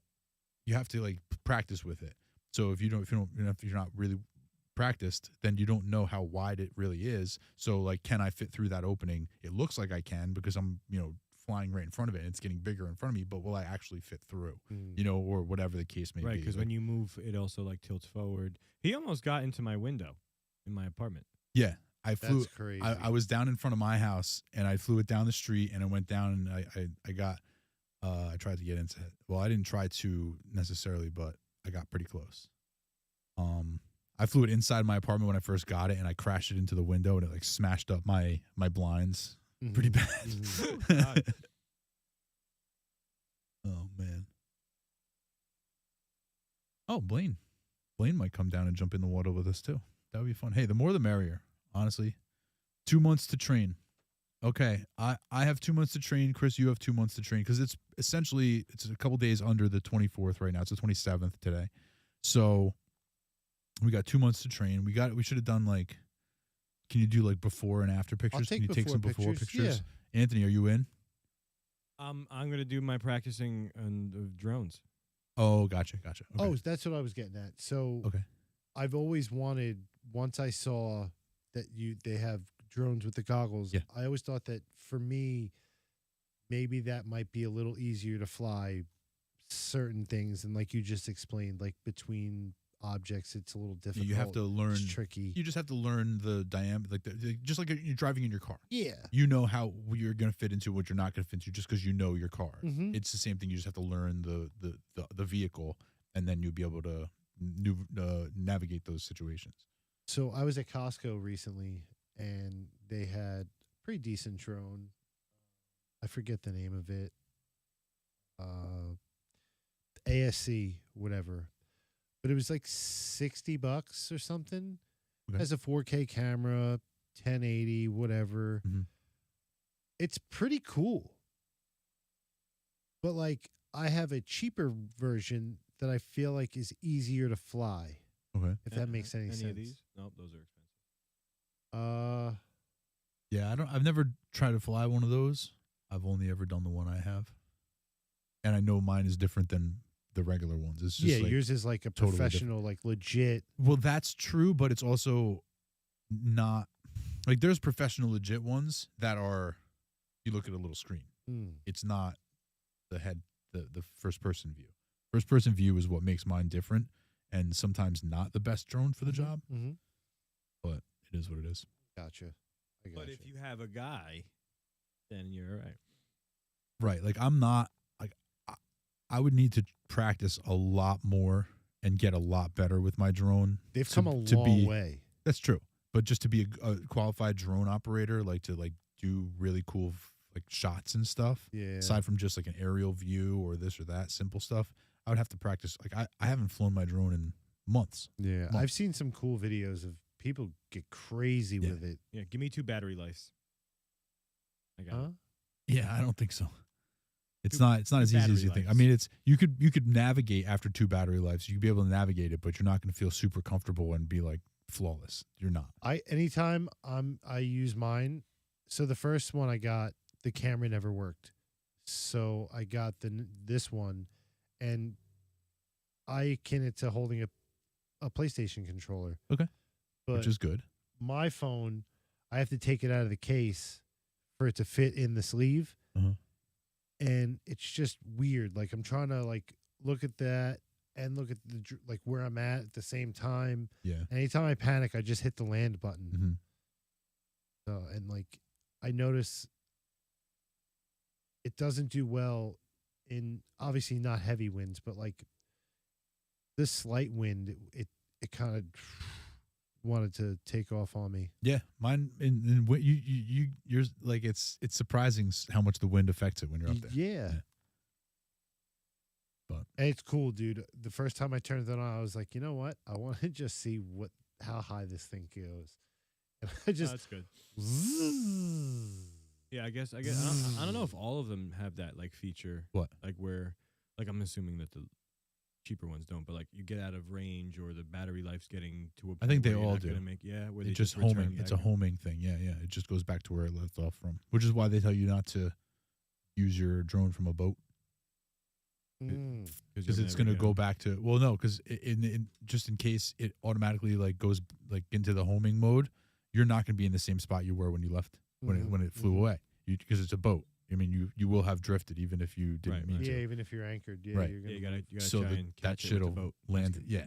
you have to like practice with it. So if you're not really practiced, then you don't know how wide it really is. So like, can I fit through that opening? It looks like I can because I'm flying right in front of it and it's getting bigger in front of me, but will I actually fit through? Or whatever the case may be. Right, because when you move, it also like tilts forward. He almost got into my window in my apartment. Yeah, I flew. That's crazy. I was down in front of my house and I flew it down the street and it went down and I got. I tried to get into it. Well, I didn't try to necessarily, but I got pretty close. I flew it inside my apartment when I first got it, and I crashed it into the window, and it like smashed up my blinds pretty bad. Mhm. Oh man. Oh, Blaine might come down and jump in the water with us too. That would be fun. Hey, the more the merrier. Honestly, 2 months to train. Okay, I have 2 months to train. Chris, you have 2 months to train because it's a couple days under the 24th right now. It's the 27th today, so we got 2 months to train. We should have done like, can you do like before and after pictures? take Can you take some before before pictures? Anthony, are you in? I'm gonna do my practicing on the drones. Oh, gotcha. Okay. Oh, that's what I was getting at. So Okay. I've always wanted. Once I saw that they have drones with the goggles, Yeah. I always thought that for me, maybe that might be a little easier to fly certain things, and like you just explained, like between objects, it's a little difficult. You have to learn. It's tricky. You just have to learn the diameter, like just like you're driving in your car. Yeah. You know how you're going to fit into what you're not going to fit into just because you know your car. Mhm. It's the same thing. You just have to learn the vehicle, and then you'll be able to navigate those situations. So I was at Costco recently, and they had a pretty decent drone. I forget the name of it. ASC, whatever. But it was like $60 or something. Okay. Has a 4K camera, 1080, whatever. Mhm. It's pretty cool. But like I have a cheaper version that I feel like is easier to fly, Okay. if that makes any sense. of these? Nope, those are expensive. Yeah, I've never tried to fly one of those. I've only ever done the one I have. And I know mine is different than the regular ones. It's just yeah, like, yours is like a totally professional, like legit. well, that's true, but it's also not like there's professional legit ones that are you look at a little screen. Mm. It's not the first person view. First person view is what makes mine different and sometimes not the best drone for the job, Mm-hmm. but it is what it is. Gotcha. I gotcha. But if you have a guy, then you're all right. Right. Like I'm not like I would need to practice a lot more and get a lot better with my drone. They've to- come a to long be- way. That's true. But just to be a qualified drone operator, like to like do really cool like shots and stuff, Yeah. aside from just like an aerial view or this or that simple stuff, I would have to practice. Like I haven't flown my drone in months. Yeah. months. I've seen some cool videos of people get crazy Yeah. with it. Yeah, give me 2 battery lives. I got Huh? it. Yeah, I don't think so. It's Two- not as easy as battery you think. I lives. mean, it's you could navigate after 2 battery lives. You'd be able to navigate it, but you're not going to feel super comfortable and be like flawless. You're not. Anytime I use mine. So the first one I got, the camera never worked. So I got this one, and I akin it to holding a PlayStation controller. Okay. But Which is good. my phone, I have to take it out of the case for it to fit in the sleeve. Uh-huh. And it's just weird. Like I'm trying to like look at that and look at like where I'm at the same time. Yeah. Anytime I panic, I just hit the land button. Mm-hmm. So, and like I notice it doesn't do well in obviously not heavy winds, but like this slight wind, it kind of wanted to take off on me. Yeah, mine. And you're like it's surprising how much the wind affects it when you're up there. Yeah. But And it's cool, dude. The first time I turned it on, I was like, you know what? I want to just see how high this thing goes. And I Oh, just that's good. Yeah, I guess I don't know if all of them have that like feature. What? Like where like I'm assuming that the cheaper ones don't, but like you get out of range or the battery life's getting to a point I think they where you're all not do. gonna make where they it's just return homing. It's a back. homing thing. Yeah, yeah. It just goes back to where it left off from, which is why they tell you not to use your drone from a boat Mm. because it's going to go back to because in just in case it automatically like goes like into the homing mode, you're not going to be in the same spot you were when you left when it flew away because it's a boat. I mean, you will have drifted even if you didn't Right, mean right. to. Yeah, even if you're anchored, yeah, Right. you're Yeah, gonna you gotta So try that and that catch it with the shit'll boat. land. That's Yeah,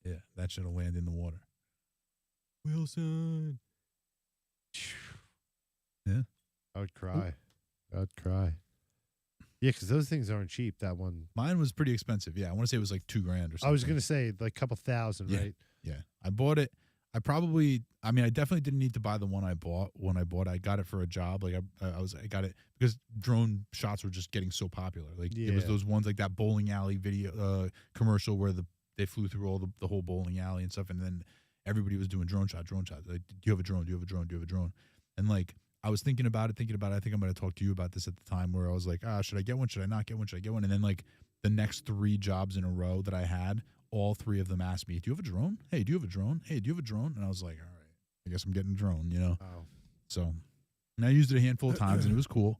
yeah. That shit'll land in the water. Wilson. I would cry. I would cry. Yeah, because those things aren't cheap. That one. Mine was pretty expensive. Yeah, I want to say it was like $2,000 or something. I was gonna say like a couple thousand, Yeah. right? Yeah, I bought it. I definitely didn't need to buy the one I bought. When I bought it, I got it for a job. Like I got it because drone shots were just getting so popular. Like it was Yeah. those ones like that bowling alley video commercial where they flew through all the whole bowling alley and stuff, and then everybody was doing drone shots. Like, do you have a drone? Do you have a drone? Do you have a drone? And like I was thinking about it. I think I'm going to talk to you about this at the time where I was like, should I get one? Should I not get one? Should I get one? And then like the next 3 jobs in a row that I had, all 3 of them asked me, do you have a drone? Hey, do you have a drone? Hey, do you have a drone? And I was like, all right, I guess I'm getting a drone, you know? Wow. So, and I used it a handful of times and it was cool.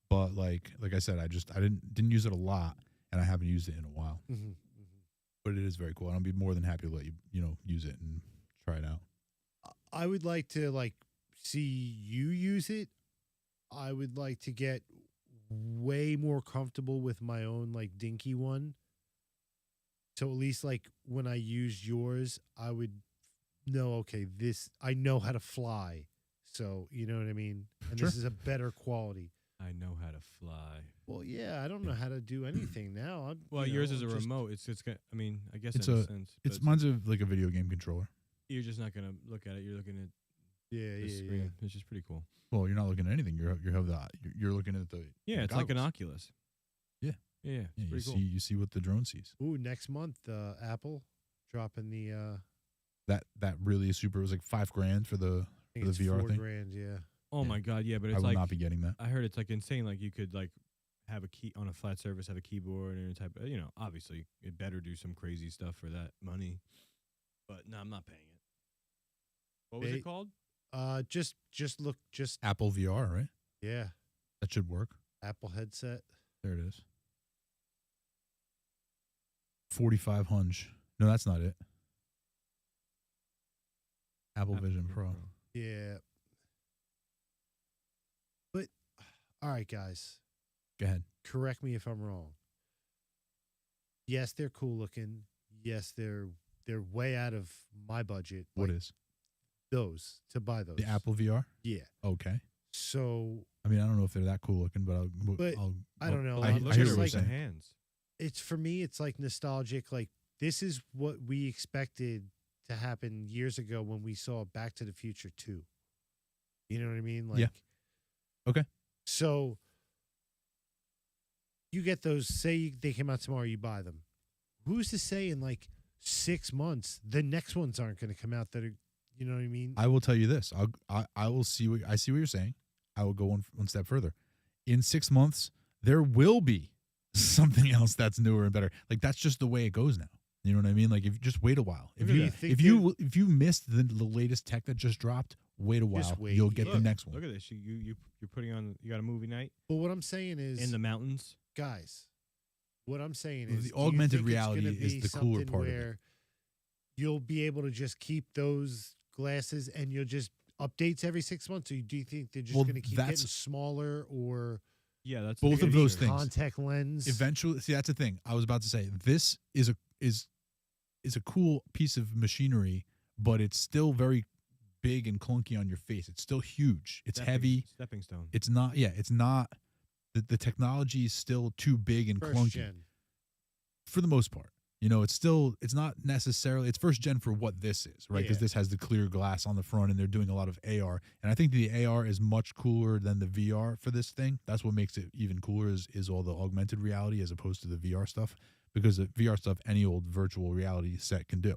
But like I said, I didn't use it a lot and I haven't used it in a while. Mm-hmm. But it is very cool. And I'll be more than happy to let you, use it and try it out. I would like to like see you use it. I would like to get way more comfortable with my own like dinky one. So at least like when I used yours, I would know, okay, I know how to fly. So, you know what I mean? And Sure. this is a better quality. I know how to fly. Well, yeah, I don't know how to do anything now. Well, you yours know, is a just- remote. It's got. I mean, I guess It's that makes sense. It's but mine's like a video game controller. You're just not gonna look at it. You're looking at Yeah, the yeah, screen. yeah. It's just pretty cool. Well, you're not looking at anything. You're looking at the Yeah, it's like an goggles. Oculus. Yeah. Yeah, it's Yeah, you pretty see cool. you see what the drone sees. Ooh, next month, Apple dropping the. That really is super. It was like $5,000 for the I think the it's VR thing. $4,000. Yeah. Oh Yeah. my god, yeah, but I it's will like not be getting that. I heard it's like insane. Like you could like have a key on a flat surface, have a keyboard and a type. You know, obviously it better do some crazy stuff for that money. But no, I'm not paying it. What was They- it called? Just look, Apple VR, right? yeah, That should work. Apple headset. There it is. 4,500. No, that's not it. Apple Vision Pro. Yeah. But all right, guys, Go ahead. correct me if I'm wrong. Yes, they're cool looking. Yes, they're way out of my budget. What like is those to buy those? the Apple VR? Yeah. Okay. So I mean, I don't know if they're that cool looking, but But I don't know. I, Look I at hear it what you're like the saying. hands. it's for me. It's like nostalgic. Like this is what we expected to happen years ago when we saw Back to the Future 2. You know what I mean? Like, Yeah. Okay. So you get those. Say they came out tomorrow, you buy them. Who's to say in like 6 months the next ones aren't going to come out that are, you know what I mean? I will tell you this. I will see what I see what you're saying. I will go one step further. In 6 months, there will be something else that's newer and better. Like that's just the way it goes now. You know what I mean? Like if you just wait a while. If Look at you that. if you missed the latest tech that just dropped, wait a while. Just wait. You'll get the Look. next one. Look at this. You're putting on. You got a movie night But what I'm saying is, in the mountains. guys, what I'm saying Well, is the do you augmented think it's reality gonna is be the cooler something part of it. where you'll be able to just keep those glasses and you'll just updates every 6 months, or do you think they're just Well, going to keep that's- getting smaller, or Yeah, that's Both the of those future. things. contact lens? Eventually, see that's the thing. I was about to say this is a cool piece of machinery, but it's still very big and clunky on your face. It's still huge. It's heavy. Stepping stone. It's not. Yeah, it's not. The technology is still too big and First clunky gen. for the most part. You know, it's not necessarily, it's first gen for what this is, right? Because Yeah. this has the clear glass on the front and they're doing a lot of AR. And I think the AR is much cooler than the VR for this thing. That's what makes it even cooler is all the augmented reality as opposed to the VR stuff. Because the VR stuff, any old virtual reality set can do.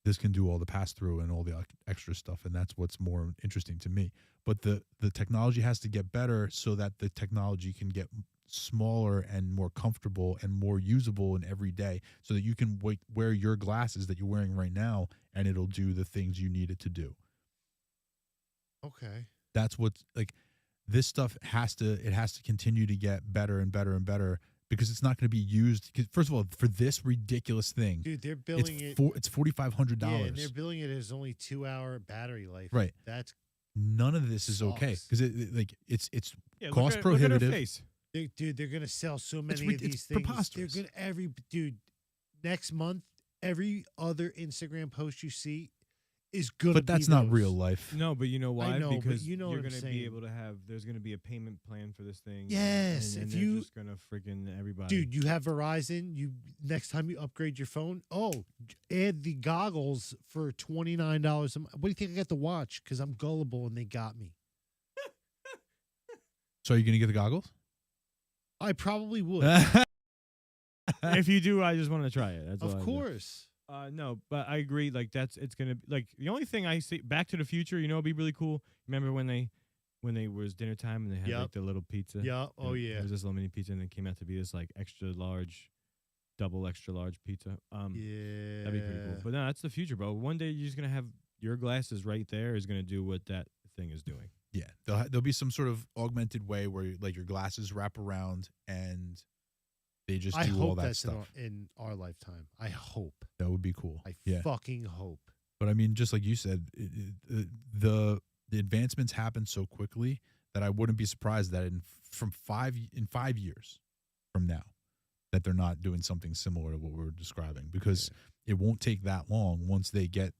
This can do all the pass through and all the extra stuff. And that's what's more interesting to me. But the technology has to get better so that the technology can get smaller and more comfortable and more usable in every day so that you can wear your glasses that you're wearing right now and it'll do the things you need it to do. Okay. That's what's like this stuff has to continue to get better and better and better because it's not going to be used. 'Cause first of all, for this ridiculous thing, Dude, they're billing it's it. it's $4,500. Yeah, and they're billing it as only 2-hour battery life. Right. That's None of this is okay Sucks. because it's Yeah, cost look at prohibitive. her face. dude. They're gonna sell so many rid- of it's these things. preposterous. They're gonna next month. Every other Instagram post you see is gonna. But that's be not those. real life. No, but you know why? know, but because you know you're what I'm gonna saying. be able to have. There's gonna be a payment plan for this thing. Yes, and if they're you- just gonna freaking everybody. Dude, you have Verizon. You next time you upgrade your phone, add the goggles for $29. What do you think I got to watch? Because I'm gullible and they got me. So are you going to get the goggles? I probably would. if you do, I just want to try it. That's all Of I do. course. No, but I agree. Like it's gonna like the only thing I see. Back to the Future, you know, it'd be really cool. Remember when they was dinner time and they had Yep. like the little pizza. Yeah. Oh And yeah. It was this little mini pizza, and it came out to be this like extra large, double extra large pizza. Yeah. That'd be pretty cool. But no, that's the future, bro. One day you're just gonna have your glasses right there is gonna do what that thing is doing. Yeah, there'll be some sort of augmented way where like your glasses wrap around and they just I do all hope that that's stuff. in our lifetime. I hope. That would be cool. I yeah, fucking hope. but I mean, just like you said, the advancements happen so quickly that I wouldn't be surprised that in 5 years from now that they're not doing something similar to what we're describing because it won't take that long. Once they get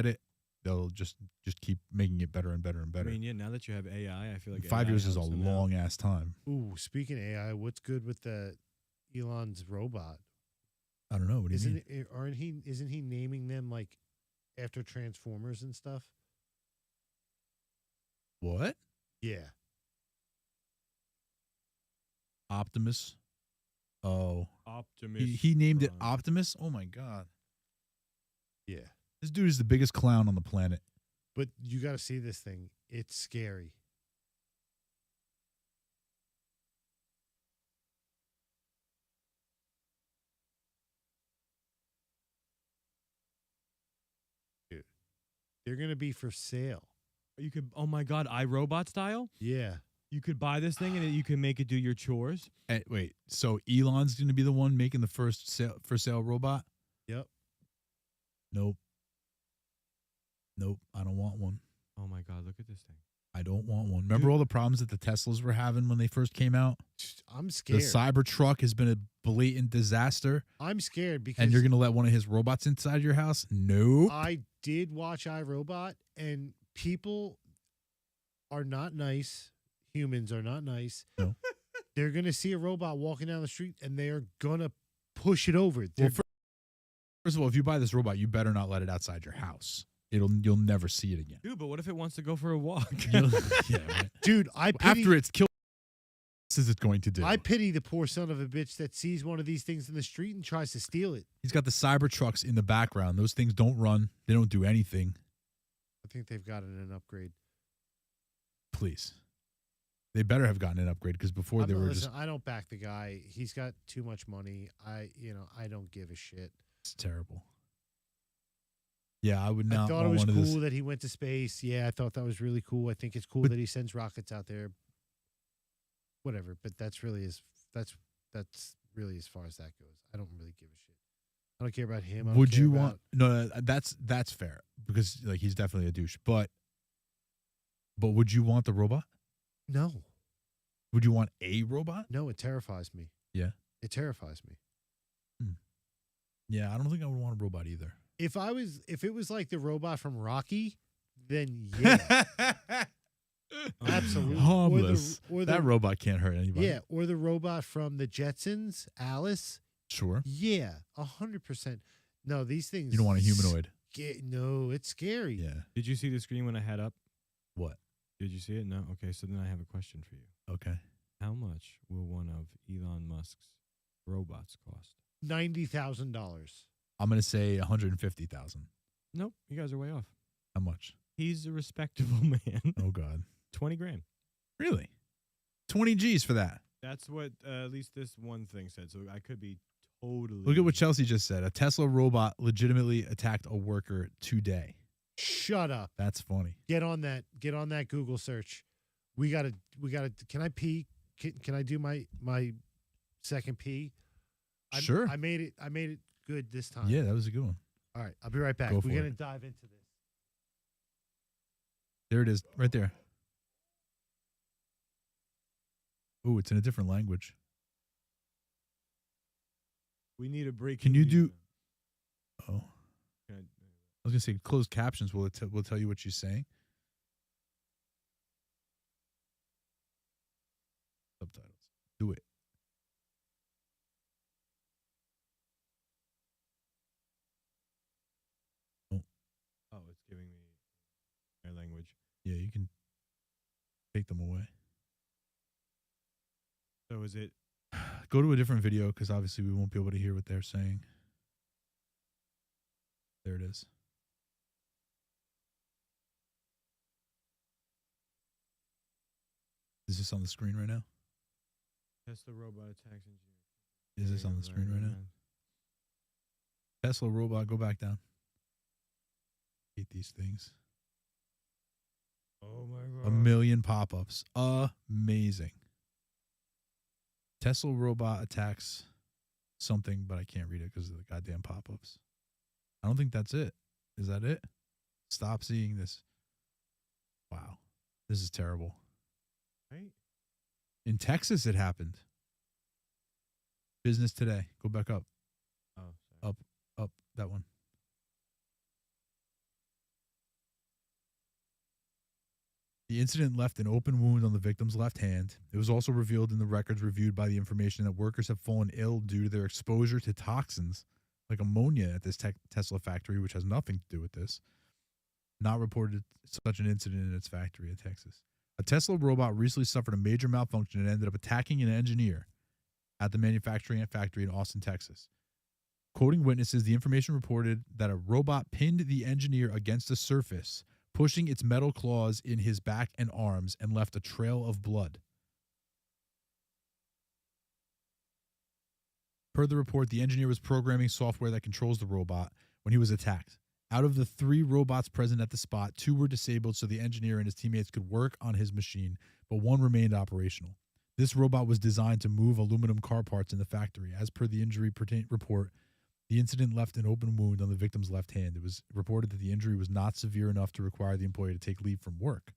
it, they'll just keep making it better and better and better. I mean, yeah. Now that you have AI, I feel like 5 AI years is a helps them out. long ass time. Ooh, speaking of AI, what's good with the Elon's robot? I don't know. What do you mean? Isn't he naming them like after Transformers and stuff? What? Yeah. Optimus Oh, Optimus. he named it Prime. Optimus. Oh my god, Yeah. this dude is the biggest clown on the planet. But you got to see this thing. It's scary. Dude, they're going to be for sale. You could. Oh my God, iRobot style. Yeah. You could buy this thing and you can make it do your chores. Wait, so Elon's going to be the one making the first for sale robot? Yep. Nope. Nope. I don't want one. Oh my God, look at this thing. I don't want one. Remember all the problems that the Teslas were having when they first came out? I'm The scared. Cybertruck has been a blatant disaster. I'm scared because And you're going to let one of his robots inside your house? Nope. I did watch iRobot, and people are not nice. Humans are not nice. No. They're going to see a robot walking down the street, and they are going to push it over. Well, first of all, if you buy this robot, you better not let it outside your house. You'll never see it again. Dude, but what if it wants to go for a walk? Yeah, right. Dude, I pity, After it's killed, what is it going to do? I pity the poor son of a bitch that sees one of these things in the street and tries to steal it. He's got the Cybertrucks in the background. Those things don't run. They don't do anything. I think they've gotten an upgrade. Please. They better have gotten an upgrade because before they were Listen, I don't back the guy. He's got too much money. I don't give a shit. it's terrible. Yeah, I would not I thought want it was one of cool this. that he went to space. Yeah, I thought that was really cool. I think it's cool But- that he sends rockets out there. Whatever, but that's really as far as that goes. I don't really give a shit. I don't care about him. I don't Would care you about- want that's fair because like he's definitely a douche. But would you want the robot? No, Would you want a robot? no, it terrifies me. Yeah. It terrifies me. Yeah, I don't think I would want a robot either. If it was like the robot from Rocky, then yeah, absolutely. Harmless. Or the That robot can't hurt anybody. yeah, or the robot from the Jetsons, Alice. Sure. Yeah, 100%. No, these things. You don't want a humanoid. No, it's scary. Yeah. Did you see the screen when I had up? What? Did you see it? No. Okay, so then I have a question for you. Okay. How much will one of Elon Musk's robots cost? $90,000. I'm gonna say 150,000. Nope, you guys are way off. How much? He's a respectable man. Oh God. 20 grand. Really? 20 G's for that. That's what at least this one thing said. So I could be totally. Look at what Chelsea just said. A Tesla robot legitimately attacked a worker today. Shut up. That's funny. Get on that Google search. We gotta. Can I pee? Can I do my second pee? Sure. I made it good this time. Yeah, that was a good one. All right. I'll be right back. Go We're for gonna it. dive into this. There it is, right there. Ooh, it's in a different language. We need a break. Can you do? Oh, Can I- I was gonna say closed captions. Will tell you what she's saying? Subtitles. Do it. Oh, it's giving me my language. Yeah, you can take them away. So is it? Go to a different video because obviously we won't be able to hear what they're saying. There it is. Is this on the screen right now? Tesla robot attacks engineer. Is this on the screen right now? Tesla robot, go back down. Hate these things. Oh my god. A million pop-ups. Amazing. Tesla robot attacks something, but I can't read it because of the goddamn pop-ups. I don't think that's it. Is that it? Stop seeing this. Wow. This is terrible. Right? In Texas, it happened. Business Today. Go back up. Oh, sorry. Up. That one. The incident left an open wound on the victim's left hand. It was also revealed in the records reviewed by the information that workers have fallen ill due to their exposure to toxins like ammonia at this Tesla factory, which has nothing to do with this. Not reported such an incident in its factory in Texas. A Tesla robot recently suffered a major malfunction and ended up attacking an engineer. at the manufacturing factory in Austin, Texas. Quoting witnesses, the information reported that a robot pinned the engineer against a surface, pushing its metal claws in his back and arms, and left a trail of blood. Per the report, the engineer was programming software that controls the robot when he was attacked. Out of the 3 robots present at the spot, 2 were disabled so the engineer and his teammates could work on his machine, but 1 remained operational. This robot was designed to move aluminum car parts in the factory. As per the injury report, the incident left an open wound on the victim's left hand. It was reported that the injury was not severe enough to require the employee to take leave from work.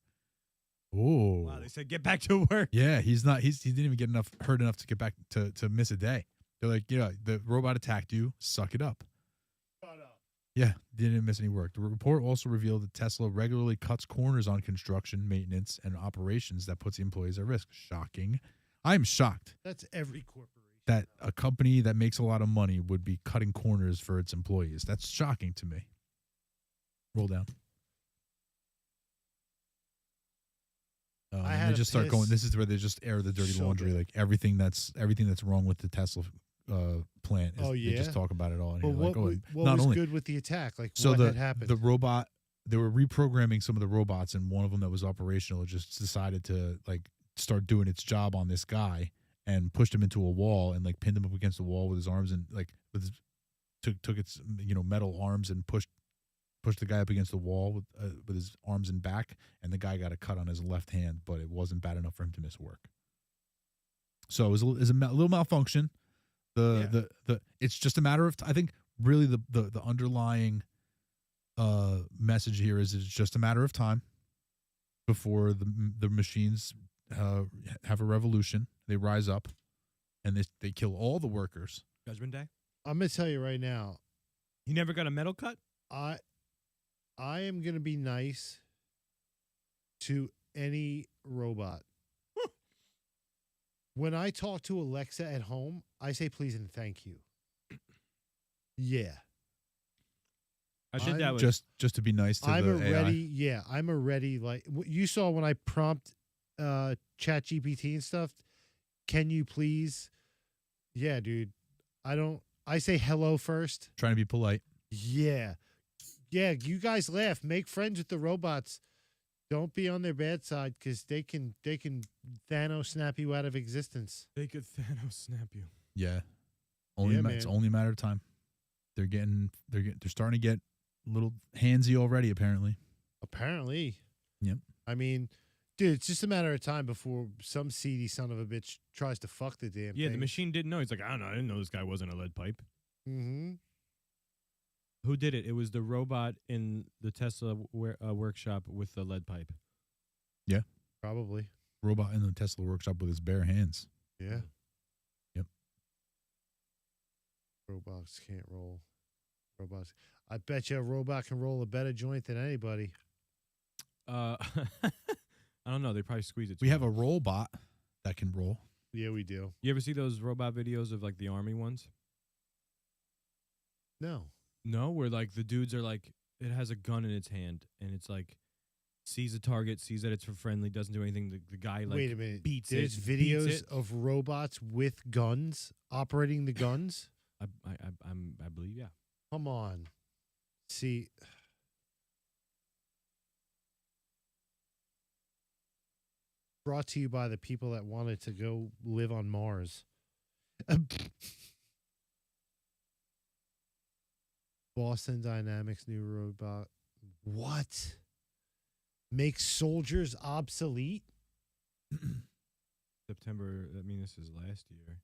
Oh. Wow, they said get back to work. Yeah, he didn't even get hurt enough to get back to miss a day. They're like, the robot attacked you, suck it up. Yeah, didn't miss any work. The report also revealed that Tesla regularly cuts corners on construction, maintenance, and operations that puts the employees at risk. Shocking. I'm shocked That's every corporation. that a company that makes a lot of money would be cutting corners for its employees. That's shocking to me. Roll down. I And had they a just start going. piss This is where they just air the dirty so laundry, bad. like everything that's wrong with the Tesla plant. Oh, They yeah? just talk about it all. And But you're what, like, what not was only good with the attack? Like, so what the had happened? the robot, they were reprogramming some of the robots, and one of them that was operational just decided to like start doing its job on this guy and pushed him into a wall and like pinned him up against the wall with his arms and like with his, took its metal arms and pushed the guy up against the wall with his arms and back, and the guy got a cut on his left hand, but it wasn't bad enough for him to miss work. So it was a little malfunction. The it's just a matter of I think really the underlying message here is it's just a matter of time before the machines have a revolution. They rise up and they kill all the workers. Judgment Day. I'm gonna tell you right now. You never got a metal cut? I am gonna be nice to any robot. When I talk to Alexa at home, I say please and thank you. Yeah. I did I'm that with Just to be nice to I'm the AI. already, yeah, I'm already like you saw when I prompt Chat GPT and stuff. Can you please? Yeah, dude. I say hello first. Trying to be polite. Yeah. Yeah, you guys laugh. Make friends with the robots. Don't be on their bad side because they can Thanos snap you out of existence. they could Thanos snap you. Yeah. Yeah, It's man. only a matter of time. They're starting to get a little handsy already, apparently. Apparently. Yep. I mean, dude, it's just a matter of time before some seedy son of a bitch tries to fuck the damn Yeah, thing. the machine didn't know. He's like, I don't know. I didn't know this guy wasn't a lead pipe. Mm-hmm. Who did it? It was the robot in the Tesla workshop with the lead pipe. Probably. Robot in the Tesla workshop with his bare hands. Yeah. Yep. Robots can't roll. Robots. I bet you a robot can roll a better joint than anybody. I don't know. They probably squeeze it. We too have a much. robot that can roll. Yeah, we do. You ever see those robot videos of like the army ones? No. No, where like the dudes are like, it has a gun in its hand and it's like sees a target, sees that it's for friendly, doesn't do anything. The guy like Wait a minute. beats There's it, videos beats it. of robots with guns operating the guns. I believe, yeah. Come on. See. Brought to you by the people that wanted to go live on Mars. Boston Dynamics new robot. What? Makes soldiers obsolete? September. I mean, this is last year.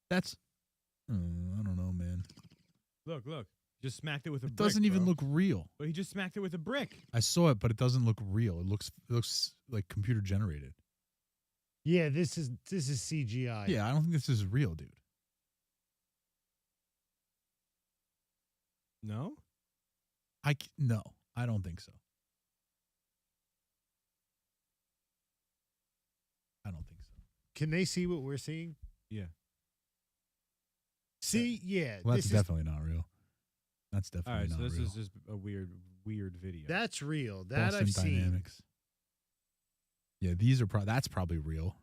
That's I don't know, man. Look. Just smacked it with a It brick. doesn't even bro. look real. But he just smacked it with a brick. I saw it, but it doesn't look real. It looks like computer generated. Yeah, this is CGI. Yeah, I don't think this is real, dude. No? No, I don't think so. I don't think so. Can they see what we're seeing? Yeah. See, yeah. Well, this that's is, definitely not real. That's All definitely right, so not this real. is just a weird video. that's real. That Boston I've seen. Dynamics. Yeah, these are that's probably real.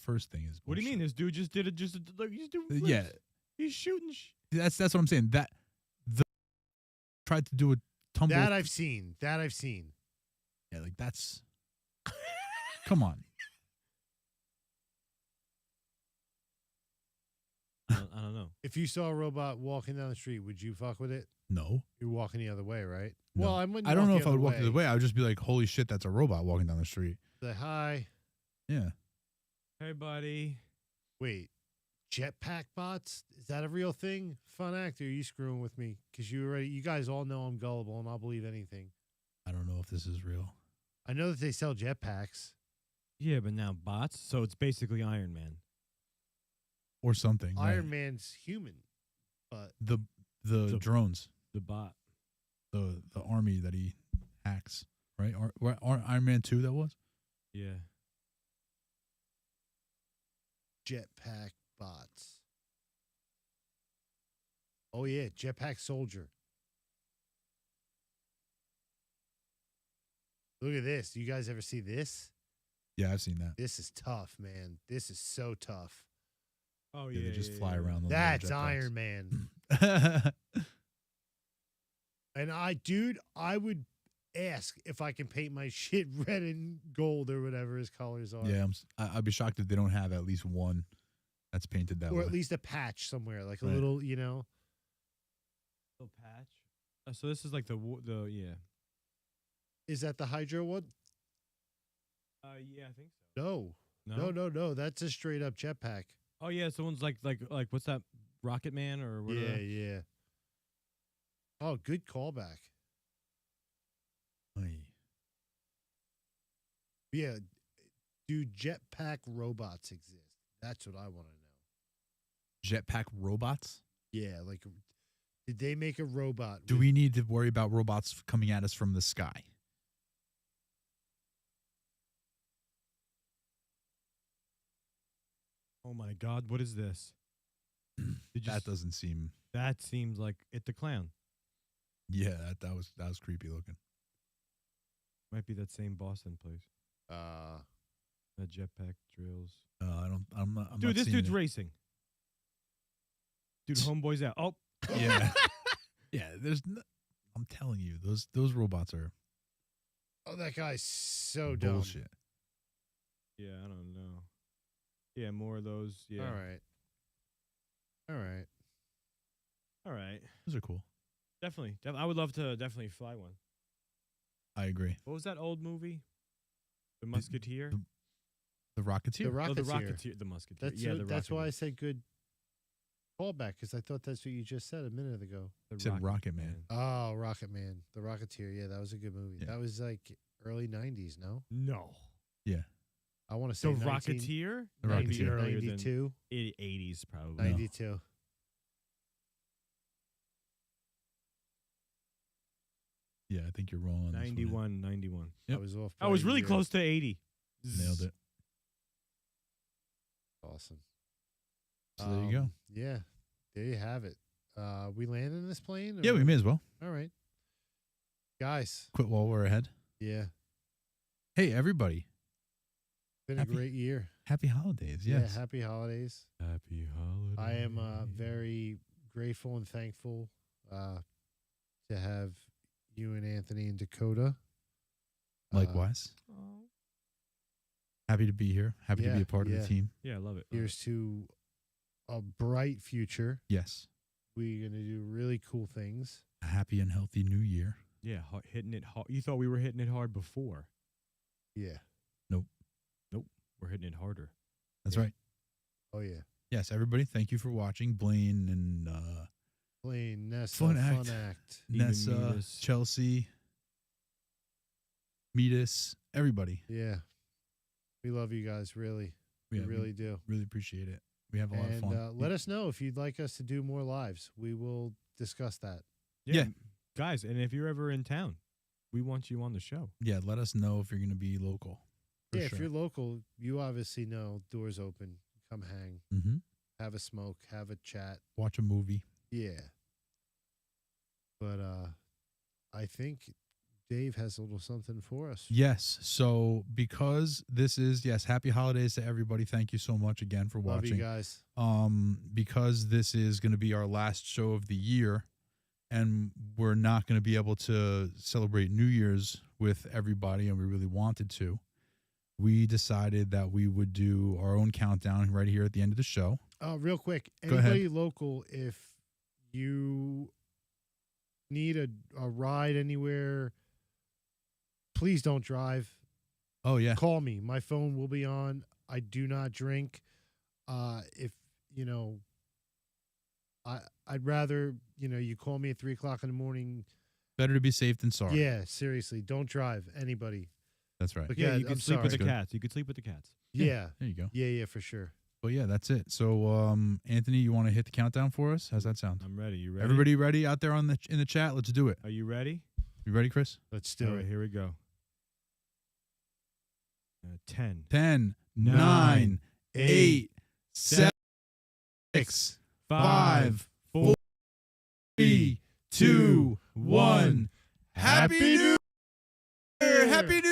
first thing is. What do you mean? bullshit. This dude just did it. Like he's doing. Flips. Yeah, he's shooting. that's what I'm saying. That the tried to do a tumble. That I've seen. That I've seen. Yeah, like that's. Come on. I don't know. If you saw a robot walking down the street, would you fuck with it? No. You're walking the other way, right? No. Well, I wouldn't. I don't know walk if I would walk the other way. way. I would just be like, holy shit, that's a robot walking down the street. Say hi. Yeah. Hey, buddy. Wait, jetpack bots? Is that a real thing? Fun act? Or are you screwing with me? Because you guys all know I'm gullible and I'll believe anything. I don't know if this is real. I know that they sell jetpacks. Yeah, but now bots. So it's basically Iron Man. Or something. Iron right. Man's human, but The drones. The bot. The army that he hacks. Right? Iron Man 2 that was? Yeah. jetpack bots. Oh yeah, jetpack soldier. Look at this. You guys ever see this? Yeah, I've seen that. This is tough, man. This is so tough. Oh Yeah, they just fly around. those little That's jetpacks. Iron Man. And I would ask if I can paint my shit red and gold or whatever his colors are. Yeah, I'd be shocked if they don't have at least one that's painted that Or way. at least a patch somewhere, like a Right. little, you know. Little patch. So this is like the yeah. Is that the Hydro one? Yeah, I think so. No. No. No. That's a straight up jetpack. Oh yeah, someone's like what's that? Rocket Man or whatever. Yeah. Oh, good callback. Aye. Yeah. Do jetpack robots exist? That's what I want to know. Jetpack robots? Yeah, like, did they make a robot? Do we need to worry about robots coming at us from the sky? Oh my God, what is this? Did you That doesn't seem. that seems like It the Clown. Yeah, that was creepy looking. Might be that same Boston place. That jetpack drills. I'm not. Dude, this seeing dude's it. racing. Dude, homeboy's out. Oh, Yeah, yeah. I'm telling you, those robots are Oh, that guy's so dumb. bullshit. yeah, I don't know. Yeah, more of those. Yeah. All right. All right. Those are cool. Definitely. I would love to definitely fly one. I agree. What was that old movie? The Musketeer? The Rocketeer. The Oh, the Rocketeer. Rocketeer. The Musketeer. That's yeah, what- the that's why I Rocket said good callback, because I thought that's what you just said a minute ago. Man. The said Rocket Man. Oh, Rocket Man, the Rocketeer. Yeah, that was a good movie. Yeah. That was like early '90s. No, No. I want to The say Rocketeer? The Might be Rocketeer. earlier than 92, 80s probably. 92. Yeah, I think you're wrong on this one. 91. Yep. I was off. I by was a really year. close to 80. Nailed it. Awesome. So there you go. Yeah, there you have it. We landed in this plane? Yeah, or- we may as well All right, guys. quit while we're ahead. Yeah, Hey, everybody! been Happy- a great year. Happy holidays. Yes. Yeah, happy holidays. Happy holidays. I am very grateful and thankful to have you and Anthony and Dakota. Likewise. Oh. Happy to be here. Happy to be yeah, a part of yeah. the team. Yeah, I love it. Here's to a bright future. Yes. We're gonna do really cool things. A happy and healthy new year. Yeah, hitting it hard. You thought we were hitting it hard before. Yeah. We're hitting it harder. That's Yeah. right. Oh yeah. Yes, everybody. Thank you for watching. Blaine and Plain Nessa Fun Fun act. Act. Even Nessa, Metis. Chelsea, Metis, everybody. Yeah. We love you guys, really. Yeah, we really do. really appreciate it. We have a lot of And fun. let us know if you'd like us to do more lives. We will discuss that. Yeah. Guys, and if you're ever in town, we want you on the show. Yeah, let us know if you're going to be local. For Yeah, sure. if you're local, you obviously know doors open. Come hang, Mm-hmm. have a smoke, have a chat. Watch a movie. Yeah. But I think, Dave has a little something for us. Yes. So because this is, yes, happy holidays to everybody. Thank you so much again for Love watching. you guys. Because this is going to be our last show of the year, and we're not going to be able to celebrate New Year's with everybody, and we really wanted to, we decided that we would do our own countdown right here at the end of the show. Real quick, Go ahead. anybody local, if you need a ride anywhere, please don't drive. Oh, yeah. Call me. My phone will be on. I do not drink. If you know, I'd rather you call me at 3:00 in the morning. Better to be safe than sorry. Yeah, seriously, don't drive. Anybody. That's right. But Yeah, yeah, you can I'm sleep with the sorry. cats. You could sleep with the cats. Yeah, There you go. yeah, for sure. But yeah, that's it. So, Anthony, you want to hit the countdown for us? How's that sound? I'm ready. You ready? Everybody ready out there in the chat? Let's do it. Are you ready? You ready, Chris? Let's All do right, it. here we go. 10, 10, 9, 9, 8, 7, 6, 5, 4, 3, 2, 1. Happy New Year! Happy New